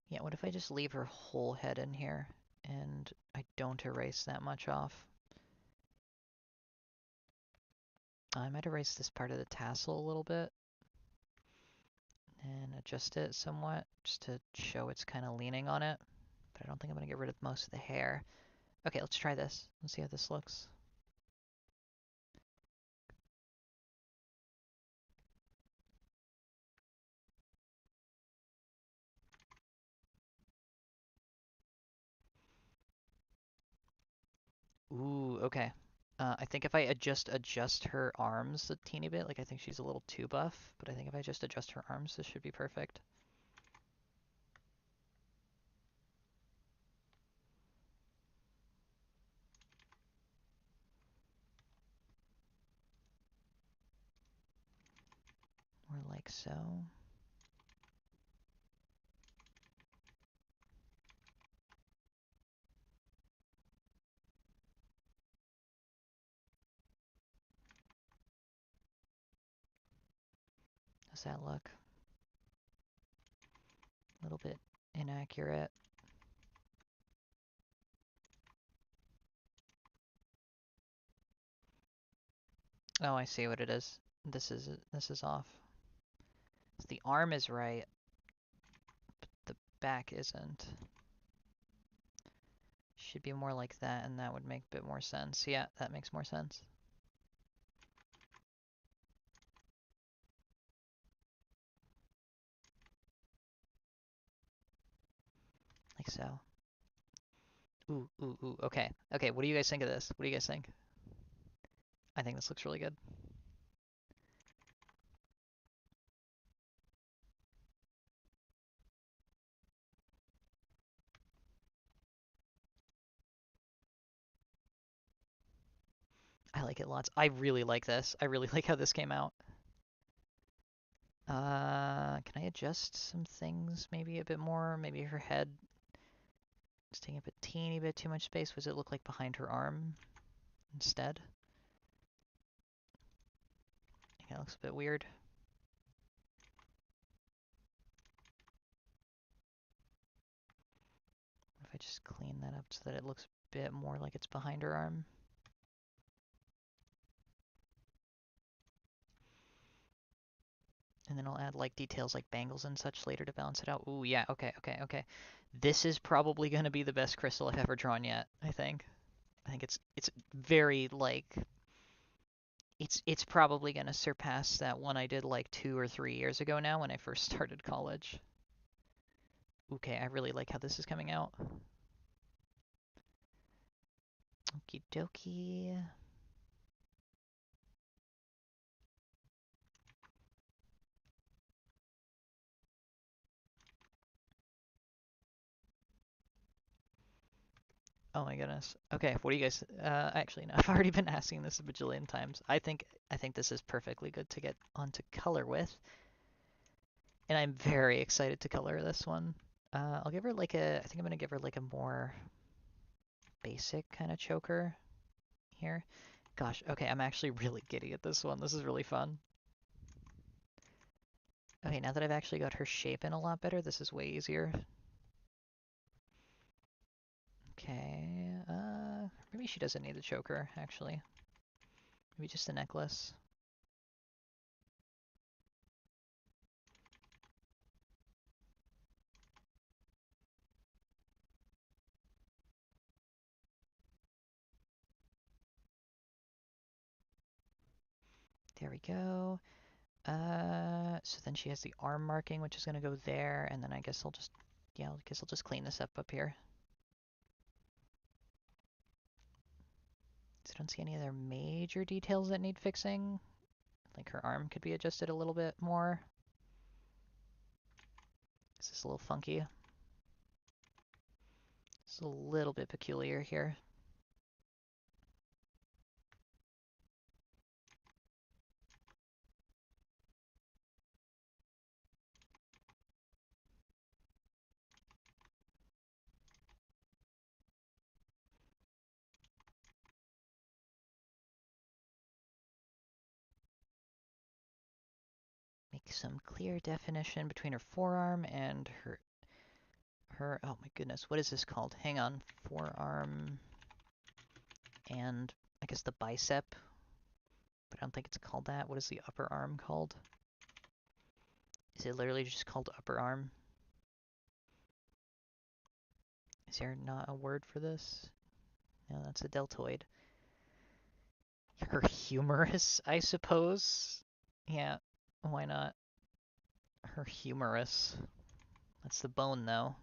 Yeah, what if I just leave her whole head in here, and I don't erase that much off? I might erase this part of the tassel a little bit, and adjust it somewhat, just to show it's kind of leaning on it. But I don't think I'm going to get rid of most of the hair. Okay, let's try this. Let's see how this looks. Ooh, okay. I think if I adjust her arms a teeny bit, like I think she's a little too buff, but I think if I just adjust her arms, this should be perfect. Like so. Does that look a little bit inaccurate? Oh, I see what it is. This is off. So the arm is right, but the back isn't. Should be more like that, and that would make a bit more sense. Yeah, that makes more sense. Like so. Ooh, ooh, ooh. Okay. Okay, what do you guys think of this? What do you guys think? I think this looks really good. I like it lots. I really like this. I really like how this came out. Can I adjust some things maybe a bit more? Maybe her head is taking up a teeny bit too much space. Does it look like behind her arm instead? I think that looks a bit weird. If I just clean that up so that it looks a bit more like it's behind her arm. And then I'll add like details like bangles and such later to balance it out. Ooh, yeah, okay, okay, okay. This is probably going to be the best Krystal I've ever drawn yet, I think. I think it's very like it's probably going to surpass that one I did like 2 or 3 years ago now when I first started college. Okay, I really like how this is coming out. Okie dokie. Oh my goodness. Okay, what do you guys? Actually, no, I've already been asking this a bajillion times. I think this is perfectly good to get onto color with, and I'm very excited to color this one. I'll give her like a. I think I'm gonna give her like a more basic kind of choker here. Gosh, okay, I'm actually really giddy at this one. This is really fun. Okay, now that I've actually got her shape in a lot better, this is way easier. Okay, maybe she doesn't need the choker, actually. Maybe just a necklace. There we go. So then she has the arm marking, which is gonna go there, and then I guess I'll just, yeah, I guess I'll just clean this up here. So I don't see any other major details that need fixing. Like her arm could be adjusted a little bit more. This is a little funky. It's a little bit peculiar here. Make some clear definition between her forearm and oh my goodness, what is this called? Hang on, forearm and I guess the bicep, but I don't think it's called that. What is the upper arm called? Is it literally just called upper arm? Is there not a word for this? No, that's a deltoid. Her humerus, I suppose? Yeah, why not? Her humerus. That's the bone, though.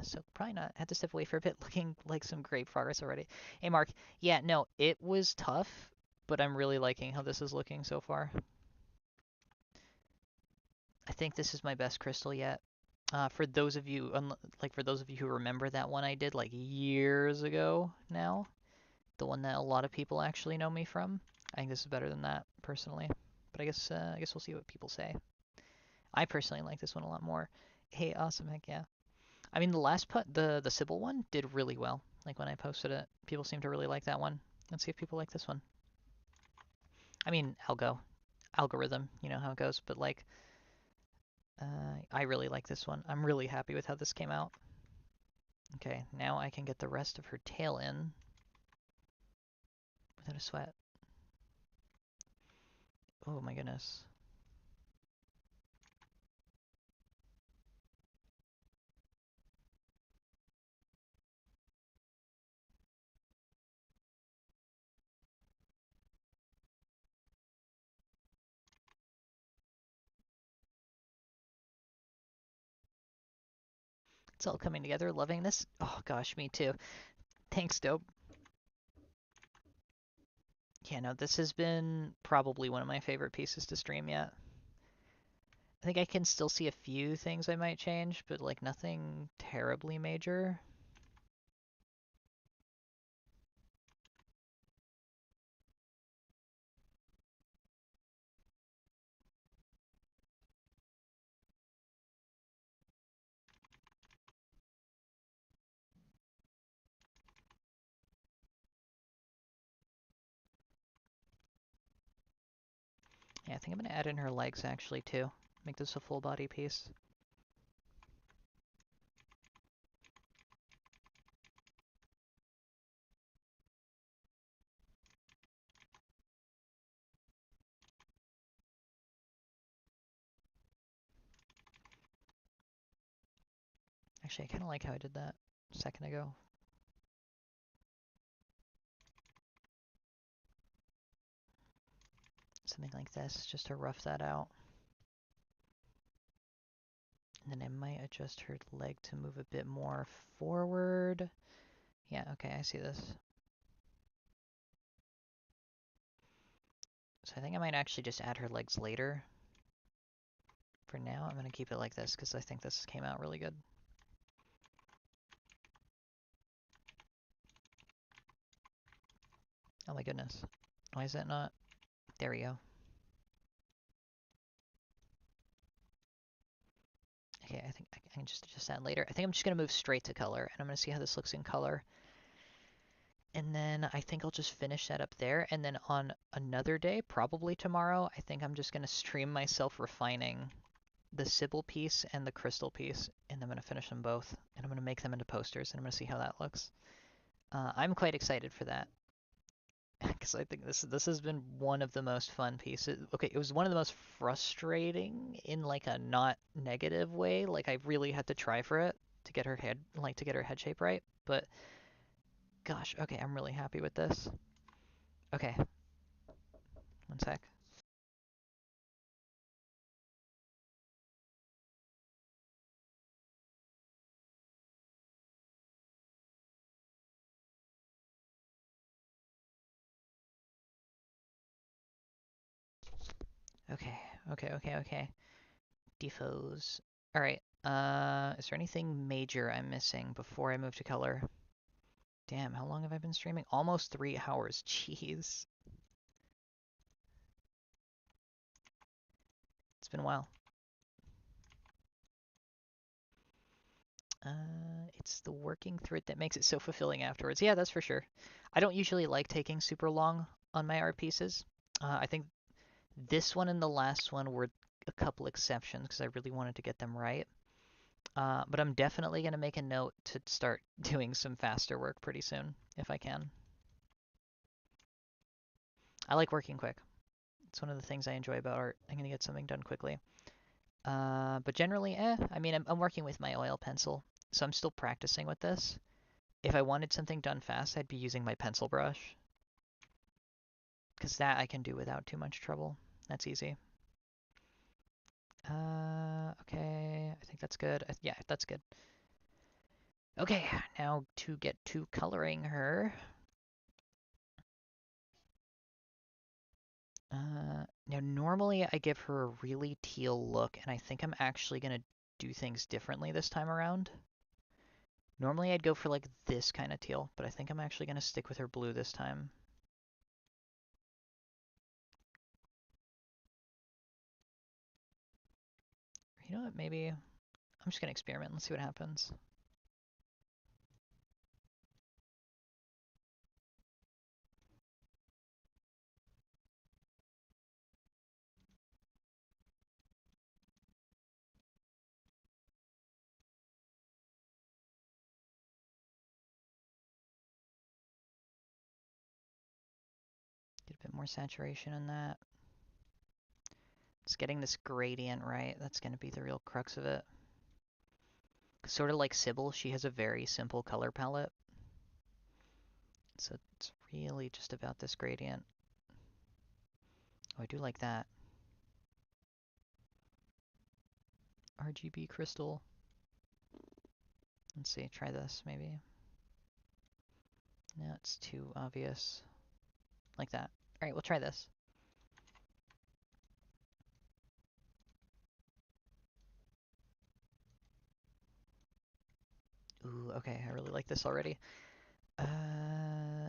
So probably not. Had to step away for a bit, looking like some great progress already. Hey, Mark. Yeah, no, it was tough, but I'm really liking how this is looking so far. I think this is my best Krystal yet. For those of you, for those of you who remember that one I did like years ago now, the one that a lot of people actually know me from, I think this is better than that personally. But I guess we'll see what people say. I personally like this one a lot more. Hey, awesome, heck yeah. I mean, the last put, the Sybil one did really well. Like when I posted it, people seem to really like that one. Let's see if people like this one. I mean, algorithm, you know how it goes, but like, I really like this one. I'm really happy with how this came out. Okay, now I can get the rest of her tail in without a sweat. Oh my goodness. It's all coming together. Loving this. Oh gosh, me too. Thanks, Dope. Yeah, no, this has been probably one of my favorite pieces to stream yet. I think I can still see a few things I might change, but like nothing terribly major. Yeah, I think I'm gonna add in her legs actually too. Make this a full body piece. Actually, I kind of like how I did that a second ago. Something like this, just to rough that out. And then I might adjust her leg to move a bit more forward. Yeah, okay, I see this. So I think I might actually just add her legs later. For now, I'm going to keep it like this because I think this came out really good. Oh my goodness. Why is that not? There we go. Okay, I think I can just adjust that later. I think I'm just going to move straight to color, and I'm going to see how this looks in color. And then I think I'll just finish that up there. And then on another day, probably tomorrow, I think I'm just going to stream myself refining the Sybil piece and the Krystal piece. And I'm going to finish them both. And I'm going to make them into posters, and I'm going to see how that looks. I'm quite excited for that. Because I think this has been one of the most fun pieces. Okay, it was one of the most frustrating in like a not negative way. Like I really had to try for it to get her head shape right. But gosh, okay, I'm really happy with this. Okay, one sec. Okay, okay. Defoes. All right. Is there anything major I'm missing before I move to color? Damn, how long have I been streaming? Almost 3 hours. Jeez. It's been a while. It's the working through it that makes it so fulfilling afterwards. Yeah, that's for sure. I don't usually like taking super long on my art pieces. I think this one and the last one were a couple exceptions because I really wanted to get them right. But I'm definitely going to make a note to start doing some faster work pretty soon, if I can. I like working quick. It's one of the things I enjoy about art. I'm going to get something done quickly. But generally, I mean, I'm working with my oil pencil, so I'm still practicing with this. If I wanted something done fast, I'd be using my pencil brush, because that I can do without too much trouble. That's easy. Okay, I think that's good. Yeah, that's good. Okay, now to get to coloring her. Now normally I give her a really teal look, and I think I'm actually gonna do things differently this time around. Normally I'd go for like this kind of teal, but I think I'm actually gonna stick with her blue this time. You know what, maybe I'm just gonna experiment. Let's see what happens. Get a bit more saturation in that. It's getting this gradient right. That's going to be the real crux of it. Sort of like Sybil, she has a very simple color palette. So it's really just about this gradient. Oh, I do like that. RGB crystal. Let's see, try this maybe. No, it's too obvious. Like that. Alright, we'll try this. Ooh, okay, I really like this already.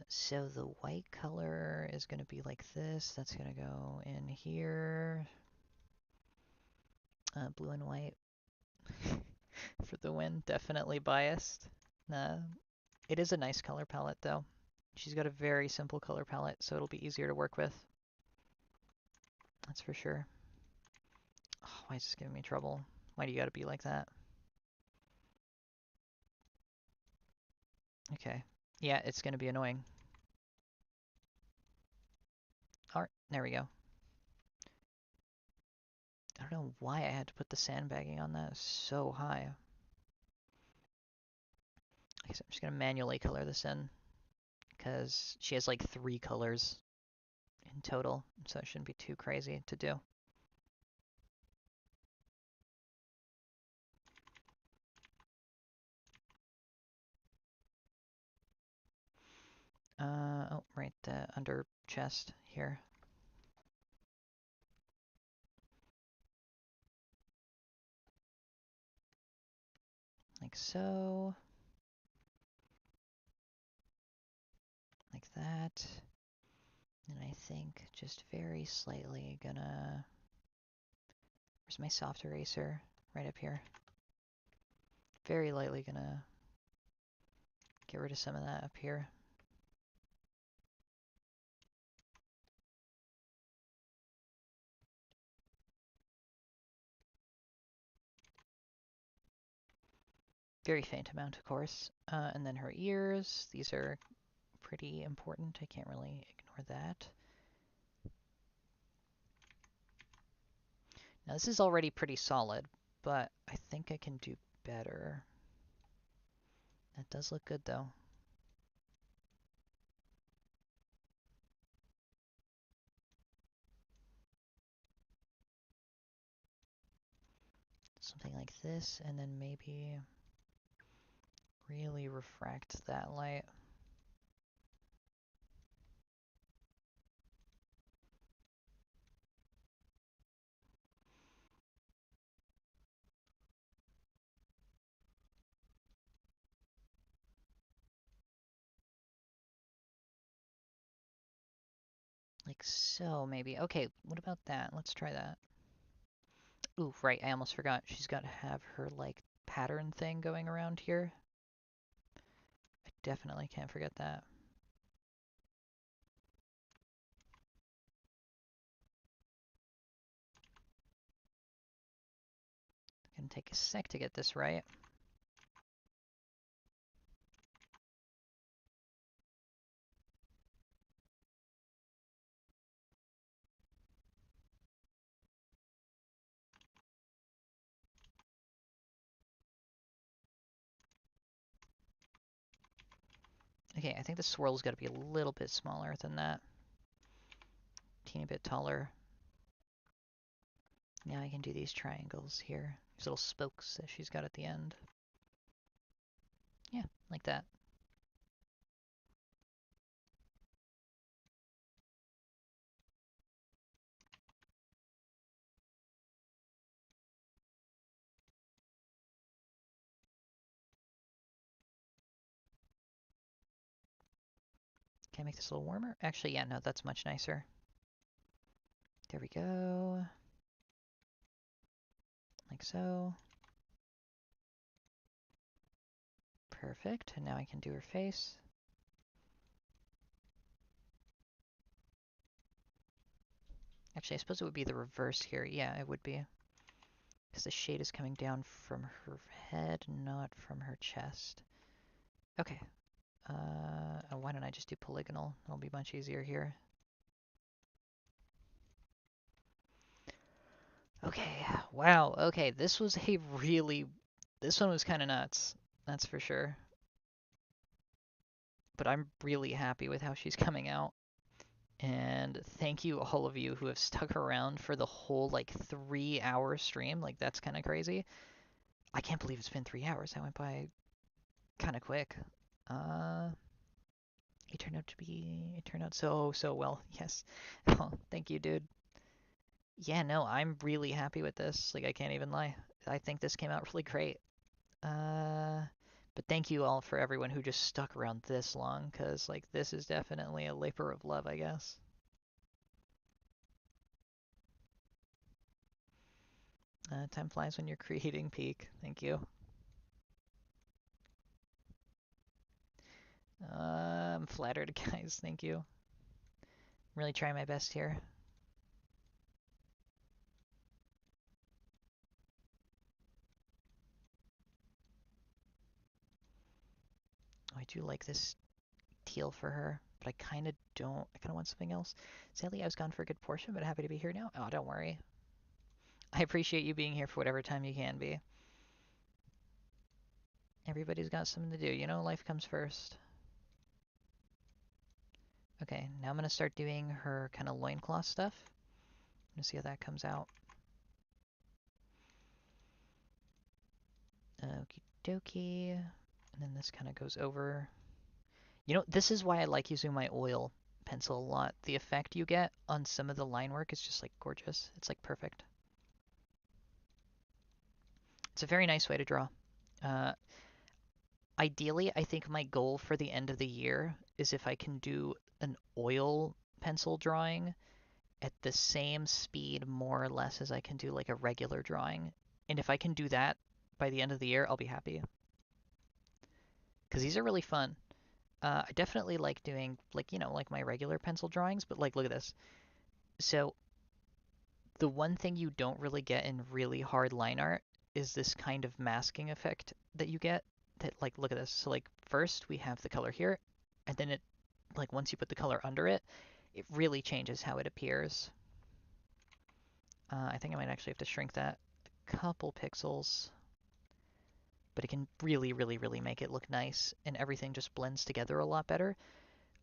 So the white color is going to be like this. That's going to go in here. Blue and white for the win. Definitely biased. It is a nice color palette, though. She's got a very simple color palette, so it'll be easier to work with. That's for sure. Oh, why is this giving me trouble? Why do you gotta be like that? Okay. Yeah, it's gonna be annoying. Alright, there we go. I don't know why I had to put the sandbagging on that so high. I guess I'm just gonna manually color this in, because she has like 3 colors in total, so it shouldn't be too crazy to do. Oh, right, the under chest here. Like so. Like that. And I think just very slightly gonna... Where's my soft eraser? Right up here. Very lightly gonna get rid of some of that up here. Very faint amount, of course. And then her ears. These are pretty important. I can't really ignore that. Now this is already pretty solid, but I think I can do better. That does look good, though. Something like this, and then maybe really refract that light. Like so, maybe. Okay, what about that? Let's try that. Ooh, right, I almost forgot. She's got to have her, like, pattern thing going around here. I definitely can't forget that. It's gonna take a sec to get this right. Okay, I think the swirl's got to be a little bit smaller than that. Teeny bit taller. Now I can do these triangles here. These little spokes that she's got at the end. Yeah, like that. Can I make this a little warmer? Actually, yeah, no, that's much nicer. There we go. like so. Perfect, and now I can do her face. Actually, I suppose it would be the reverse here. Yeah, it would be. Because the shade is coming down from her head, not from her chest. Okay. Why don't I just do polygonal? It'll be much easier here. Okay, wow, okay, this was a really... This one was kind of nuts, that's for sure. But I'm really happy with how she's coming out. And thank you all of you who have stuck around for the whole, like, 3-hour stream. Like, that's kind of crazy. I can't believe it's been 3 hours. That went by kind of quick. Uh, it turned out so well. Yes. Oh, thank you, dude. Yeah, no, I'm really happy with this. Like, I can't even lie. I think this came out really great. Uh, but thank you all for everyone who just stuck around this long, because, like, this is definitely a labor of love, I guess. Time flies when you're creating peak. Thank you. I'm flattered, guys. Thank you. I'm really trying my best here. Oh, I do like this teal for her, but I kind of don't. I kind of want something else. Sadly, I was gone for a good portion, but happy to be here now. Oh, don't worry. I appreciate you being here for whatever time you can be. Everybody's got something to do. You know, life comes first. Okay, now I'm going to start doing her kind of loincloth stuff. I'm going to see how that comes out. Okie dokie. And then this kind of goes over. You know, this is why I like using my oil pencil a lot. The effect you get on some of the line work is just like gorgeous. It's like perfect. It's a very nice way to draw. Uh, Ideally, I think my goal for the end of the year is if I can do an oil pencil drawing at the same speed, more or less, as I can do like a regular drawing. And if I can do that by the end of the year, I'll be happy. Because these are really fun. I definitely like doing, like, you know, like my regular pencil drawings, but like, look at this. So the one thing you don't really get in really hard line art is this kind of masking effect that you get. That, like, look at this. So like first we have the color here, and then it, like, once you put the color under it, it really changes how it appears. I think I might actually have to shrink that a couple pixels, but it can really make it look nice, and everything just blends together a lot better.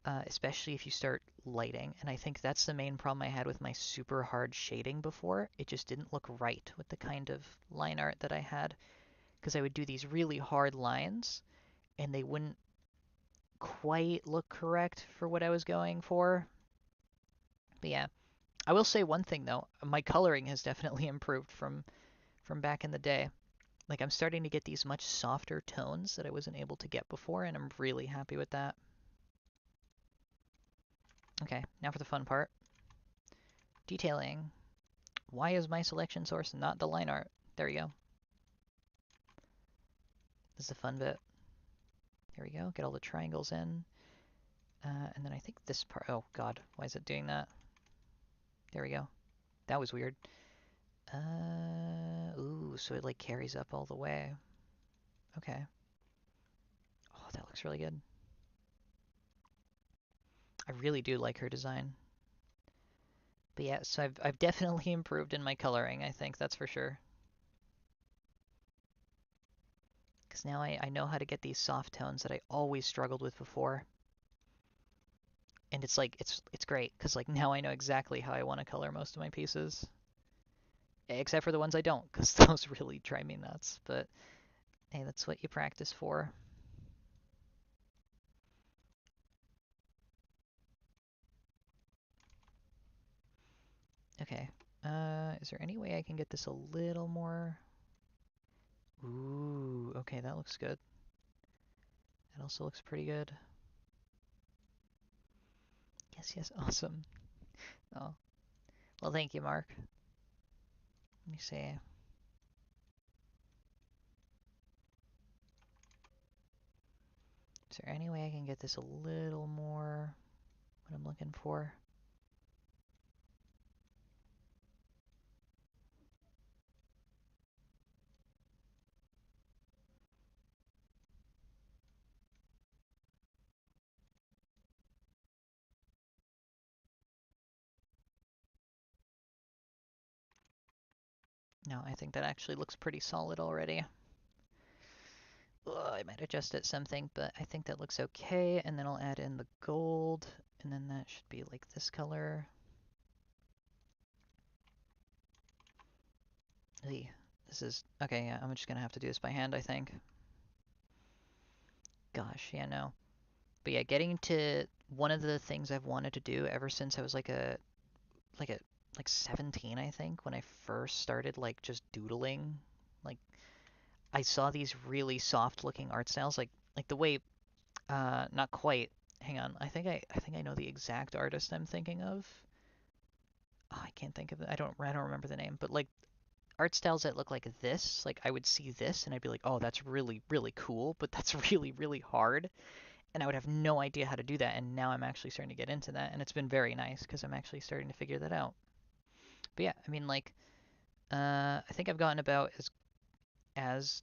Especially if you start lighting. And I think that's the main problem I had with my super hard shading before. It just didn't look right with the kind of line art that I had, because I would do these really hard lines and they wouldn't quite look correct for what I was going for. But yeah, I will say one thing though, my coloring has definitely improved from back in the day. Like, I'm starting to get these much softer tones that I wasn't able to get before, and I'm really happy with that. Okay, now for the fun part. Detailing. Why is my selection source not the line art? There we go. This is the fun bit. There we go. Get all the triangles in. And then I think this part... Oh, God. Why is it doing that? There we go. That was weird. Ooh, so it, like, carries up all the way. Okay. Oh, that looks really good. I really do like her design. But yeah, so I've definitely improved in my coloring, I think. That's for sure. Because now I know how to get these soft tones that I always struggled with before. And it's like, it's great, because like now I know exactly how I want to color most of my pieces. Except for the ones I don't, because those really drive me nuts. But hey, that's what you practice for. Okay. Is there any way I can get this a little more... Ooh, okay, that looks good. That also looks pretty good. Yes, awesome. Oh, well, thank you, Mark. Let me see. Is there any way I can get this a little more what I'm looking for? No, I think that actually looks pretty solid already. Ugh, I might adjust it something, but I think that looks okay. And then I'll add in the gold, and then that should be like this color. This is okay. Yeah, I'm just gonna have to do this by hand, I think. Gosh, yeah, no. But yeah, getting to one of the things I've wanted to do ever since I was like a like 17, I think, when I first started like just doodling. Like I saw these really soft looking art styles, like the way not quite. Hang on, I think I know the exact artist I'm thinking of. Oh, I can't think of it. I don't remember the name, but like art styles that look like this, like I would see this and I'd be like, "Oh, that's really cool," but that's really hard. And I would have no idea how to do that, and now I'm actually starting to get into that, and it's been very nice because I'm actually starting to figure that out. But yeah, I mean like I think I've gotten about as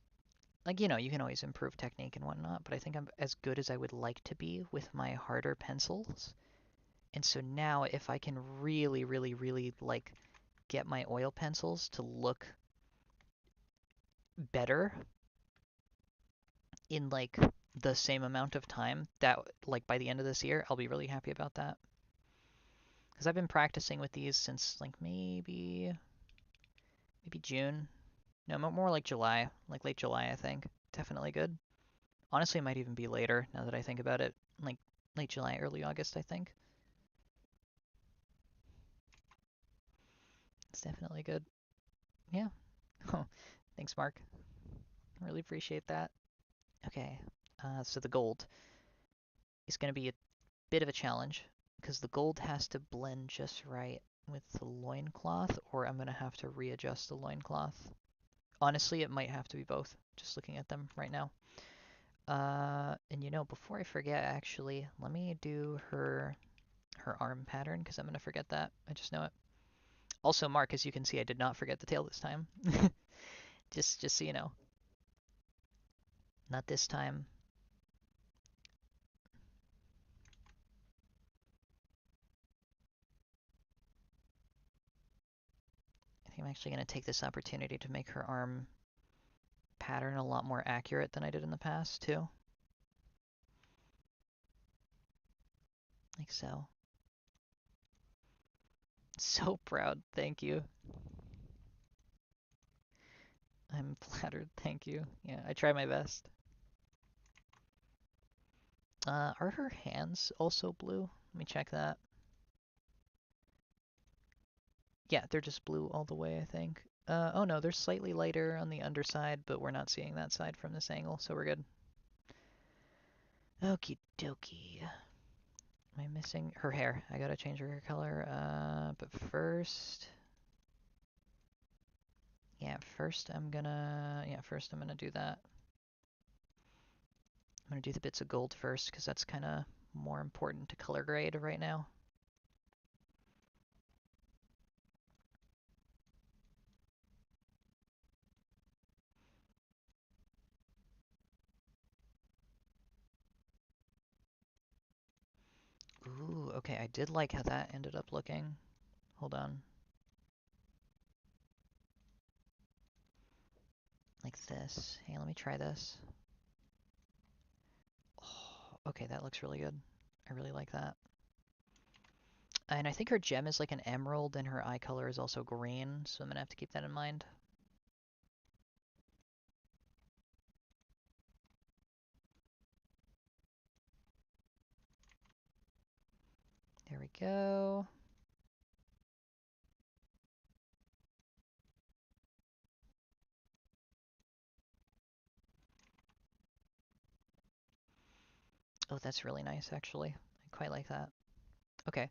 like you can always improve technique and whatnot, but I think I'm as good as I would like to be with my harder pencils. And so now if I can really like get my oil pencils to look better in like the same amount of time, that like by the end of this year, I'll be really happy about that. Because I've been practicing with these since like maybe June. No, more like July, like late July, I think. Definitely good. Honestly, it might even be later now that I think about it. Like late July, early August, I think. It's definitely good. Yeah. Oh, thanks, Mark. Really appreciate that. Okay. So the gold is going to be a bit of a challenge because the gold has to blend just right with the loincloth, or I'm going to have to readjust the loincloth. Honestly, it might have to be both, just looking at them right now. And before I forget, actually, let me do her arm pattern because I'm gonna forget that. I just know it. Also, Mark, as you can see, I did not forget the tail this time. Just so you know, not this time. I think I'm actually gonna take this opportunity to make her arm pattern a lot more accurate than I did in the past too. Like so. So proud. Thank you. I'm flattered. Thank you. Yeah, I try my best. Are her hands also blue? Let me check that. Yeah, they're just blue all the way, I think. Oh no, they're slightly lighter on the underside, but we're not seeing that side from this angle, so we're good. Okie dokie. Am I missing her hair? I gotta change her hair color. But first, yeah, first I'm gonna do that. I'm gonna do the bits of gold first because that's kind of more important to color grade right now. Ooh, okay, I did like how that ended up looking. Hold on. Like this. Hey, let me try this. Oh, okay, that looks really good. I really like that. And I think her gem is like an emerald and her eye color is also green, so I'm gonna have to keep that in mind. There we go. Oh, that's really nice, actually. I quite like that. Okay,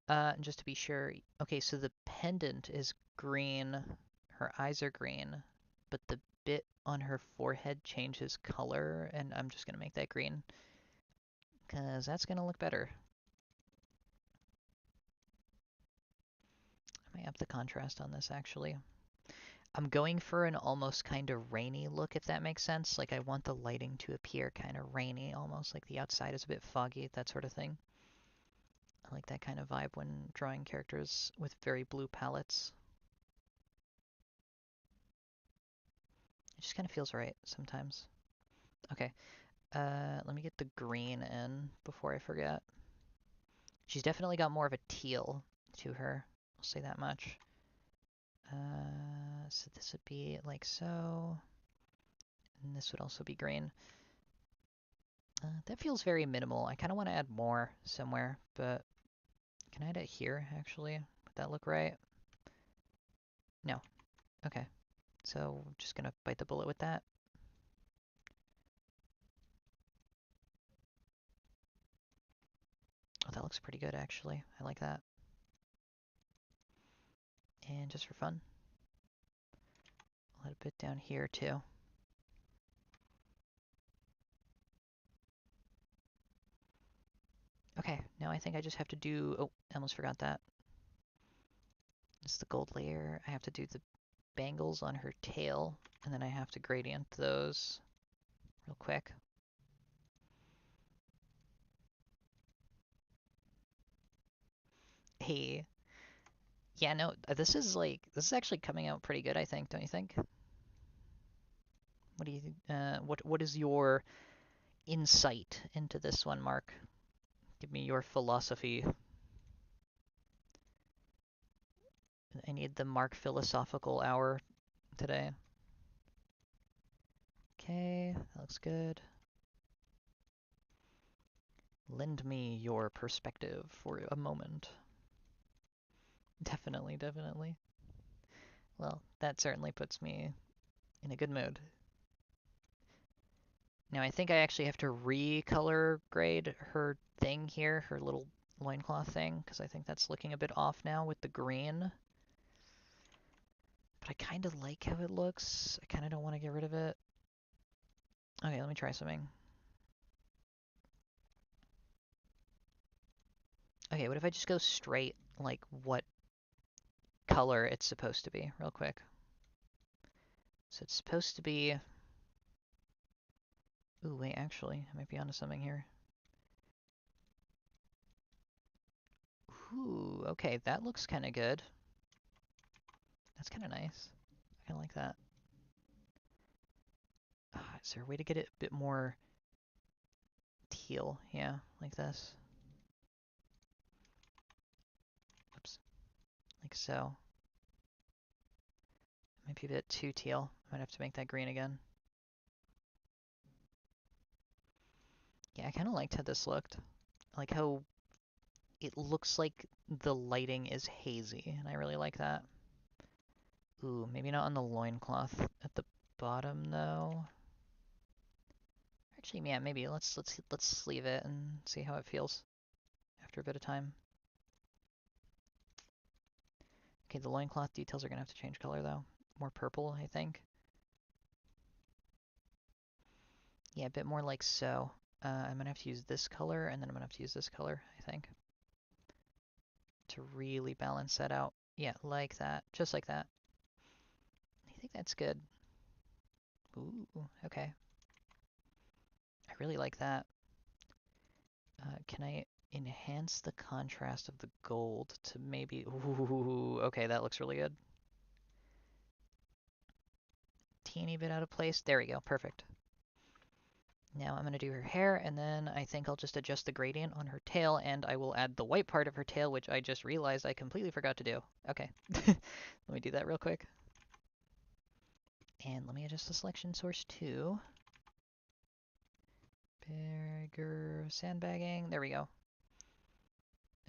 and just to be sure, okay, so the pendant is green, her eyes are green, but the bit on her forehead changes color, and I'm just gonna make that green. because that's going to look better. I might up the contrast on this, actually. I'm going for an almost kind of rainy look, if that makes sense. Like, I want the lighting to appear kind of rainy, almost like the outside is a bit foggy, that sort of thing. I like that kind of vibe when drawing characters with very blue palettes. It just kind of feels right sometimes. Okay, let me get the green in before I forget. She's definitely got more of a teal to her, I'll say that much. So this would be like so, and this would also be green. That feels very minimal. I kind of want to add more somewhere, but can I add it here, actually? Would that look right? No. Okay. So I'm just going to bite the bullet with that. Oh, that looks pretty good, actually. I like that. And just for fun, I'll add a bit down here, too. Okay, now I think I just have to do... Oh, I almost forgot that. It's the gold layer. I have to do the bangles on her tail, and then I have to gradient those real quick. Hey, yeah, no, this is actually coming out pretty good, I think, don't you think? What do you what is your insight into this one, Mark? Give me your philosophy. I need the Mark philosophical hour today. Okay, that looks good. Lend me your perspective for a moment. Definitely, definitely. Well, that certainly puts me in a good mood. Now I think I actually have to recolor grade her thing here, her little loincloth thing, because I think that's looking a bit off now with the green. But I kind of like how it looks. I kind of don't want to get rid of it. Okay, let me try something. Okay, what if I just go straight, like, what color it's supposed to be, real quick? So it's supposed to be... Ooh, wait, actually, I might be onto something here. Ooh, okay, that looks kind of good. That's kind of nice. I kind of like that. Is there a way to get it a bit more teal? Yeah, like this. Oops. Like so. Might be a bit too teal. I might have to make that green again. Yeah, I kind of liked how this looked. I like how it looks like the lighting is hazy, and I really like that. Ooh, maybe not on the loincloth at the bottom though. Actually, yeah, maybe let's leave it and see how it feels after a bit of time. Okay, the loincloth details are gonna have to change color though. More purple, I think. Yeah, a bit more like so. I'm gonna have to use this color, and then I'm gonna have to use this color, I think, to really balance that out. Yeah, like that, just like that. I think that's good. Ooh, okay. I really like that. Can I enhance the contrast of the gold to maybe... Ooh, okay, that looks really good. Teeny bit out of place. There we go, perfect. Now I'm going to do her hair, and then I think I'll just adjust the gradient on her tail, and I will add the white part of her tail, which I just realized I completely forgot to do. Okay, let me do that real quick. And let me adjust the selection source too. Bigger sandbagging. There we go.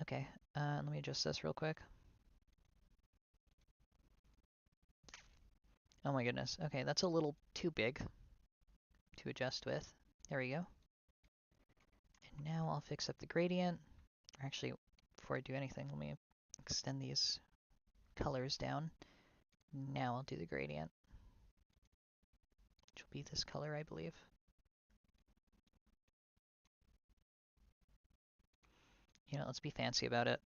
Okay, let me adjust this real quick. Oh my goodness. Okay, that's a little too big to adjust with. There we go. And now I'll fix up the gradient. Actually, before I do anything, let me extend these colors down. Now I'll do the gradient, which will be this color, I believe. Let's be fancy about it.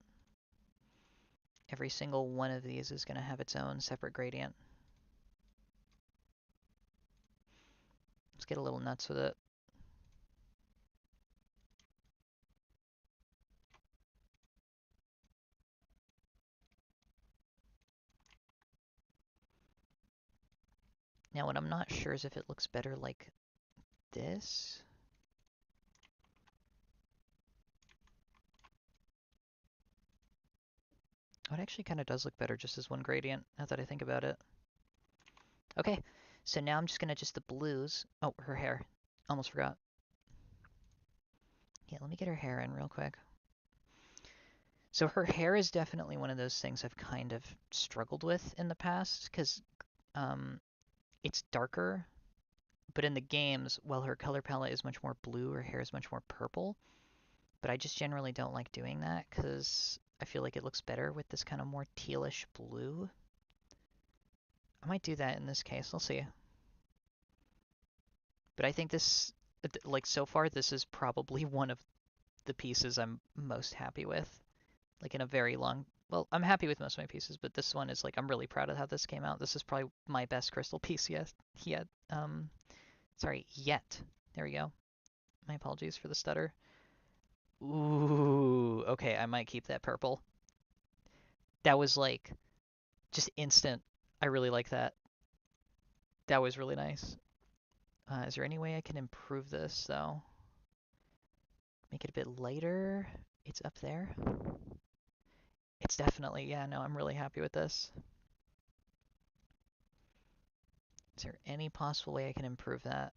Every single one of these is going to have its own separate gradient. Let's get a little nuts with it. Now what I'm not sure is if it looks better like this. Oh, it actually kind of does look better just as one gradient, now that I think about it. Okay, so now I'm just going to adjust the blues. Oh, her hair. Almost forgot. Yeah, let me get her hair in real quick. So her hair is definitely one of those things I've kind of struggled with in the past, because it's darker, but in the games, while her color palette is much more blue, her hair is much more purple. But I just generally don't like doing that because I feel like it looks better with this kind of more tealish blue. I might do that in this case, we'll see. But I think this, like so far, this is probably one of the pieces I'm most happy with. Like in a very long, well, I'm happy with most of my pieces, but this one is like, I'm really proud of how this came out. This is probably my best Krystal piece yet. Sorry, yet. There we go. My apologies for the stutter. Ooh, okay, I might keep that purple. That was like just instant. I really like that. That was really nice. Is there any way I can improve this though? Make it a bit lighter. It's up there. It's definitely, yeah, no, I'm really happy with this. Is there any possible way I can improve that?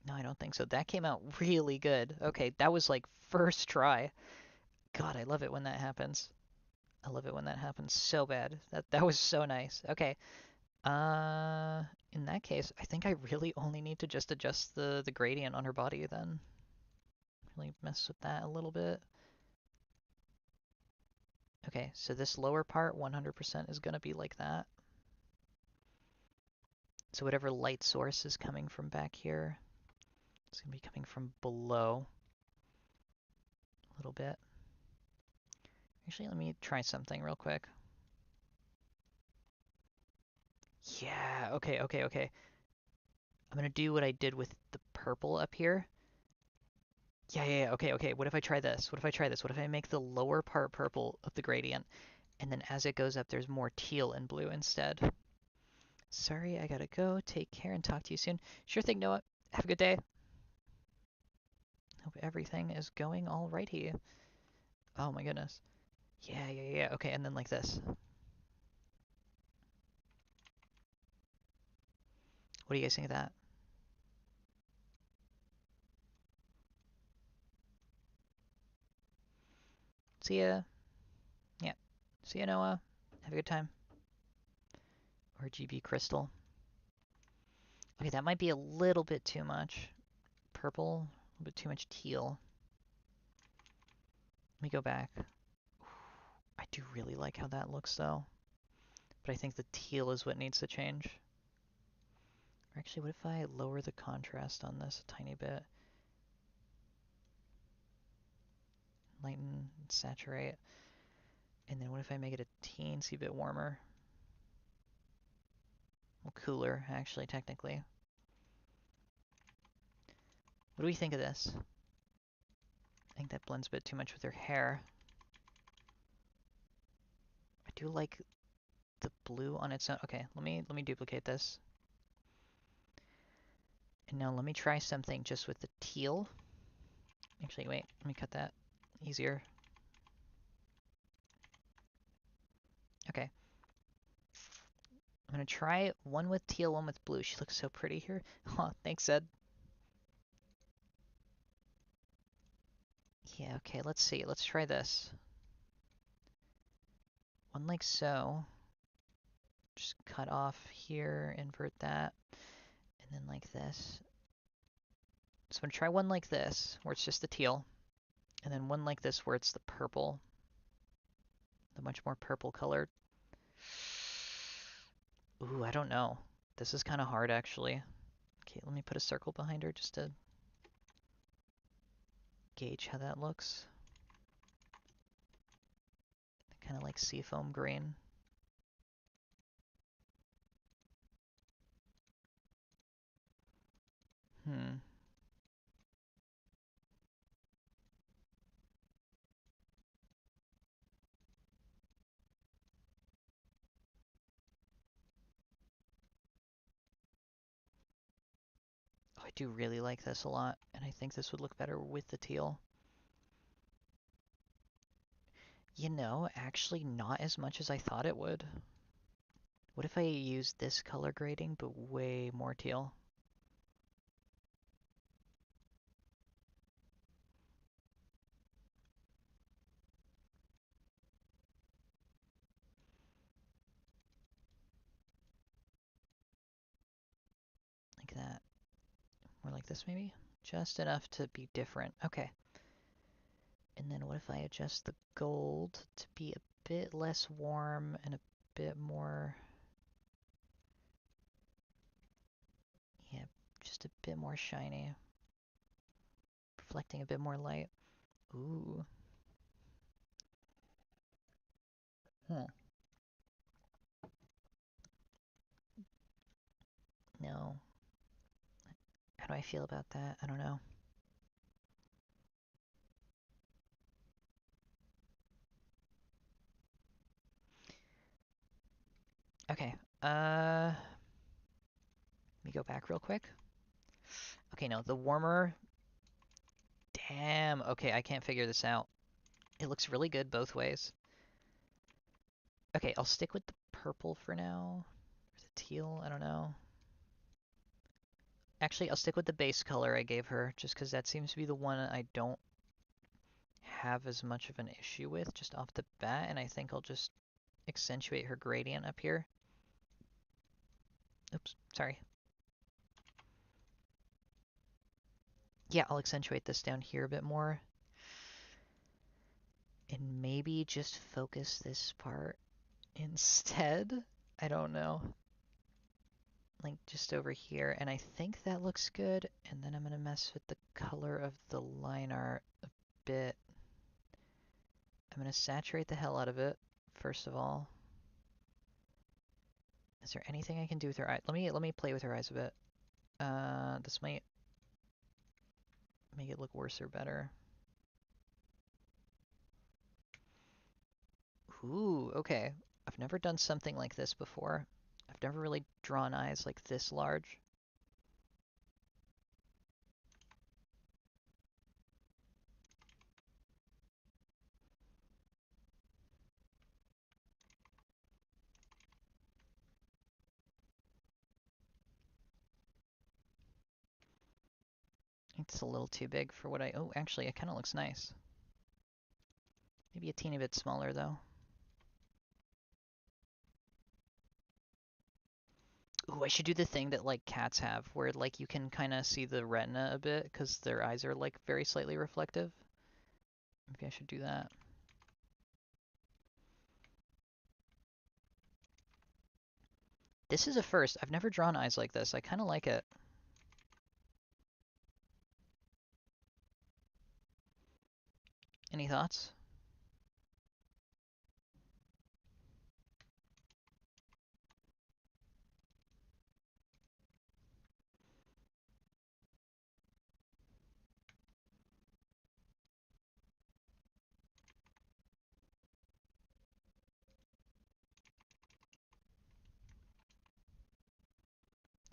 No, I don't think so. That came out really good. Okay, that was like first try. God, I love it when that happens. I love it when that happens so bad. That was so nice. Okay. Uh, in that case, I think I really only need to just adjust the gradient on her body then. Really mess with that a little bit. Okay, so this lower part 100% is going to be like that. So whatever light source is coming from back here, it's going to be coming from below a little bit. Actually, let me try something real quick. Yeah, okay. I'm going to do what I did with the purple up here. Yeah, okay. What if I try this? What if I make the lower part purple of the gradient, and then as it goes up, there's more teal and blue instead? Sorry, I gotta go. Take care and talk to you soon. Sure thing, Noah. Have a good day. Hope everything is going all right here. Oh my goodness. Yeah. Okay, and then like this. What do you guys think of that? See ya. Yeah. See ya, Noah. Have a good time. Or GB Krystal. Okay, that might be a little bit too much. Purple, a little bit too much teal. Let me go back. I do really like how that looks though. But I think the teal is what needs to change. Or actually, what if I lower the contrast on this a tiny bit? Lighten, saturate. And then what if I make it a teensy bit warmer? Well, cooler, actually, technically. What do we think of this? I think that blends a bit too much with her hair. I do like the blue on its own. Okay, let me duplicate this. And now let me try something just with the teal. Actually, wait, let me cut that. Easier. Okay. I'm gonna try one with teal, one with blue. She looks so pretty here. Oh, thanks, Ed. Yeah, okay, let's see. Let's try this. One like so. Just cut off here, invert that, and then like this. So I'm gonna try one like this, where it's just the teal, and then one like this where it's the purple, the much more purple colored. Ooh, I don't know. This is kind of hard, actually. Okay, let me put a circle behind her just to gauge how that looks. Kind of like seafoam green. Hmm. Oh, I do really like this a lot, and I think this would look better with the teal. You know, actually not as much as I thought it would. What if I use this color grading, but way more teal? Like that. More like this, maybe? Just enough to be different. Okay. And then what if I adjust the gold to be a bit less warm and a bit more... Yeah, just a bit more shiny. Reflecting a bit more light. Ooh. Hmm. No. How do I feel about that? I don't know. Okay. Let me go back real quick. Okay, no, the warmer... Damn. Okay, I can't figure this out. It looks really good both ways. Okay, I'll stick with the purple for now. Or the teal, I don't know. Actually, I'll stick with the base color I gave her, just because that seems to be the one I don't have as much of an issue with just off the bat, and I think I'll just accentuate her gradient up here. Oops, sorry. Yeah, I'll accentuate this down here a bit more. And maybe just focus this part instead? I don't know. Like just over here, and I think that looks good, and then I'm gonna mess with the color of the line art a bit. I'm gonna saturate the hell out of it, first of all. Is there anything I can do with her eyes? Let me play with her eyes a bit. This might make it look worse or better. Ooh, okay. I've never done something like this before. I've never really drawn eyes like this large. It's a little too big for what I... Oh, actually, it kind of looks nice. Maybe a teeny bit smaller, though. Ooh, I should do the thing that, like, cats have, where, like, you can kind of see the retina a bit, because their eyes are, like, very slightly reflective. Maybe I should do that. This is a first. I've never drawn eyes like this. I kind of like it. Any thoughts?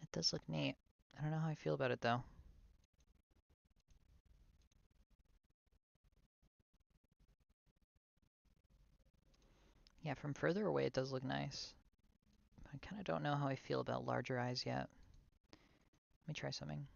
It does look neat. I don't know how I feel about it, though. Yeah, from further away it does look nice. I kind of don't know how I feel about larger eyes yet. Let me try something.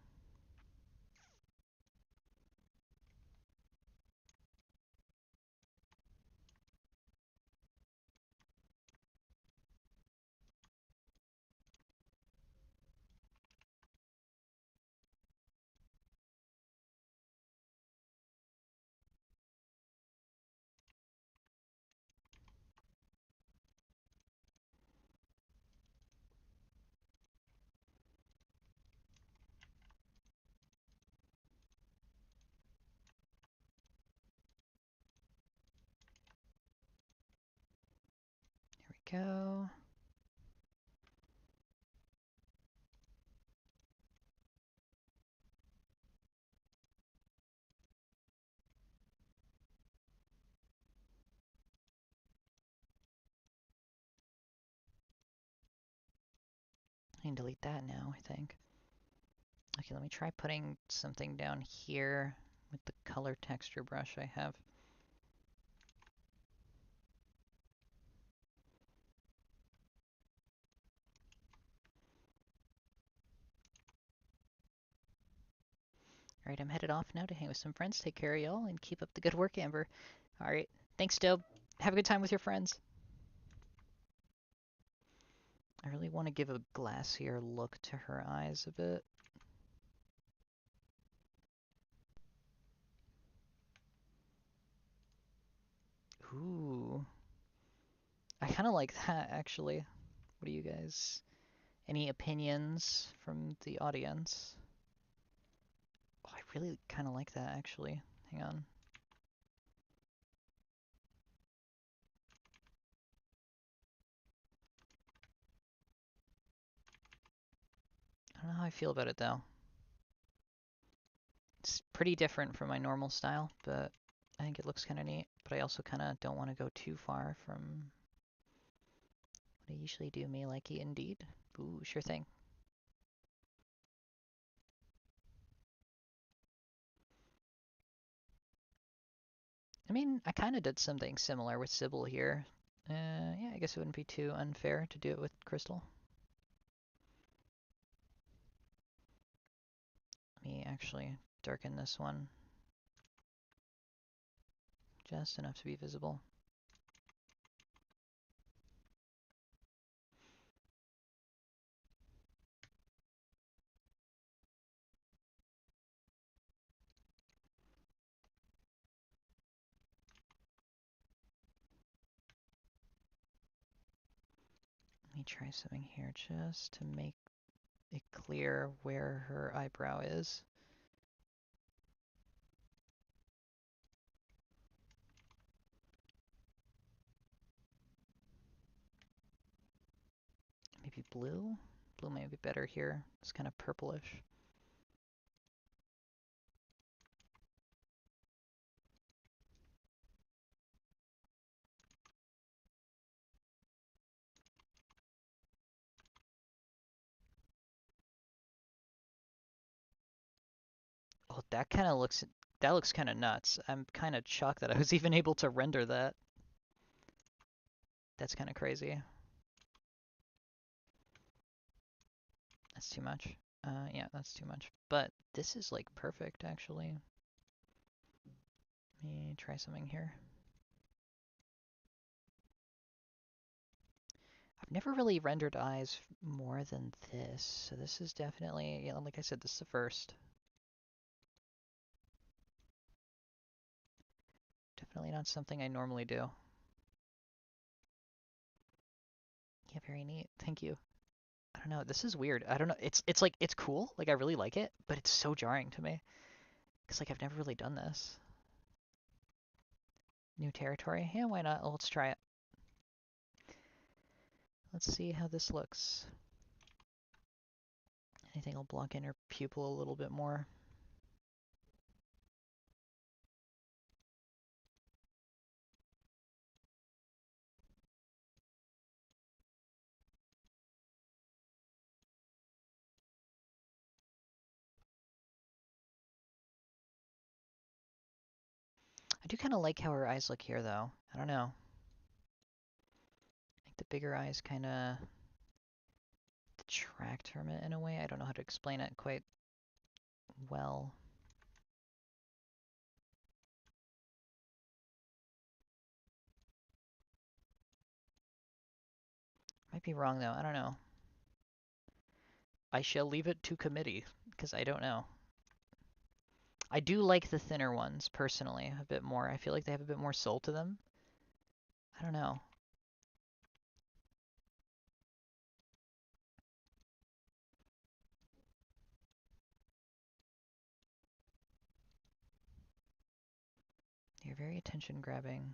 go. I can delete that now, I think. Okay, let me try putting something down here with the color texture brush I have. Alright, I'm headed off now to hang with some friends. Take care of y'all and keep up the good work, Amber. Alright, thanks, Dope. Have a good time with your friends. I really want to give a glassier look to her eyes a bit. Ooh. I kind of like that, actually. What do you guys... Any opinions from the audience? Oh, I really kind of like that, actually. Hang on. I don't know how I feel about it, though. It's pretty different from my normal style, but I think it looks kind of neat. But I also kind of don't want to go too far from what I usually do. Me likey indeed. Ooh, sure thing. I mean, I kind of did something similar with Sybil here. Yeah, I guess it wouldn't be too unfair to do it with Krystal. Let me actually darken this one just enough to be visible. Let me try something here just to make it clear where her eyebrow is. Maybe blue? Blue might be better here. It's kind of purplish. Oh, that looks kind of nuts. I'm kind of shocked that I was even able to render that. That's kind of crazy. That's too much. Yeah, that's too much. But this is like perfect, actually. Let me try something here. I've never really rendered eyes more than this, so this is definitely, yeah, like I said, this is the first. Definitely not something I normally do. Yeah, very neat. Thank you. I don't know. This is weird. I don't know. It's like it's cool. Like I really like it, but it's so jarring to me because like I've never really done this. New territory? Yeah, why not? Let's try it. Let's see how this looks. Anything will block in her pupil a little bit more. I do kind of like how her eyes look here, though. I don't know. I think the bigger eyes kind of detract from it in a way. I don't know how to explain it quite well. Might be wrong, though. I don't know. I shall leave it to committee, because I don't know. I do like the thinner ones, personally, a bit more. I feel like they have a bit more soul to them. I don't know. You're very attention grabbing.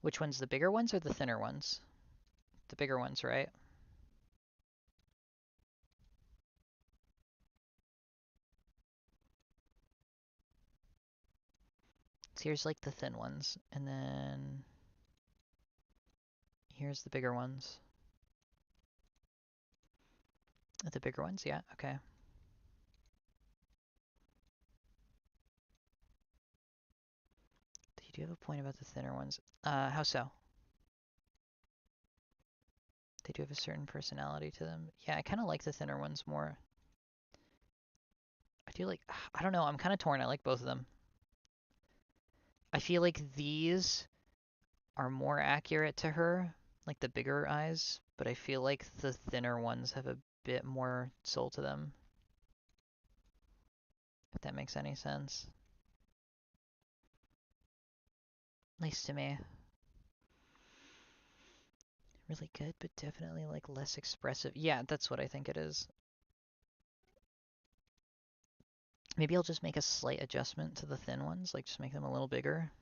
Which ones, the bigger ones or the thinner ones? The bigger ones, right? So here's like the thin ones, and then here's the bigger ones. The bigger ones, yeah, okay. You do have a point about the thinner ones. How so? They do have a certain personality to them. Yeah, I kind of like the thinner ones more. I do like, I don't know, I'm kind of torn. I like both of them. I feel like these are more accurate to her, like the bigger eyes, but I feel like the thinner ones have a bit more soul to them, if that makes any sense. At least to me. Really good, but definitely like less expressive. Yeah, that's what I think it is. Maybe I'll just make a slight adjustment to the thin ones, like just make them a little bigger.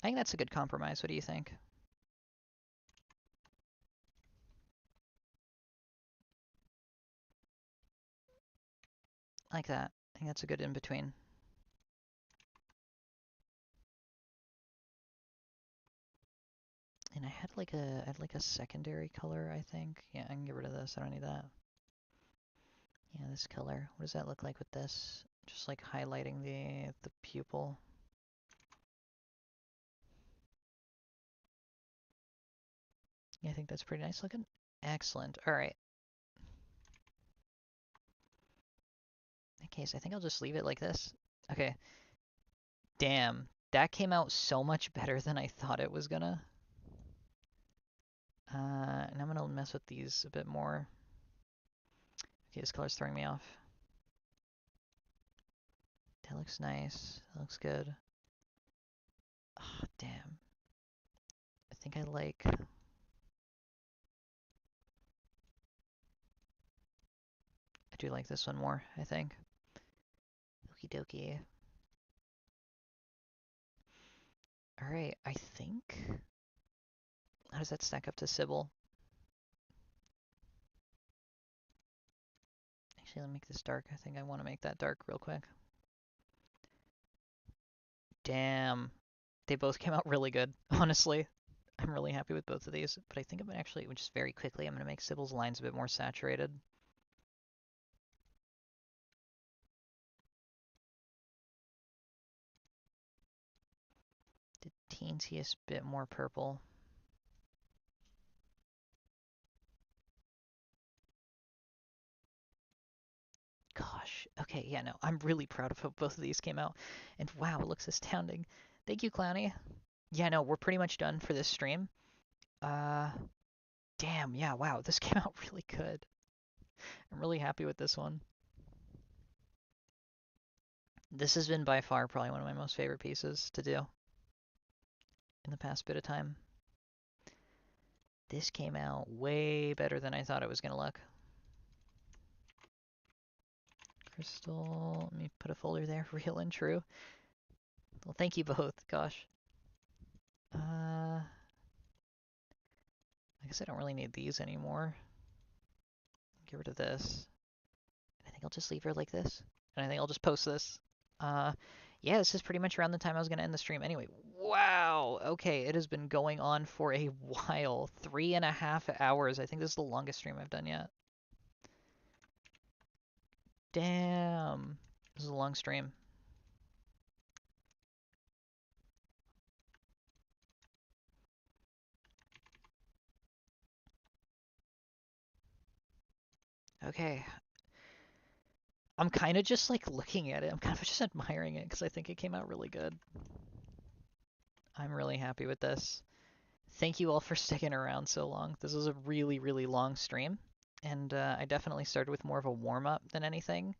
I think that's a good compromise. What do you think? I like that. I think that's a good in-between. And I had like a secondary color, I think. Yeah, I can get rid of this. I don't need that. Yeah, this color. What does that look like with this? Just like highlighting the pupil. Yeah, I think that's pretty nice looking. Excellent. All right. In that case, I think I'll just leave it like this. Okay. Damn. That came out so much better than I thought it was gonna. And I'm gonna mess with these a bit more. Okay, this color's throwing me off. That looks nice. That looks good. Oh, damn. I think I like... I do like this one more, I think. Okie dokie. Alright, I think... How does that stack up to Sybil? Actually, let me make this dark. I think I want to make that dark real quick. Damn. They both came out really good, honestly. I'm really happy with both of these, but I think I'm actually, just very quickly, I'm going to make Sybil's lines a bit more saturated. The teensiest bit more purple. Gosh. Okay, yeah, no, I'm really proud of how both of these came out. And wow, it looks astounding. Thank you, Clowny. Yeah, no, we're pretty much done for this stream. Uh, damn, yeah, wow, this came out really good. I'm really happy with this one. This has been by far probably one of my most favorite pieces to do in the past bit of time. This came out way better than I thought it was going to look. Krystal, let me put a folder there, real and true. Well, thank you both, gosh. I guess I don't really need these anymore. Get rid of this. I think I'll just leave her like this. And I think I'll just post this. Yeah, this is pretty much around the time I was going to end the stream anyway. Wow! Okay, it has been going on for a while. 3.5 hours. I think this is the longest stream I've done yet. Damn. This is a long stream. Okay. I'm kind of just like looking at it. I'm kind of just admiring it because I think it came out really good. I'm really happy with this. Thank you all for sticking around so long. This was a really, really long stream. And I definitely started with more of a warm-up than anything.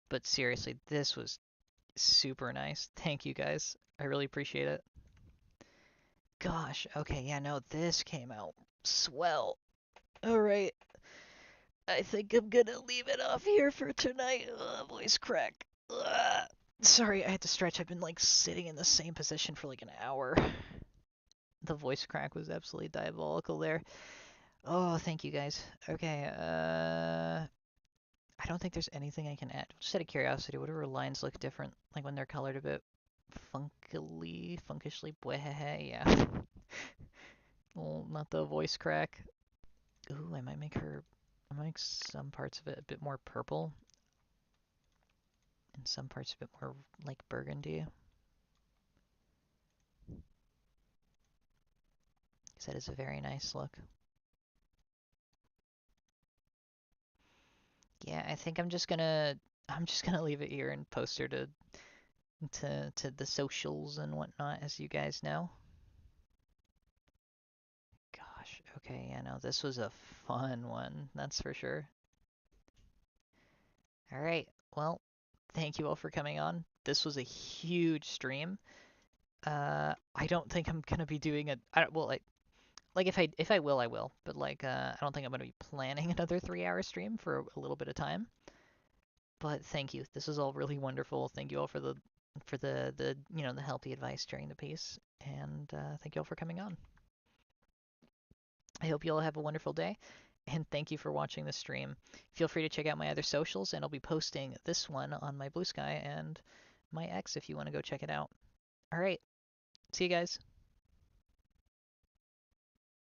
But seriously, this was super nice. Thank you guys. I really appreciate it. Gosh, okay, yeah, no, this came out swell. All right. I think I'm gonna leave it off here for tonight. Voice crack. Sorry, I had to stretch. I've been like sitting in the same position for like an hour. The voice crack was absolutely diabolical there. Oh, thank you guys. Okay, I don't think there's anything I can add. Just out of curiosity, what do her lines look different? Like when they're colored a bit funkishly? Bwehehe, yeah. Well, not the voice crack. Ooh, I might make some parts of it a bit more purple, and some parts a bit more like burgundy. Because that is a very nice look. Yeah, I think I'm just gonna leave it here and post her to the socials and whatnot, as you guys know. Gosh, okay, yeah, no, this was a fun one, that's for sure. All right, well, thank you all for coming on. This was a huge stream. I don't think I'm gonna be doing a. Well, like if I will, I will. But like, I don't think I'm gonna be planning another 3 hour stream for a little bit of time. But thank you. This was all really wonderful. Thank you all for the the healthy advice during the piece, and thank you all for coming on. I hope you all have a wonderful day, and thank you for watching the stream. Feel free to check out my other socials, and I'll be posting this one on my Blue Sky and my X if you want to go check it out. All right, see you guys.